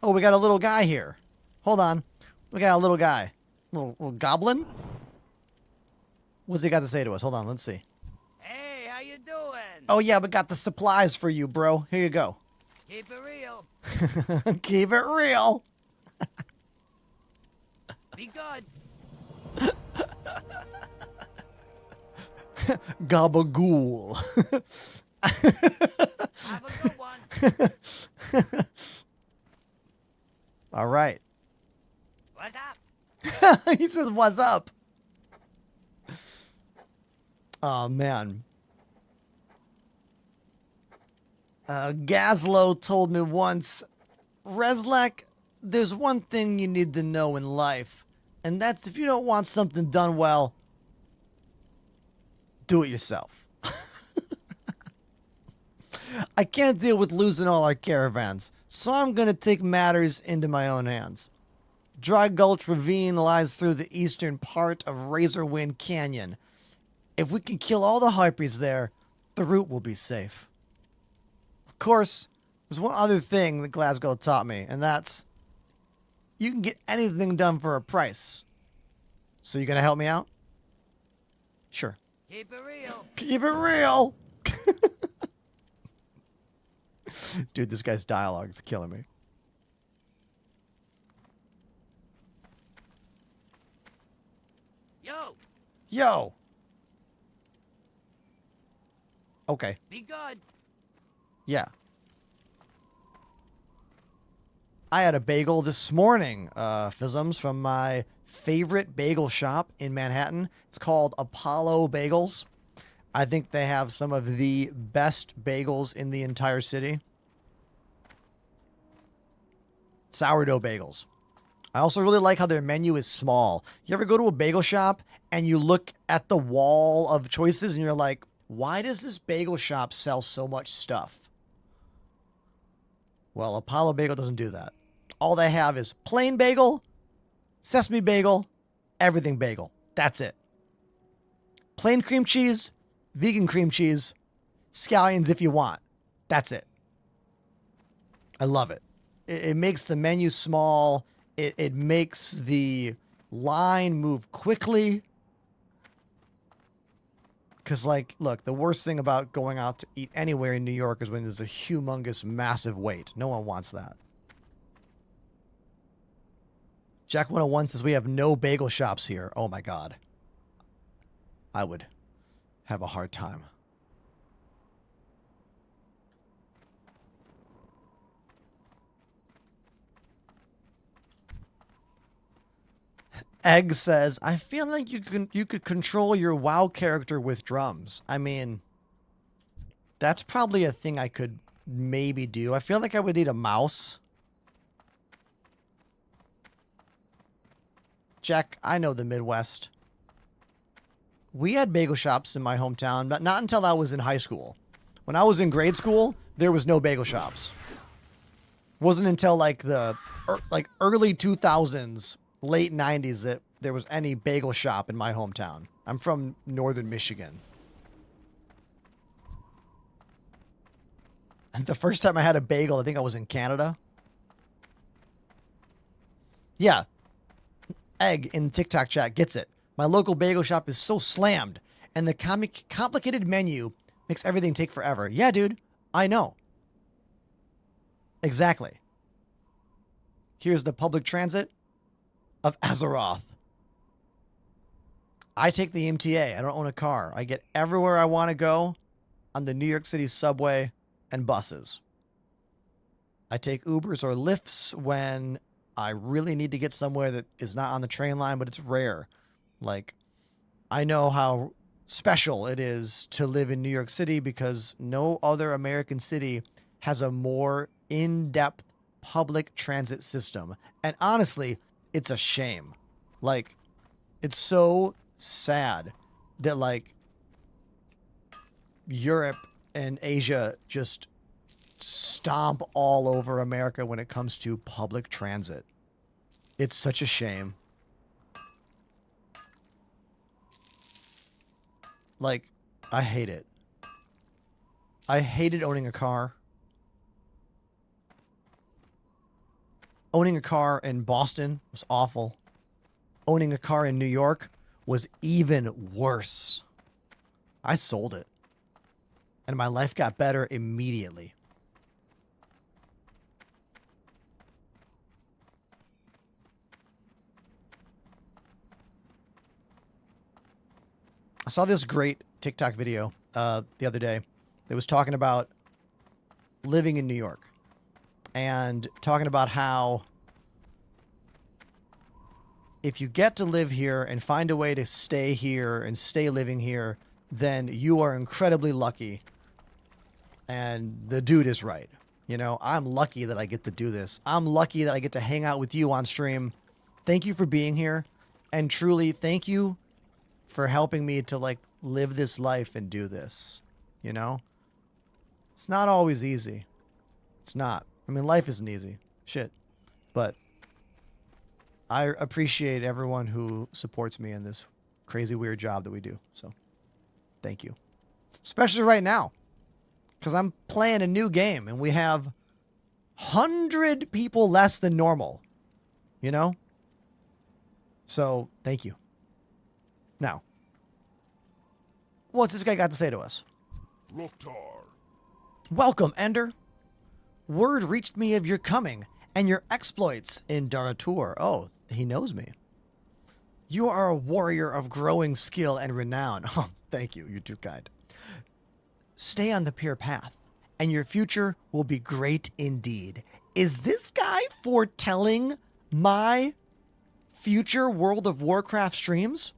A: Oh, we got a little guy here. Hold on. We got a little guy. Little goblin? What's he got to say to us? Hold on, let's see.
C: Hey, how you doing?
A: Oh, yeah, we got the supplies for you, bro. Here you go.
C: Keep it real.
A: Keep it real.
C: Be good.
A: Gabagool.
C: Have a good one.
A: All right.
C: What's up?
A: He says, what's up? Oh, man. Gazlo told me once, Reslak, there's one thing you need to know in life, and that's if you don't want something done well, do it yourself. I can't deal with losing all our caravans, so I'm going to take matters into my own hands. Dry Gulch Ravine lies through the eastern part of Razorwind Canyon. If we can kill all the harpies there, the route will be safe. Of course, there's one other thing that Glasgow taught me, and that's you can get anything done for a price. So you going to help me out? Sure.
C: Keep it real.
A: Keep it real. Dude, this guy's dialogue is killing me.
C: Yo,
A: Yo. Okay.
C: be good.
A: Yeah. I had a bagel this morning, Fizzums, from my favorite bagel shop in Manhattan. It's called Apollo Bagels. I think they have some of the best bagels in the entire city. Sourdough bagels. I also really like how their menu is small. You ever go to a bagel shop and you look at the wall of choices and you're like, why does this bagel shop sell so much stuff? Well, Apollo Bagel doesn't do that. All they have is plain bagel, sesame bagel, everything bagel. That's it. Plain cream cheese, vegan cream cheese, scallions if you want. That's it. I love it. It makes the menu small. It makes the line move quickly. Because, like, look, the worst thing about going out to eat anywhere in New York is when there's a humongous, massive wait. No one wants that. Jack 101 says we have no bagel shops here. Oh, my God. I would have a hard time. Egg says, I feel like you could control your WoW character with drums. I mean, that's probably a thing I could maybe do. I feel like I would need a mouse. Jack, I know the Midwest. We had bagel shops in my hometown, but not until I was in high school. When I was in grade school, there was no bagel shops. Wasn't until like the early 2000s, late 90s that there was any bagel shop in my hometown. I'm from northern Michigan. And the first time I had a bagel, I think I was in Canada. Yeah. Egg in TikTok chat gets it. My local bagel shop is so slammed, and the complicated menu makes everything take forever. Yeah, dude, I know. Exactly. Here's the public transit of Azeroth. I take the MTA. I don't own a car. I get everywhere I want to go on the New York City subway and buses. I take Ubers or Lyfts when I really need to get somewhere that is not on the train line, but it's rare. Like, I know how special it is to live in New York City because no other American city has a more in-depth public transit system. And honestly, it's a shame. Like, it's so sad that, like, Europe and Asia just stomp all over America when it comes to public transit. It's such a shame. Like, I hate it. I hated owning a car. Owning a car in Boston was awful. Owning a car in New York was even worse. I sold it. And my life got better immediately. I saw this great TikTok video the other day that was talking about living in New York and talking about how if you get to live here and find a way to stay here and stay living here, then you are incredibly lucky. And the dude is right. You know, I'm lucky that I get to do this. I'm lucky that I get to hang out with you on stream. Thank you for being here. And truly, thank you for helping me to, like, live this life and do this. You know? It's not always easy. It's not. I mean, life isn't easy. Shit. But I appreciate everyone who supports me in this crazy, weird job that we do. So, thank you. Especially right now. Because I'm playing a new game and we have 100 people less than normal. You know? So, thank you. Now, what's this guy got to say to us?
D: Loktar.
A: Welcome, Ender. Word reached me of your coming and your exploits in Daratur. Oh, he knows me. You are a warrior of growing skill and renown. Oh, thank you. You're too kind. Stay on the pure path, and your future will be great indeed. Is this guy foretelling my future World of Warcraft streams?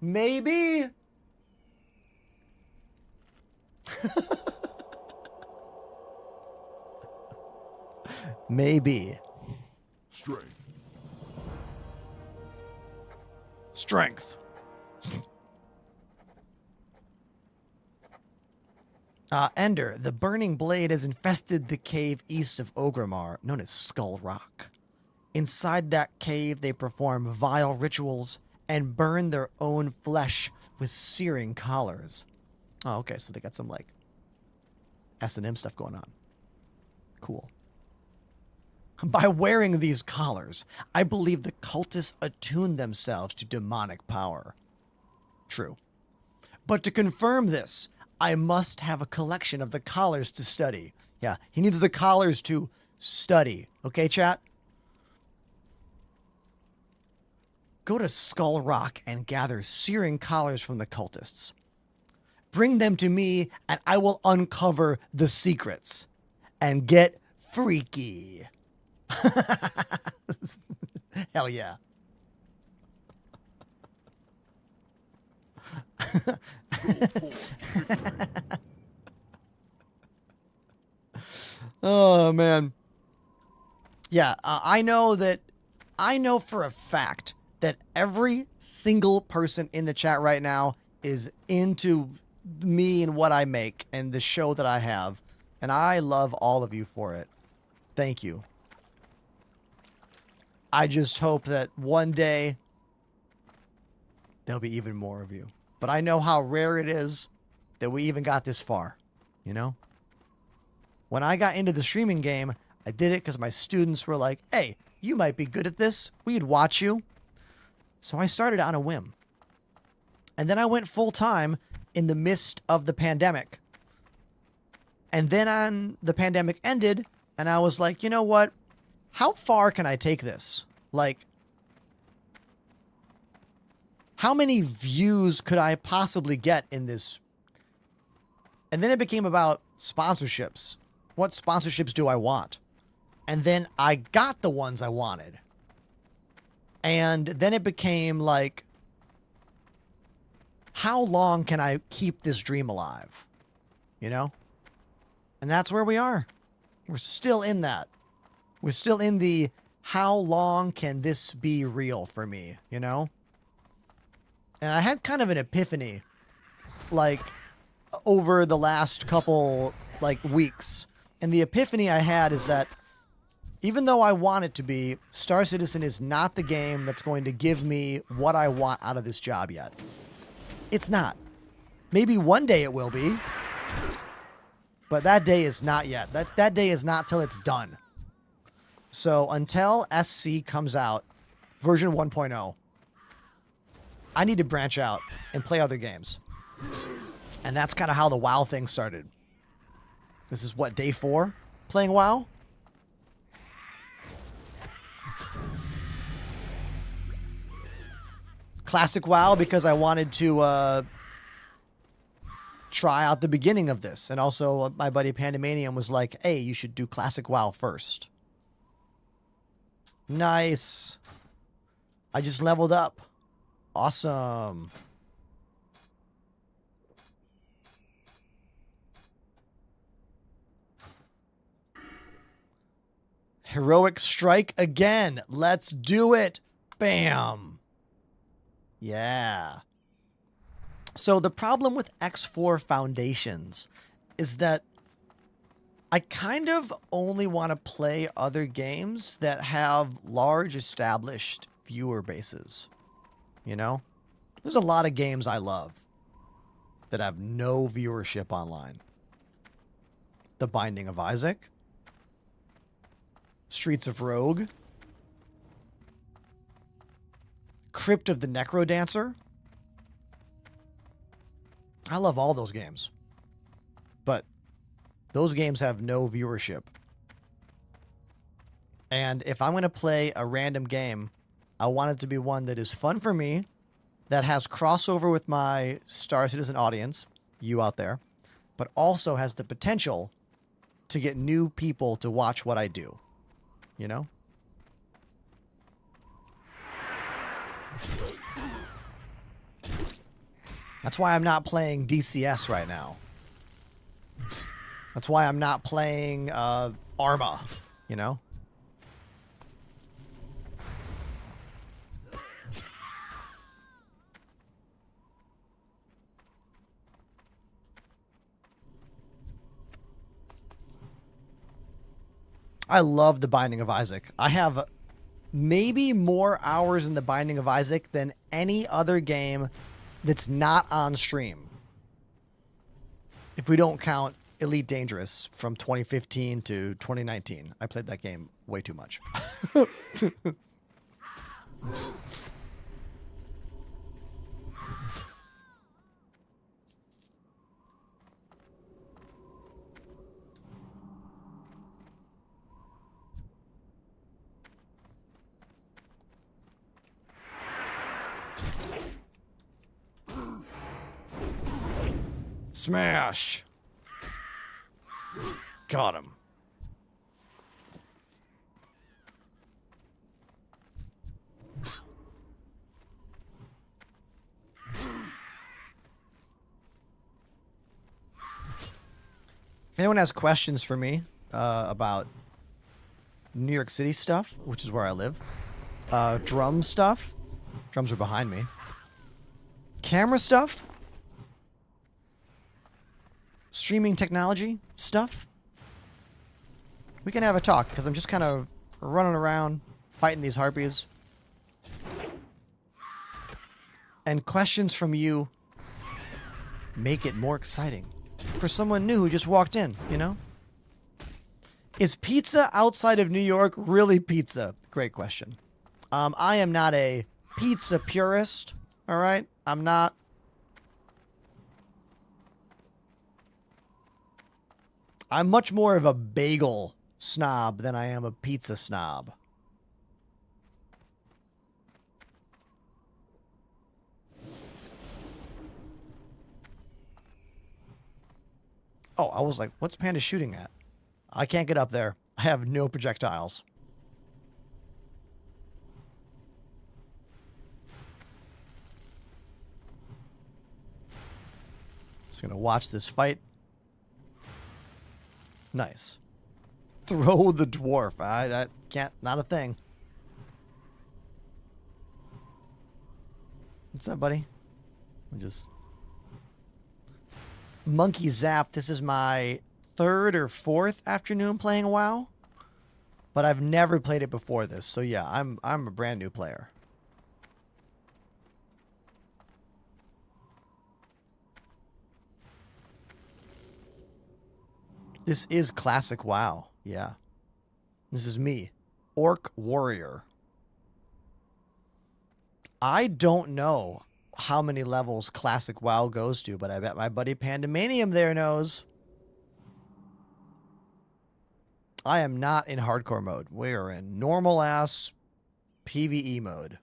A: Maybe. Maybe.
D: Strength.
A: Strength. Ender, the burning blade has infested the cave east of Ogrimmar, known as Skull Rock. Inside that cave, they perform vile rituals and burn their own flesh with searing collars. Oh, okay, so they got some, like, S&M stuff going on. Cool. By wearing these collars, I believe the cultists attune themselves to demonic power. True. But to confirm this, I must have a collection of the collars to study. Yeah, he needs the collars to study. Okay, chat? Go to Skull Rock and gather searing collars from the cultists. Bring them to me, and I will uncover the secrets and get freaky. Hell yeah. Oh, man. Yeah, I know for a fact that every single person in the chat right now is into me and what I make and the show that I have. And I love all of you for it. Thank you. I just hope that one day there'll be even more of you. But I know how rare it is that we even got this far, you know? When I got into the streaming game, I did it because my students were like, hey, you might be good at this. We'd watch you. So I started on a whim. And then I went full time in the midst of the pandemic. And then the pandemic ended, and I was like, you know what? How far can I take this? Like, how many views could I possibly get in this? And then it became about sponsorships. What sponsorships do I want? And then I got the ones I wanted. And then it became like, how long can I keep this dream alive? You know? And that's where we are. We're still in that. We're still in the, how long can this be real for me? You know? And I had kind of an epiphany, like, over the last couple, like, weeks. And the epiphany I had is that even though I want it to be, Star Citizen is not the game that's going to give me what I want out of this job yet. It's not. Maybe one day it will be. But that day is not yet. That day is not till it's done. So until SC comes out, version 1.0, I need to branch out and play other games. And that's kind of how the WoW thing started. This is what, day 4 playing WoW? Classic WoW because I wanted to try out the beginning of this. And also my buddy Pandemanium was like, hey, you should do Classic WoW first. Nice. I just leveled up. Awesome. Heroic strike again. Let's do it. Bam. Yeah. So the problem with X4 Foundations is that I kind of only want to play other games that have large established viewer bases. You know? There's a lot of games I love that have no viewership online. The Binding of Isaac. Streets of Rogue. Crypt of the Necrodancer. I love all those games. But those games have no viewership. And if I'm going to play a random game, I want it to be one that is fun for me, that has crossover with my Star Citizen audience, you out there, but also has the potential to get new people to watch what I do. You know? That's why I'm not playing DCS right now. That's why I'm not playing Arma, you know? I love The Binding of Isaac. I have maybe more hours in The Binding of Isaac than any other game that's not on stream. If we don't count Elite Dangerous from 2015 to 2019. I played that game way too much. Smash! Got him. If anyone has questions for me about New York City stuff, which is where I live. Drum stuff. Drums are behind me. Camera stuff. Streaming technology stuff. We can have a talk, because I'm just kind of running around fighting these harpies. And questions from you make it more exciting for someone new who just walked in, you know? Is pizza outside of New York really pizza? Great question. I am not a pizza purist, all right? I'm not. I'm much more of a bagel snob than I am a pizza snob. Oh, I was like, what's Panda shooting at? I can't get up there. I have no projectiles. Just gonna watch this fight. Nice. Throw the dwarf. That can't, not a thing. What's up, buddy? Just Monkey Zap. This is my third or fourth afternoon playing WoW, but I've never played it before this. So yeah, I'm a brand new player. This is classic WoW. Yeah. This is me, Orc Warrior. I don't know how many levels classic WoW goes to, but I bet my buddy Pandemanium there knows. I am not in hardcore mode. We are in normal ass PvE mode.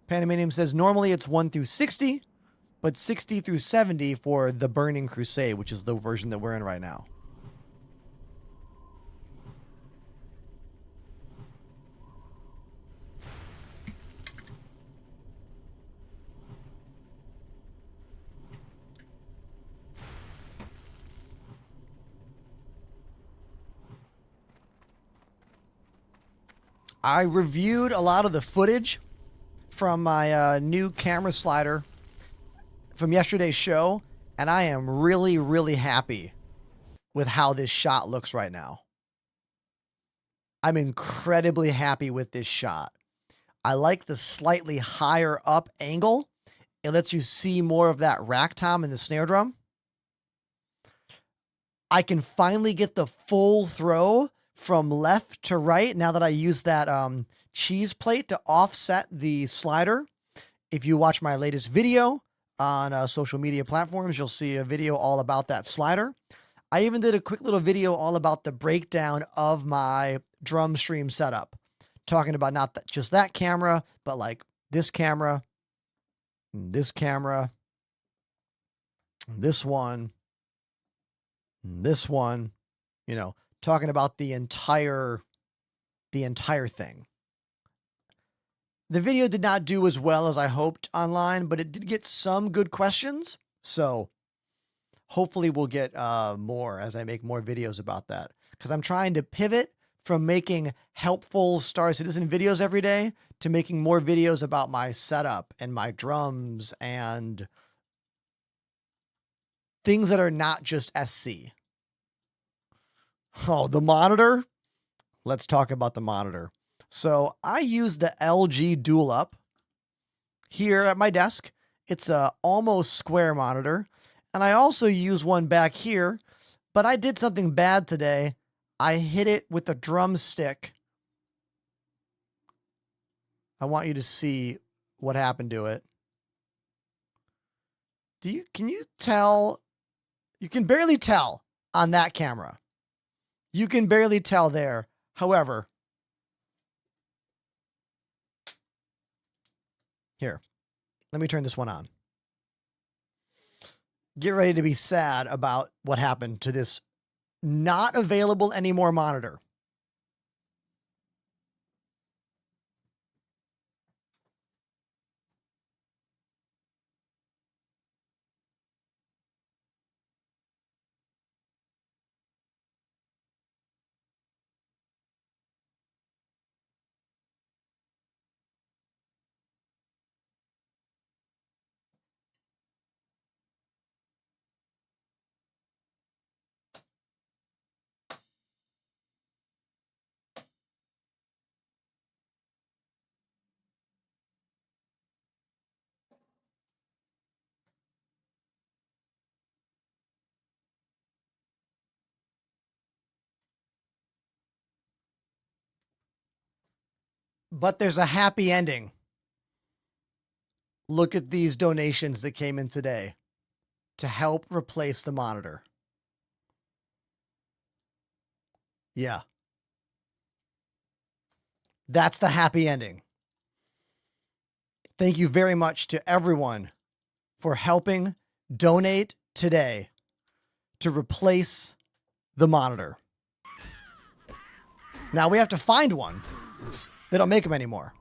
A: Pandemanium says normally it's 1 through 60, but 60 through 70 for the Burning Crusade, which is the version that we're in right now. I reviewed a lot of the footage from my new camera slider from yesterday's show, and I am really, really happy with how this shot looks right now. I'm incredibly happy with this shot. I like the slightly higher up angle. It lets you see more of that rack tom and the snare drum. I can finally get the full throw from left to right now that I use that cheese plate to offset the slider. If you watch my latest video on social media platforms, you'll see a video all about that slider. I even did a quick little video all about the breakdown of my drum stream setup, talking about not just that camera, but like this camera, this camera, this one, this one, you know, talking about the entire thing. The video did not do as well as I hoped online, but it did get some good questions. So hopefully we'll get more as I make more videos about that, because I'm trying to pivot from making helpful Star Citizen videos every day to making more videos about my setup and my drums and things that are not just SC. Oh, the monitor. Let's talk about the monitor. So I use the LG Dual Up here at my desk. It's a almost square monitor. And I also use one back here, but I did something bad today. I hit it with a drumstick. I want you to see what happened to it. Can you tell? You can barely tell on that camera. You can barely tell there. However, here, let me turn this one on. Get ready to be sad about what happened to this not available anymore monitor. But there's a happy ending. Look at these donations that came in today to help replace the monitor. Yeah. That's the happy ending. Thank you very much to everyone for helping donate today to replace the monitor. Now we have to find one. They don't make them anymore.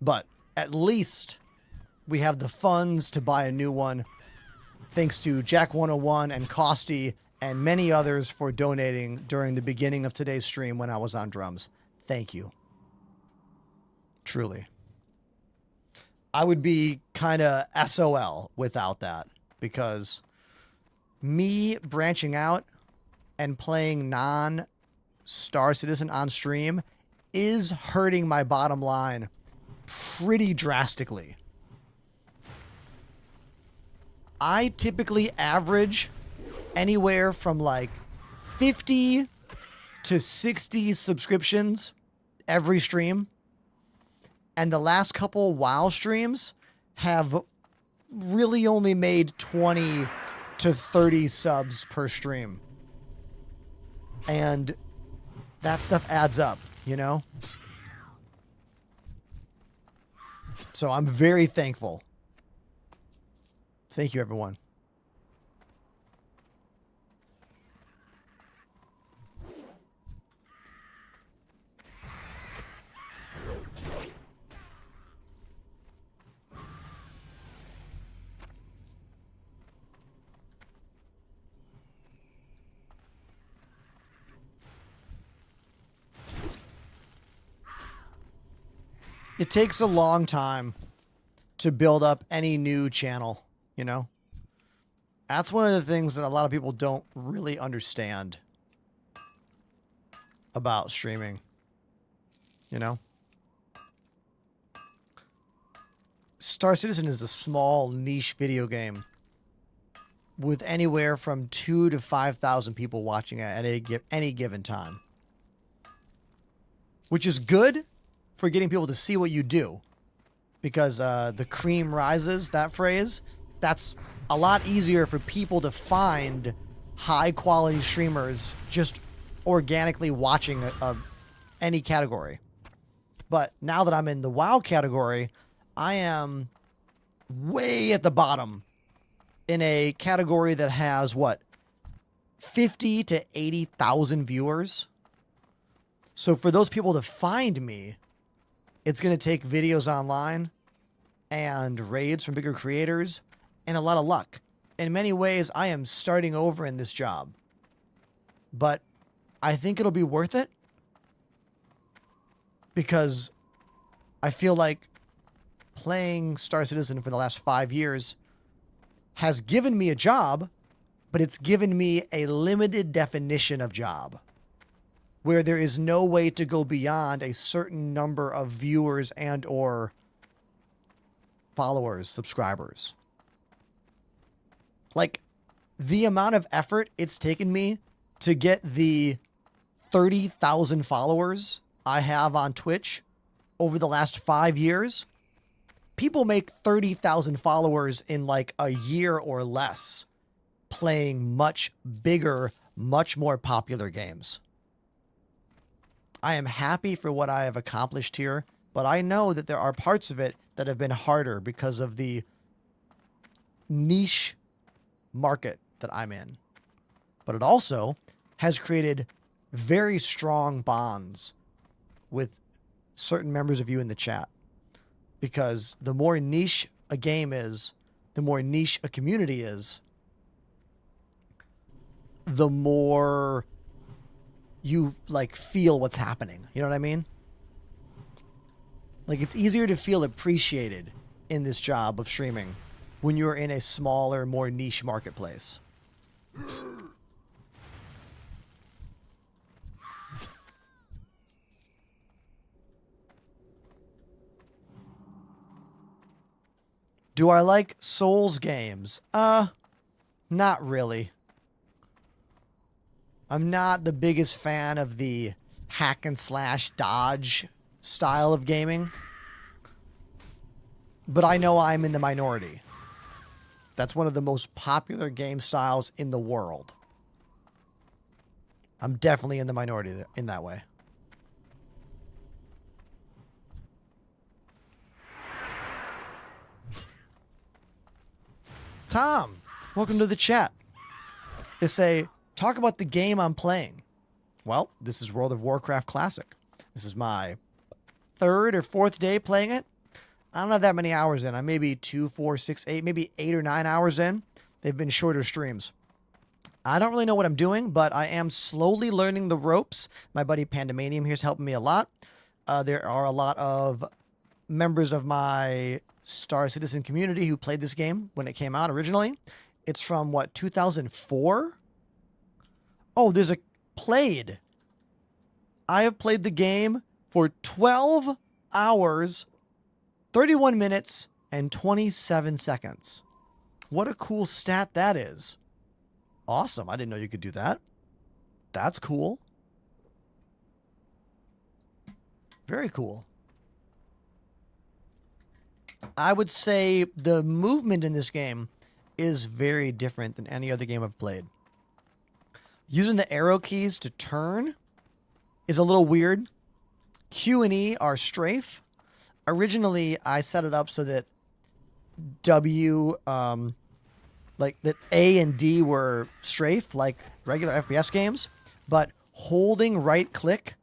A: But at least we have the funds to buy a new one. Thanks to Jack101 and Costy and many others for donating during the beginning of today's stream when I was on drums. Thank you. Truly. I would be kind of SOL without that, because me branching out and playing non-Star Citizen on stream is hurting my bottom line pretty drastically. I typically average anywhere from like 50 to 60 subscriptions every stream. And the last couple WoW streams have really only made 20 to 30 subs per stream. And that stuff adds up, you know? So I'm very thankful. Thank you, everyone. It takes a long time to build up any new channel, you know? That's one of the things that a lot of people don't really understand about streaming, you know? Star Citizen is a small niche video game with anywhere from 2,000 to 5,000 people watching it at any given time, which is good for getting people to see what you do, because the cream rises, that phrase, that's a lot easier for people to find high quality streamers just organically watching any category. But now that I'm in the WoW category, I am way at the bottom in a category that has what, 50 to 80,000 viewers. So for those people to find me, it's going to take videos online and raids from bigger creators and a lot of luck. In many ways, I am starting over in this job, but I think it'll be worth it, because I feel like playing Star Citizen for the last 5 years has given me a job, but it's given me a limited definition of job, where there is no way to go beyond a certain number of viewers and or followers, subscribers. Like, the amount of effort it's taken me to get the 30,000 followers I have on Twitch over the last 5 years, people make 30,000 followers in like a year or less, playing much bigger, much more popular games. I am happy for what I have accomplished here, but I know that there are parts of it that have been harder because of the niche market that I'm in. But it also has created very strong bonds with certain members of you in the chat, because the more niche a game is, the more niche a community is, the more you like feel what's happening. You know what I mean? Like, it's easier to feel appreciated in this job of streaming when you're in a smaller, more niche marketplace. Do I like Souls games? Not really. I'm not the biggest fan of the hack and slash dodge style of gaming. But I know I'm in the minority. That's one of the most popular game styles in the world. I'm definitely in the minority in that way. Tom, welcome to the chat. They say, talk about the game I'm playing. Well, this is World of Warcraft Classic. This is my 3rd or 4th day playing it. I don't have that many hours in. I'm maybe 2, 4, 6, 8, maybe 8 or 9 hours in. They've been shorter streams. I don't really know what I'm doing, but I am slowly learning the ropes. My buddy Pandemanium here's helping me a lot. There are a lot of members of my Star Citizen community who played this game when it came out originally. It's from, what, 2004? Oh, there's a played. I have played the game for 12 hours, 31 minutes, and 27 seconds. What a cool stat that is. Awesome. I didn't know you could do that. That's cool. Very cool. I would say the movement in this game is very different than any other game I've played. Using the arrow keys to turn is a little weird. Q and E are strafe. Originally, I set it up so that like that A and D were strafe, like regular FPS games, but holding right click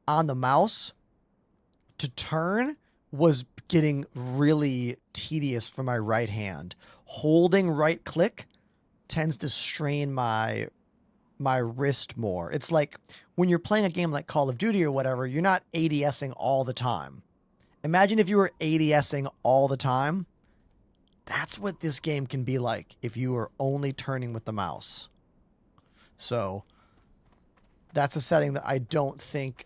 A: on the mouse to turn was getting really tedious for my right hand. Holding right click tends to strain my wrist more. It's like when you're playing a game like Call of Duty or whatever, you're not ADSing all the time. Imagine if you were ADSing all the time. That's what this game can be like if you are only turning with the mouse. So that's a setting that I don't think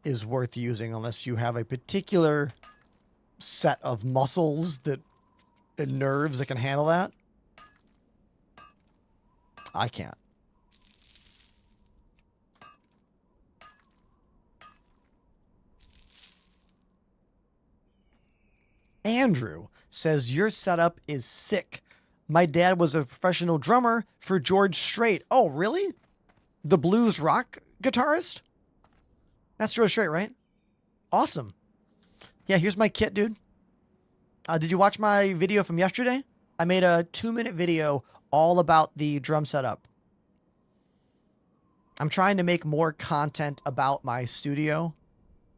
A: is worth using unless you have a particular set of muscles and nerves that can handle that. I can't. Andrew says, your setup is sick. My dad was a professional drummer for George Strait. Oh, really? The blues rock guitarist? That's George Strait, right? Awesome. Yeah, here's my kit, dude. Did you watch my video from yesterday? I made a 2-minute video all about the drum setup. I'm trying to make more content about my studio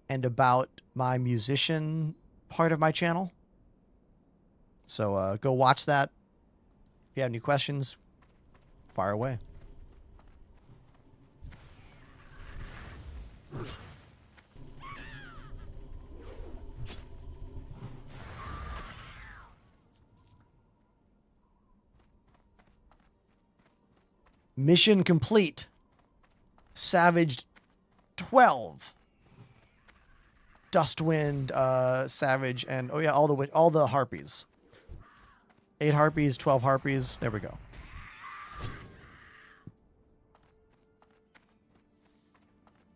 A: and about my musician part of my channel. So go watch that. If you have any questions, fire away. Mission complete. Savaged 12. Dustwind, Savage, and oh yeah, all the harpies. 8 harpies, 12 harpies. There we go.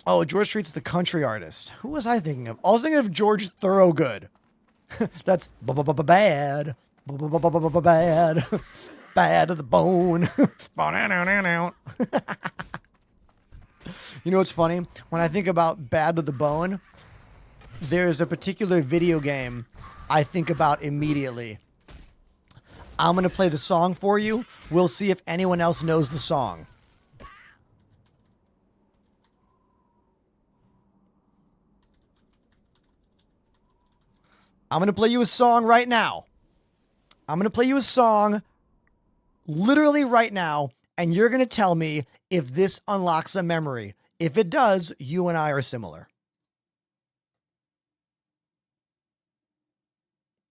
A: Oh, George Street's the country artist. Who was I thinking of? I was thinking of George Thorogood. That's bad. Bad. Bad to the bone. You know what's funny? When I think about bad to the bone, there's a particular video game I think about immediately. I'm going to play the song for you. We'll see if anyone else knows the song. I'm going to play you a song right now. I'm going to play you a song literally right now, and you're going to tell me if this unlocks a memory. If it does, you and I are similar.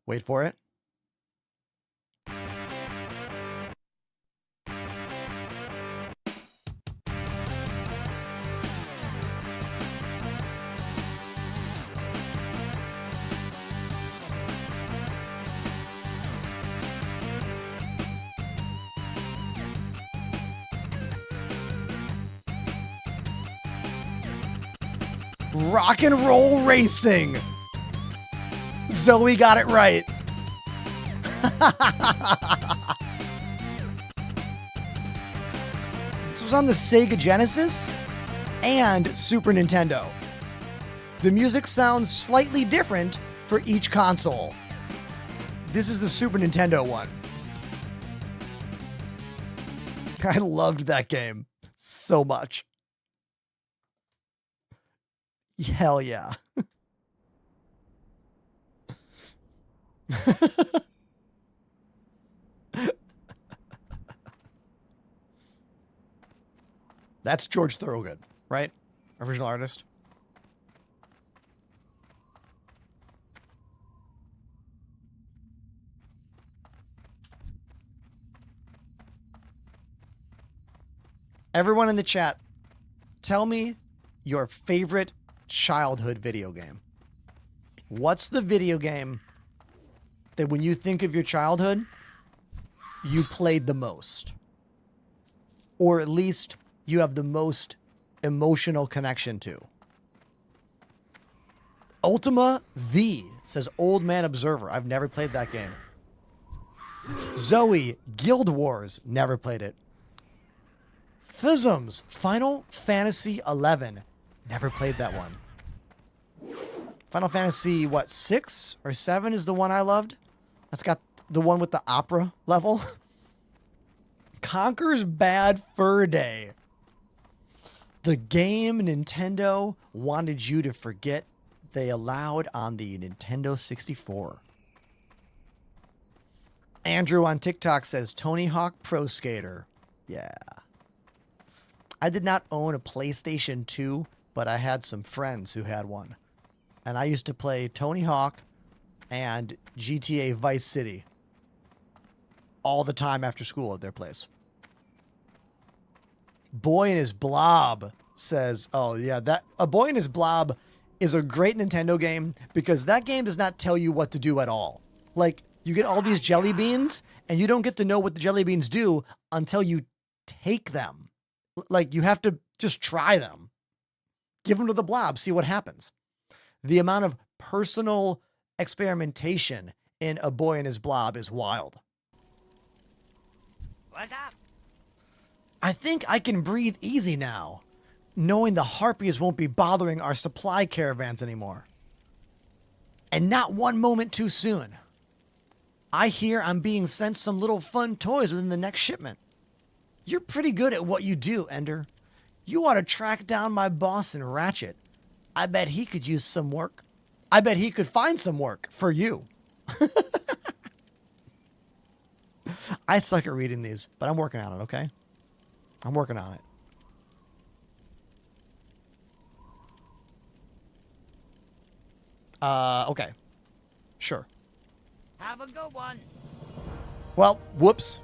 A: Wait for it. Rock and roll racing. Zoe got it right. This was on the Sega Genesis and Super Nintendo. The music sounds slightly different for each console. This is the Super Nintendo one. I loved that game so much. Hell yeah. That's George Thorogood, right? Original artist. Everyone in the chat, tell me your favorite childhood video game. What's the video game that when you think of your childhood, you played the most? Or at least you have the most emotional connection to? Ultima V says Old Man Observer. I've never played that game. Zoe, Guild Wars. Never played it. Fizzums, Final Fantasy 11. Never played that one. Final Fantasy, what, 6 or 7 is the one I loved? That's got the one with the opera level. Conker's Bad Fur Day. The game Nintendo wanted you to forget they allowed on the Nintendo 64. Andrew on TikTok says Tony Hawk Pro Skater. Yeah. I did not own a PlayStation 2, but I had some friends who had one. And I used to play Tony Hawk and GTA Vice City all the time after school at their place. Boy and His Blob says, oh yeah, that A Boy and His Blob is a great Nintendo game because that game does not tell you what to do at all. Like, you get all these jelly beans and you don't get to know what the jelly beans do until you take them. Like, you have to just try them. Give them to the blob, see what happens. The amount of personal experimentation in A Boy and His Blob is wild.
C: What's up?
A: I think I can breathe easy now, knowing the harpies won't be bothering our supply caravans anymore. And not one moment too soon. I hear I'm being sent some little fun toys within the next shipment. You're pretty good at what you do, Ender. You ought to track down my boss in Ratchet. I bet he could use some work. I bet he could find some work for you. I suck at reading these, but I'm working on it, okay? I'm working on it. Okay. Sure.
C: Have a good one.
A: Well, whoops.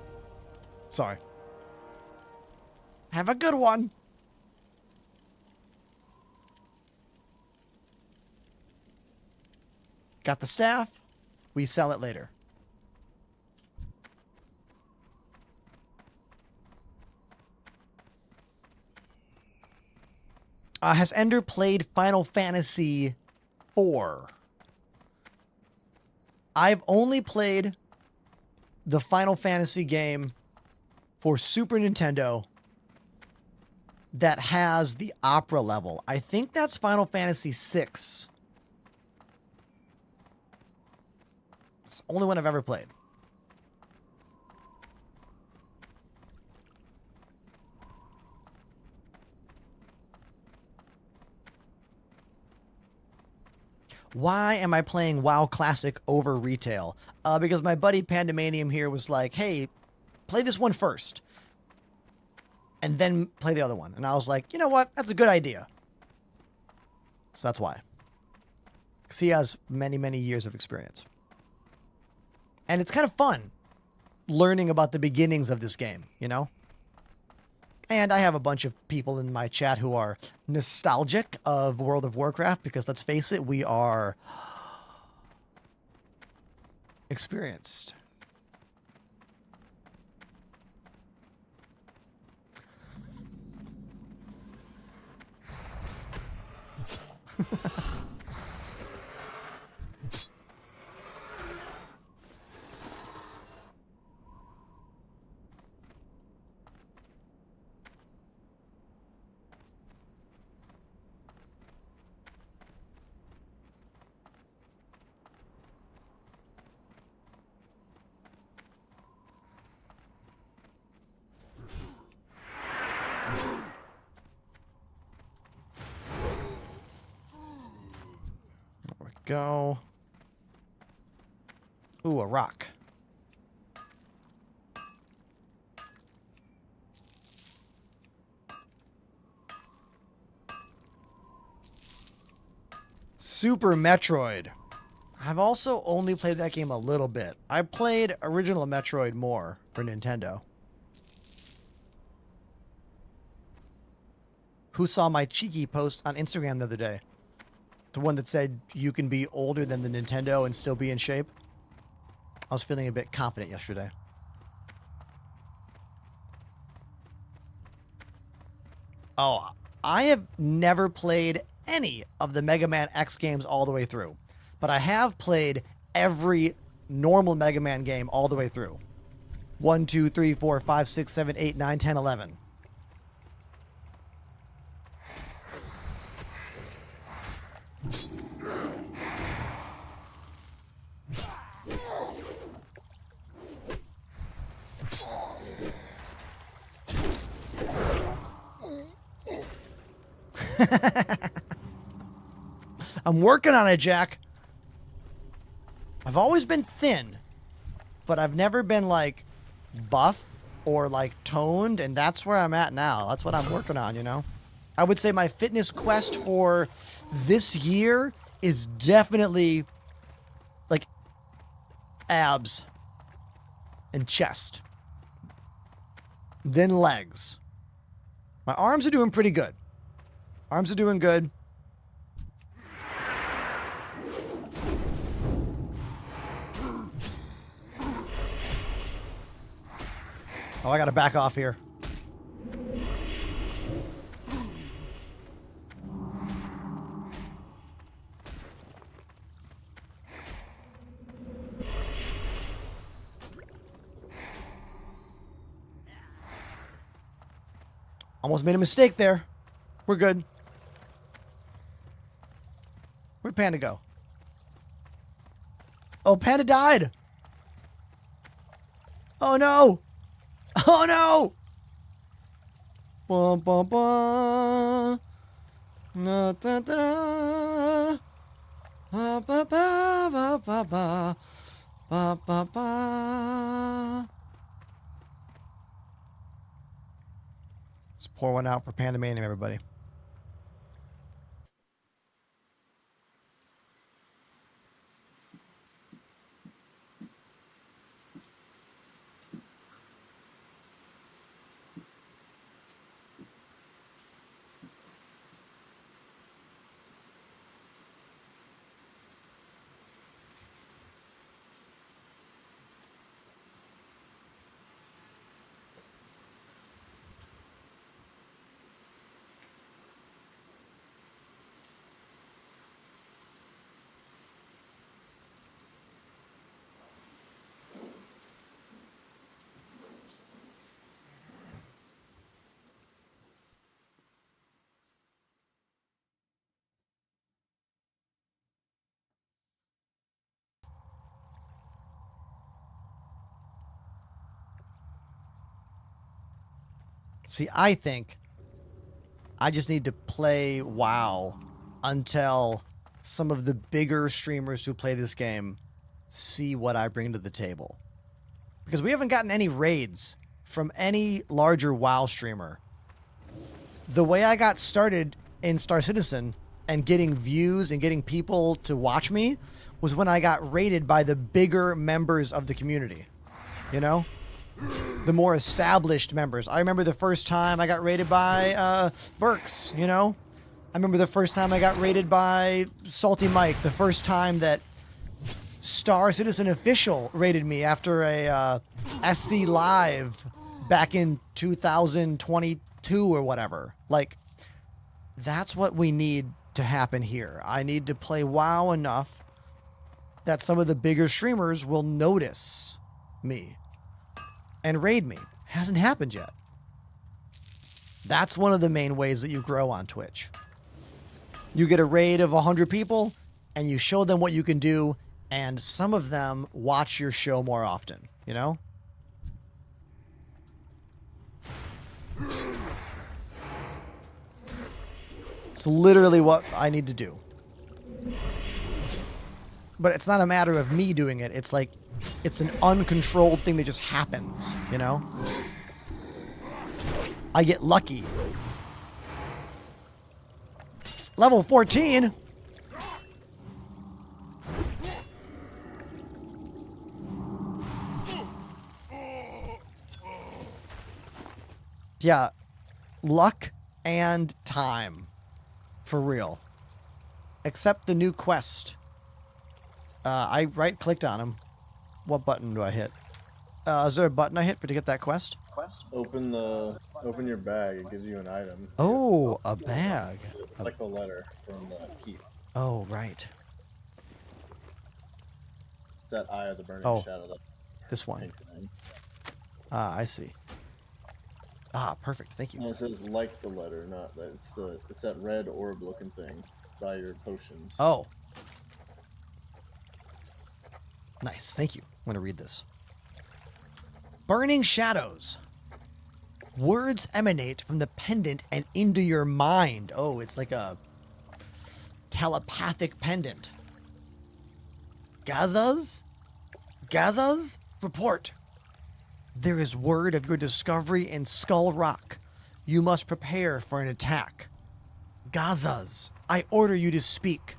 A: Sorry. Have a good one. Got the staff. We sell it later. Has Ender played Final Fantasy IV? I've only played the Final Fantasy game for Super Nintendo that has the opera level. I think that's Final Fantasy VI. It's the only one I've ever played. Why am I playing WoW Classic over retail? Because my buddy Pandemanium here was like, hey, play this one first. And then play the other one. And I was like, you know what? That's a good idea. So that's why. Because he has many, many years of experience. And it's kind of fun learning about the beginnings of this game, you know? And I have a bunch of people in my chat who are nostalgic of World of Warcraft because, let's face it, we are experienced. There we go. Ooh, a rock. Super Metroid. I've also only played that game a little bit. I played original Metroid more for Nintendo. Who saw my cheeky post on Instagram the other day? The one that said you can be older than the Nintendo and still be in shape? I was feeling a bit confident yesterday. Oh, I have never played any of the Mega Man X games all the way through. But I have played every normal Mega Man game all the way through. 1, 2, 3, 4, 5, 6, 7, 8, 9, 10, 11. I'm working on it, Jack. I've always been thin, but I've never been like buff or like toned, and that's where I'm at now. That's what I'm working on, you know? I would say my fitness quest for this year is definitely like abs and chest, then legs. My arms are doing pretty good. Arms are doing good. Oh, I gotta back off here. Almost made a mistake there. We're good. Where'd Panda go? Oh, Panda died. Oh, no. Oh, no. Bum, bum, bum. Na, da, da. Ba, ba, ba, ba, ba, ba. Ba, ba, ba. Let's pour one out for Pandemanium, everybody. See, I think I just need to play WoW until some of the bigger streamers who play this game see what I bring to the table. Because we haven't gotten any raids from any larger WoW streamer. The way I got started in Star Citizen and getting views and getting people to watch me was when I got raided by the bigger members of the community. You know? The more established members. I remember the first time I got raided by Burks, you know? I remember the first time I got raided by Salty Mike. The first time that Star Citizen Official raided me after a SC Live back in 2022 or whatever. Like, that's what we need to happen here. I need to play WoW enough that some of the bigger streamers will notice me and raid me. Hasn't happened yet. That's one of the main ways that you grow on Twitch. You get a raid of 100 people and you show them what you can do, and some of them watch your show more often, you know? It's literally what I need to do. But it's not a matter of me doing it. It's like, it's an uncontrolled thing that just happens, you know? I get lucky. Level 14? Yeah, luck and time. For real. Except the new quest. I right-clicked on him. What button do I hit? Is there a button I hit to get that quest?
F: Open your bag. It gives you an item.
A: Oh, a bag.
F: It's like the letter from the keep.
A: Oh, right.
F: It's that Eye of the Burning Shadow. That
A: This one.
F: pink thing.
A: Ah, I see. Ah, perfect. Thank you.
F: No, it says like the letter, not that. It's that red orb looking thing by your potions.
A: Oh. Nice. Thank you. I'm going to read this. Burning shadows. Words emanate from the pendant and into your mind. Oh, it's like a telepathic pendant. Gazas? Gazas? Report. There is word of your discovery in Skull Rock. You must prepare for an attack. Gazas, I order you to speak.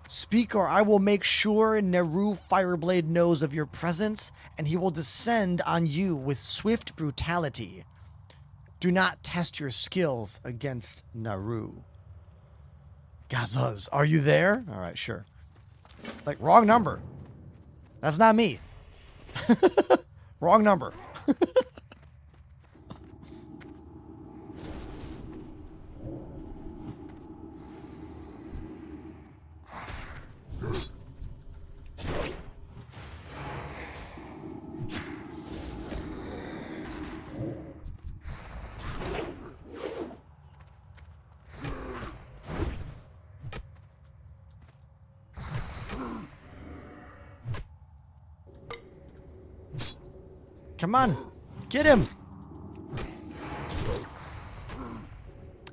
A: Speak, or I will make sure Neru Fireblade knows of your presence, and he will descend on you with swift brutality. Do not test your skills against Neru. Gazaz, are you there? All right, sure. Like, wrong number. That's not me. Wrong number. Come on, get him.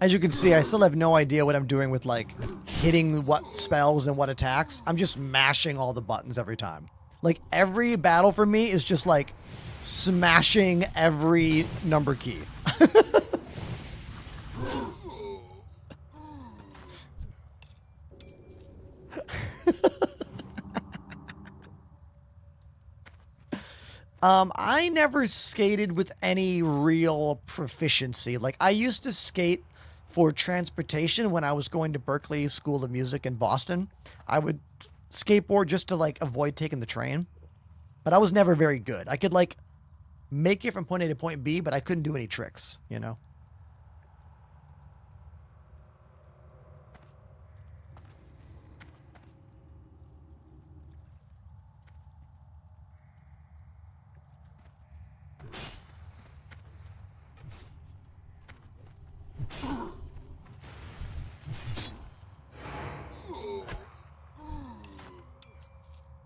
A: As you can see, I still have no idea what I'm doing with, like, hitting what spells and what attacks. I'm just mashing all the buttons every time. Like, every battle for me is just, like, smashing every number key. I never skated with any real proficiency. Like, I used to skate for transportation when I was going to Berklee School of Music in Boston. I would skateboard just to, like, avoid taking the train. But I was never very good. I could, like, make it from point A to point B, but I couldn't do any tricks, you know?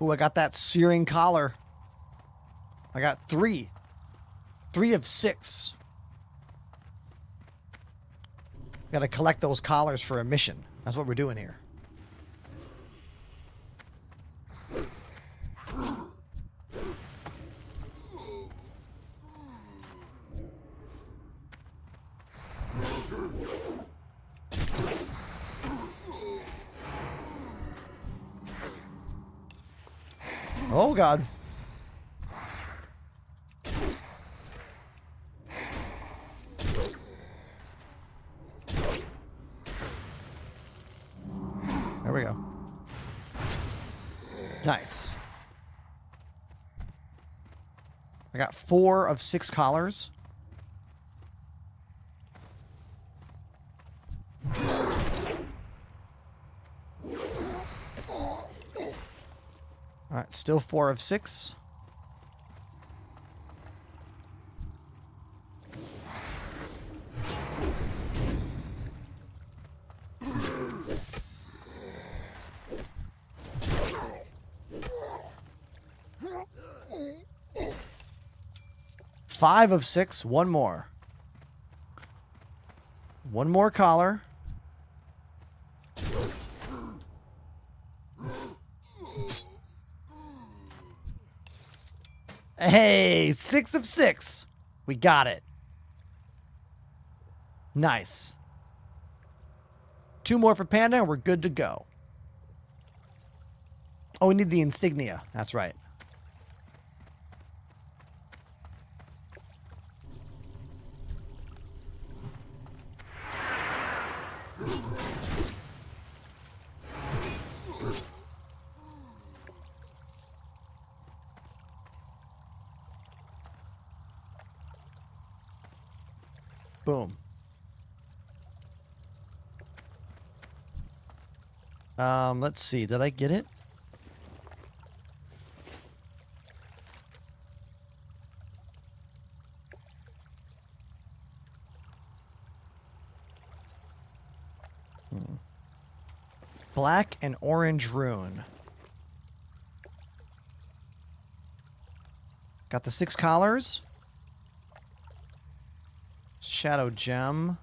A: Ooh, I got that searing collar. I got 3. 3 of 6. Gotta collect those collars for a mission. That's what we're doing here. Oh, God. There we go. Nice. I got 4 of 6 collars. All right, still 4 of 6. Five of 6. One more. One more collar. Hey, 6 of 6. We got it. Nice. 2 more for Panda and we're good to go. Oh, we need the insignia. That's right. Boom. Let's see. Did I get it? Black and orange rune. Got the 6 collars. Shadow gem.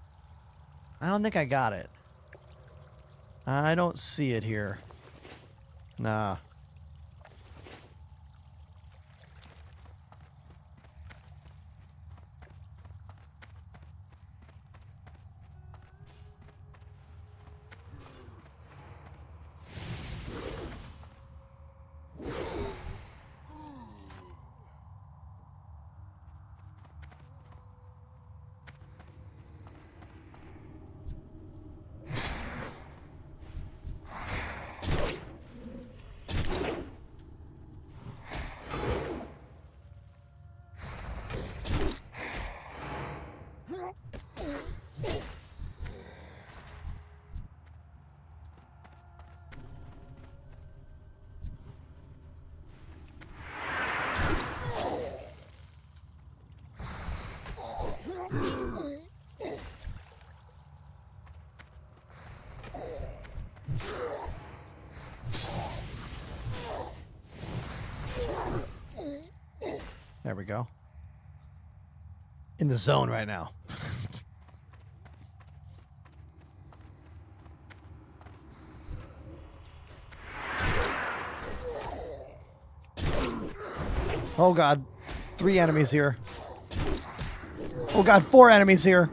A: I don't think I got it. I don't see it here. Nah. There we go. In the zone right now. Oh god. 3 enemies here. Oh god, 4 enemies here.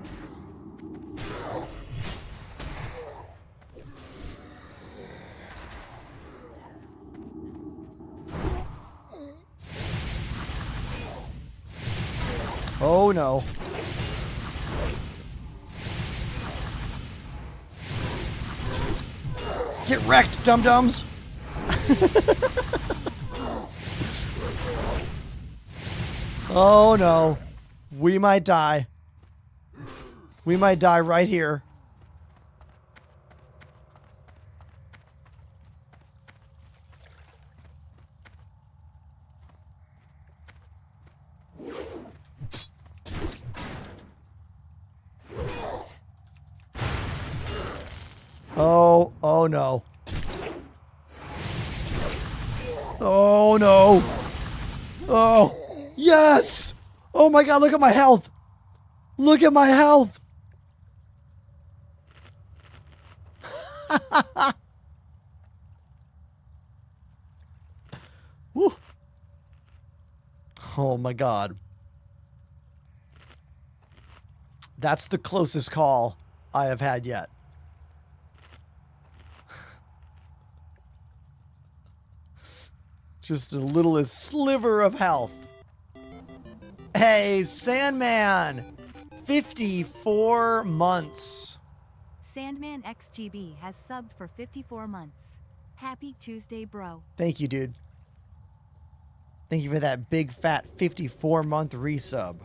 A: Oh no. Get wrecked, dum-dums. Oh no. We might die. We might die right here. Oh no. Oh no. Oh, yes. Oh my god, look at my health. Look at my health. Woo. Oh my god. That's the closest call I have had yet. Just a littlest sliver of health. Hey, Sandman! 54 months.
B: Sandman XGB has subbed for 54 months. Happy Tuesday, bro.
A: Thank you, dude. Thank you for that big fat 54-month resub.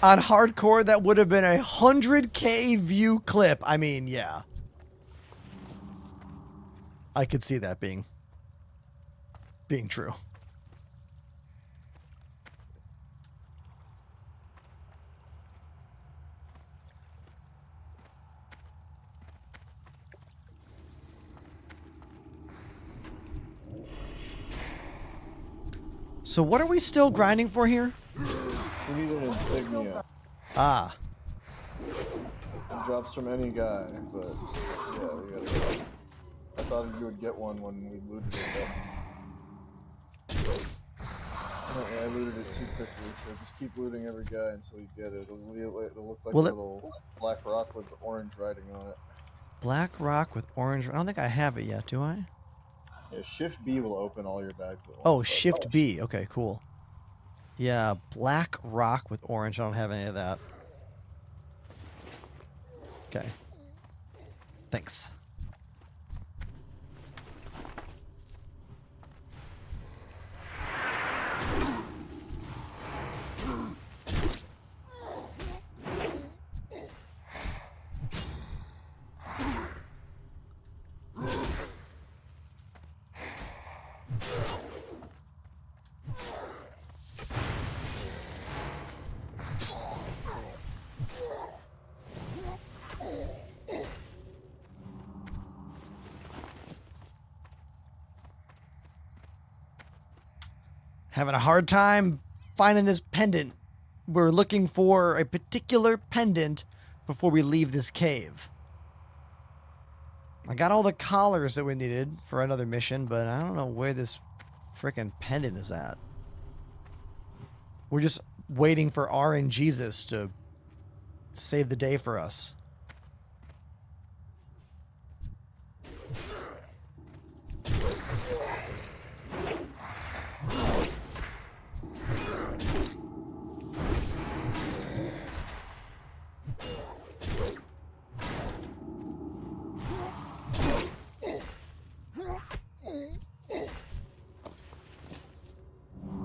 A: On hardcore, that would have been a 100K view clip. I mean, yeah. I could see that being true. So what are we still grinding for here?
F: We need an insignia.
A: Ah.
F: It drops from any guy, but yeah, we gotta go. I thought you would get one when we looted it. Apparently I looted it too quickly, so just keep looting every guy until you get it. It'll look like a little black rock with orange writing on it.
A: Black rock with orange. I don't think I have it yet, do I?
F: Yeah, Shift B will open all your bags at once.
A: Oh, Shift B. Okay, cool. Yeah, black rock with orange. I don't have any of that. Okay. Thanks. Having a hard time finding this pendant. We're looking for a particular pendant before we leave this cave. I got all the collars that we needed for another mission, but I don't know where this frickin' pendant is at. We're just waiting for RNGesus to save the day for us.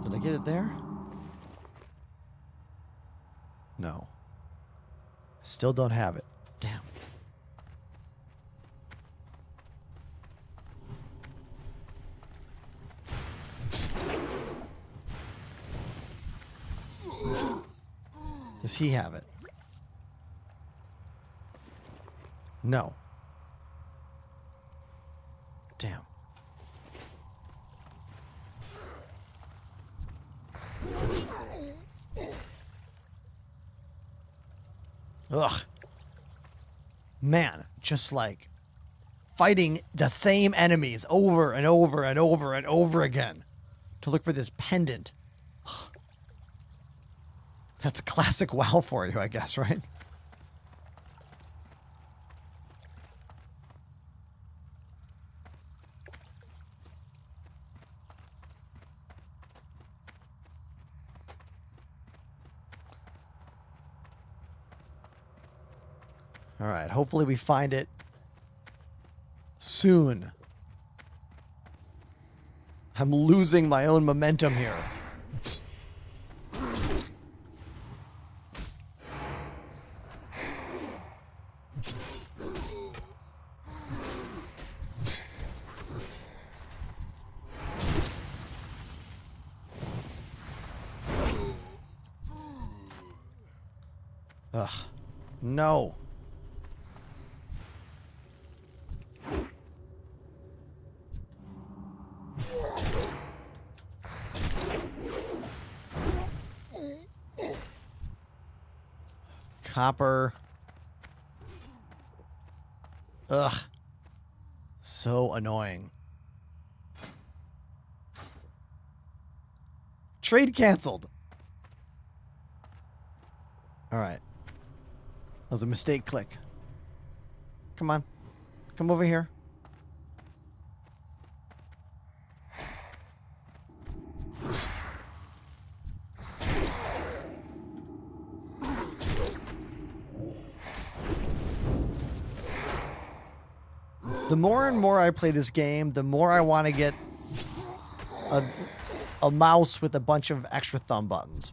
A: Did I get it there? No. Still don't have it. Damn. Does he have it? No. Damn. Ugh. Man, just like fighting the same enemies over and over and over and over again to look for this pendant. Ugh. That's a classic WoW for you, I guess, right? All right, hopefully we find it soon. I'm losing my own momentum here. Ugh. No. Copper. Ugh. So annoying. Trade canceled. All right. That was a mistake click. Come on. Come over here. The more and more I play this game, the more I want to get a mouse with a bunch of extra thumb buttons.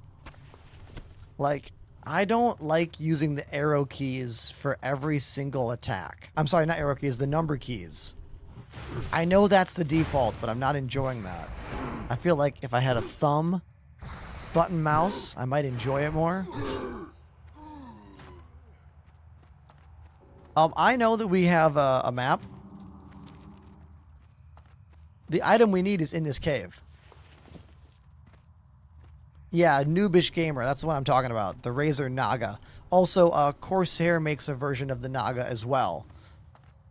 A: Like, I don't like using the arrow keys for every single attack. I'm sorry, not arrow keys, the number keys. I know that's the default, but I'm not enjoying that. I feel like if I had a thumb button mouse, I might enjoy it more. I know that we have a map. The item we need is in this cave. Yeah, Noobish Gamer. That's the one I'm talking about. The Razor Naga. Also, Corsair makes a version of the Naga as well.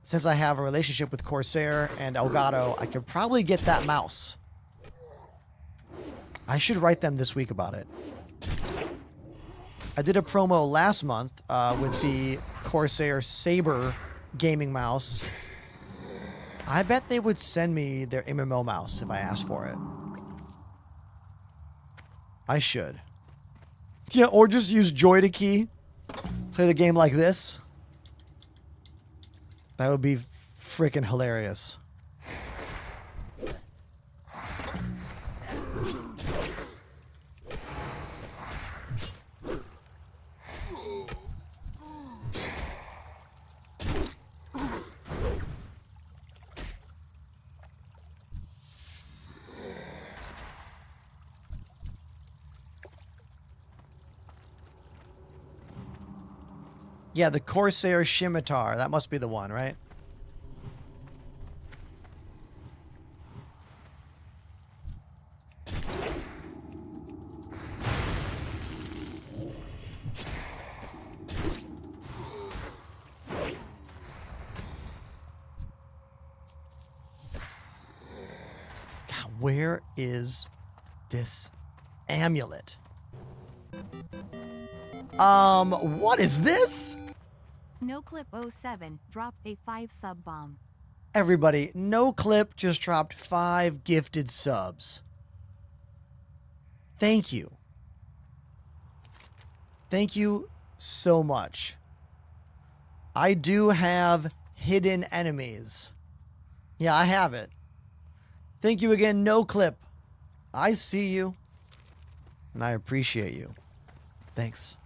A: Since I have a relationship with Corsair and Elgato, I could probably get that mouse. I should write them this week about it. I did a promo last month with the Corsair Saber gaming mouse. I bet they would send me their MMO mouse if I asked for it. I should. Yeah, or just use Joy to Key. Play the game like this. That would be freaking hilarious. Yeah, the Corsair Scimitar. That must be the one, right? God, where is this amulet? What is this?
B: NoClip07 dropped a 5 sub bomb.
A: Everybody, No Clip just dropped 5 gifted subs. Thank you. Thank you so much. I do have hidden enemies. Yeah, I have it. Thank you again, No Clip. I see you. And I appreciate you. Thanks.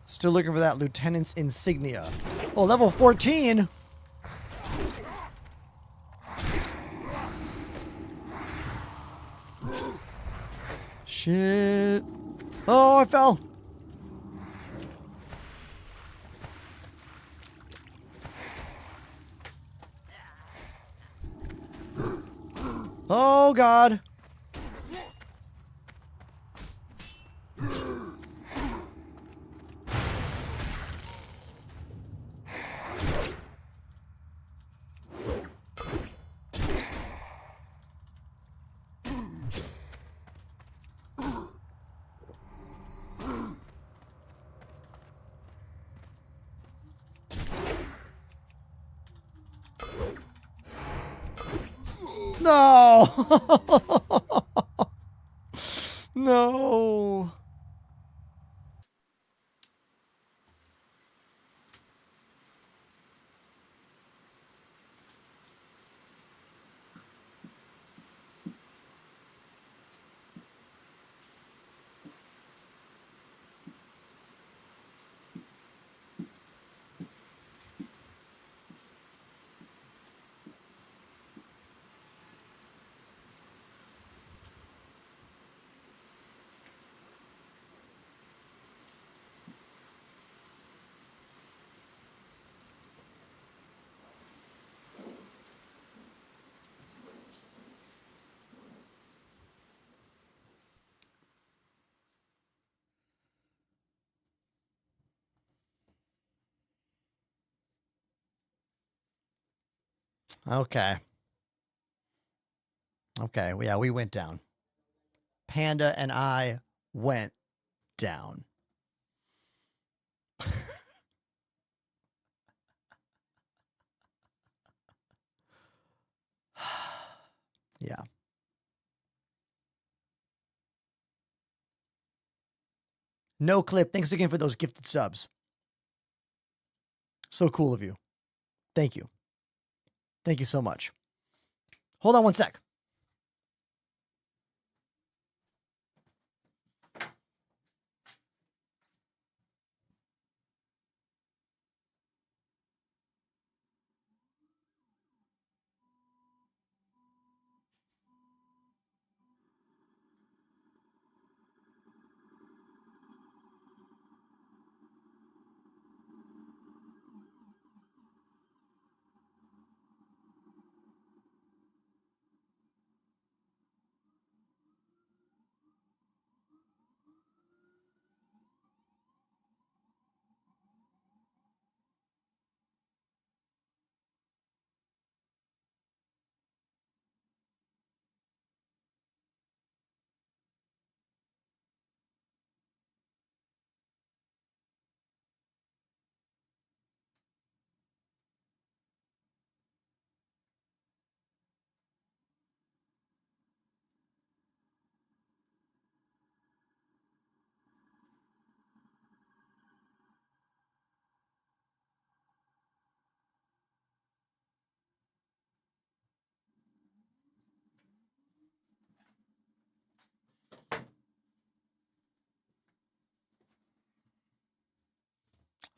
A: Still looking for that lieutenant's insignia. Oh, level 14? Shit. Oh, I fell. Oh, God. No. No. Okay. Okay. Yeah, we went down. Panda and I went down. Yeah. No Clip, thanks again for those gifted subs. So cool of you. Thank you. Thank you so much. Hold on one sec.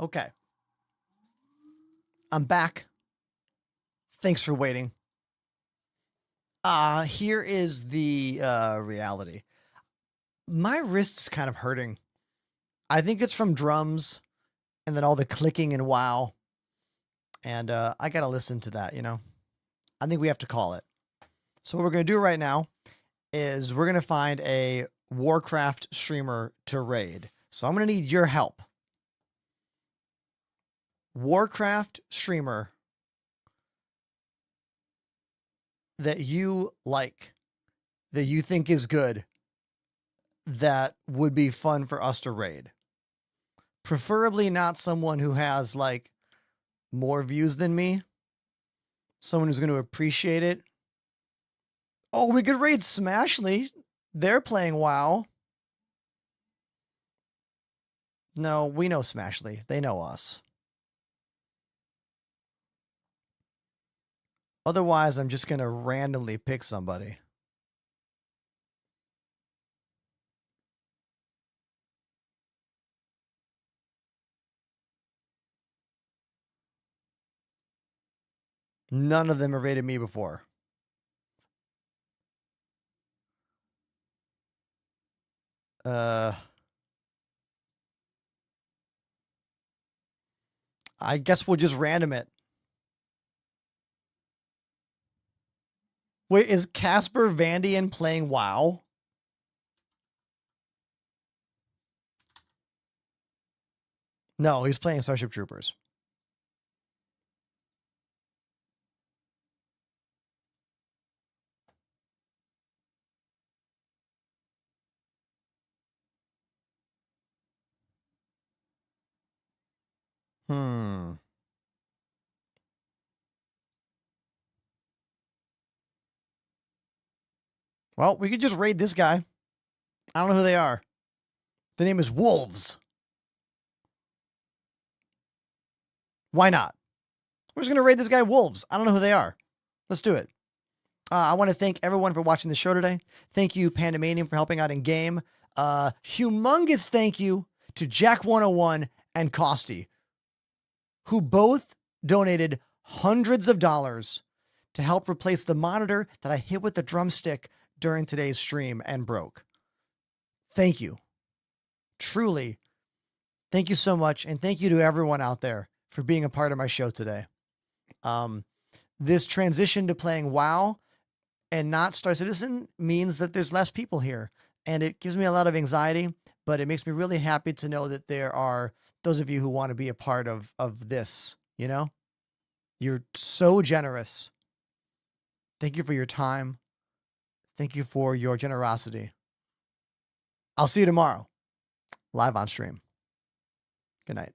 A: Okay. I'm back. Thanks for waiting. Here is the reality. My wrist's kind of hurting. I think it's from drums and then all the clicking and WoW. And I got to listen to that, you know? I think we have to call it. So what we're going to do right now is we're going to find a Warcraft streamer to raid. So I'm going to need your help. Warcraft streamer that you like, that you think is good, that would be fun for us to raid. Preferably not someone who has like more views than me. Someone who's going to appreciate it. Oh, we could raid Smashly. They're playing WoW. No, we know Smashly. They know us. Otherwise, I'm just going to randomly pick somebody. None of them have raided me before. I guess we'll just random it. Wait, is Casper Vandian playing WoW? No, he's playing Starship Troopers. Well, we could just raid this guy. I don't know who they are. The name is Wolves. Why not? We're just going to raid this guy Wolves. I don't know who they are. Let's do it. I want to thank everyone for watching the show today. Thank you, Pandemanium, for helping out in game. Humongous thank you to Jack101 and Costy, who both donated hundreds of dollars to help replace the monitor that I hit with the drumstick during today's stream and broke. Thank you. Truly, thank you so much. And thank you to everyone out there for being a part of my show today. This transition to playing WoW and not Star Citizen means that there's less people here. And it gives me a lot of anxiety, but it makes me really happy to know that there are those of you who want to be a part of this, you know? You're so generous. Thank you for your time. Thank you for your generosity. I'll see you tomorrow, live on stream. Good night.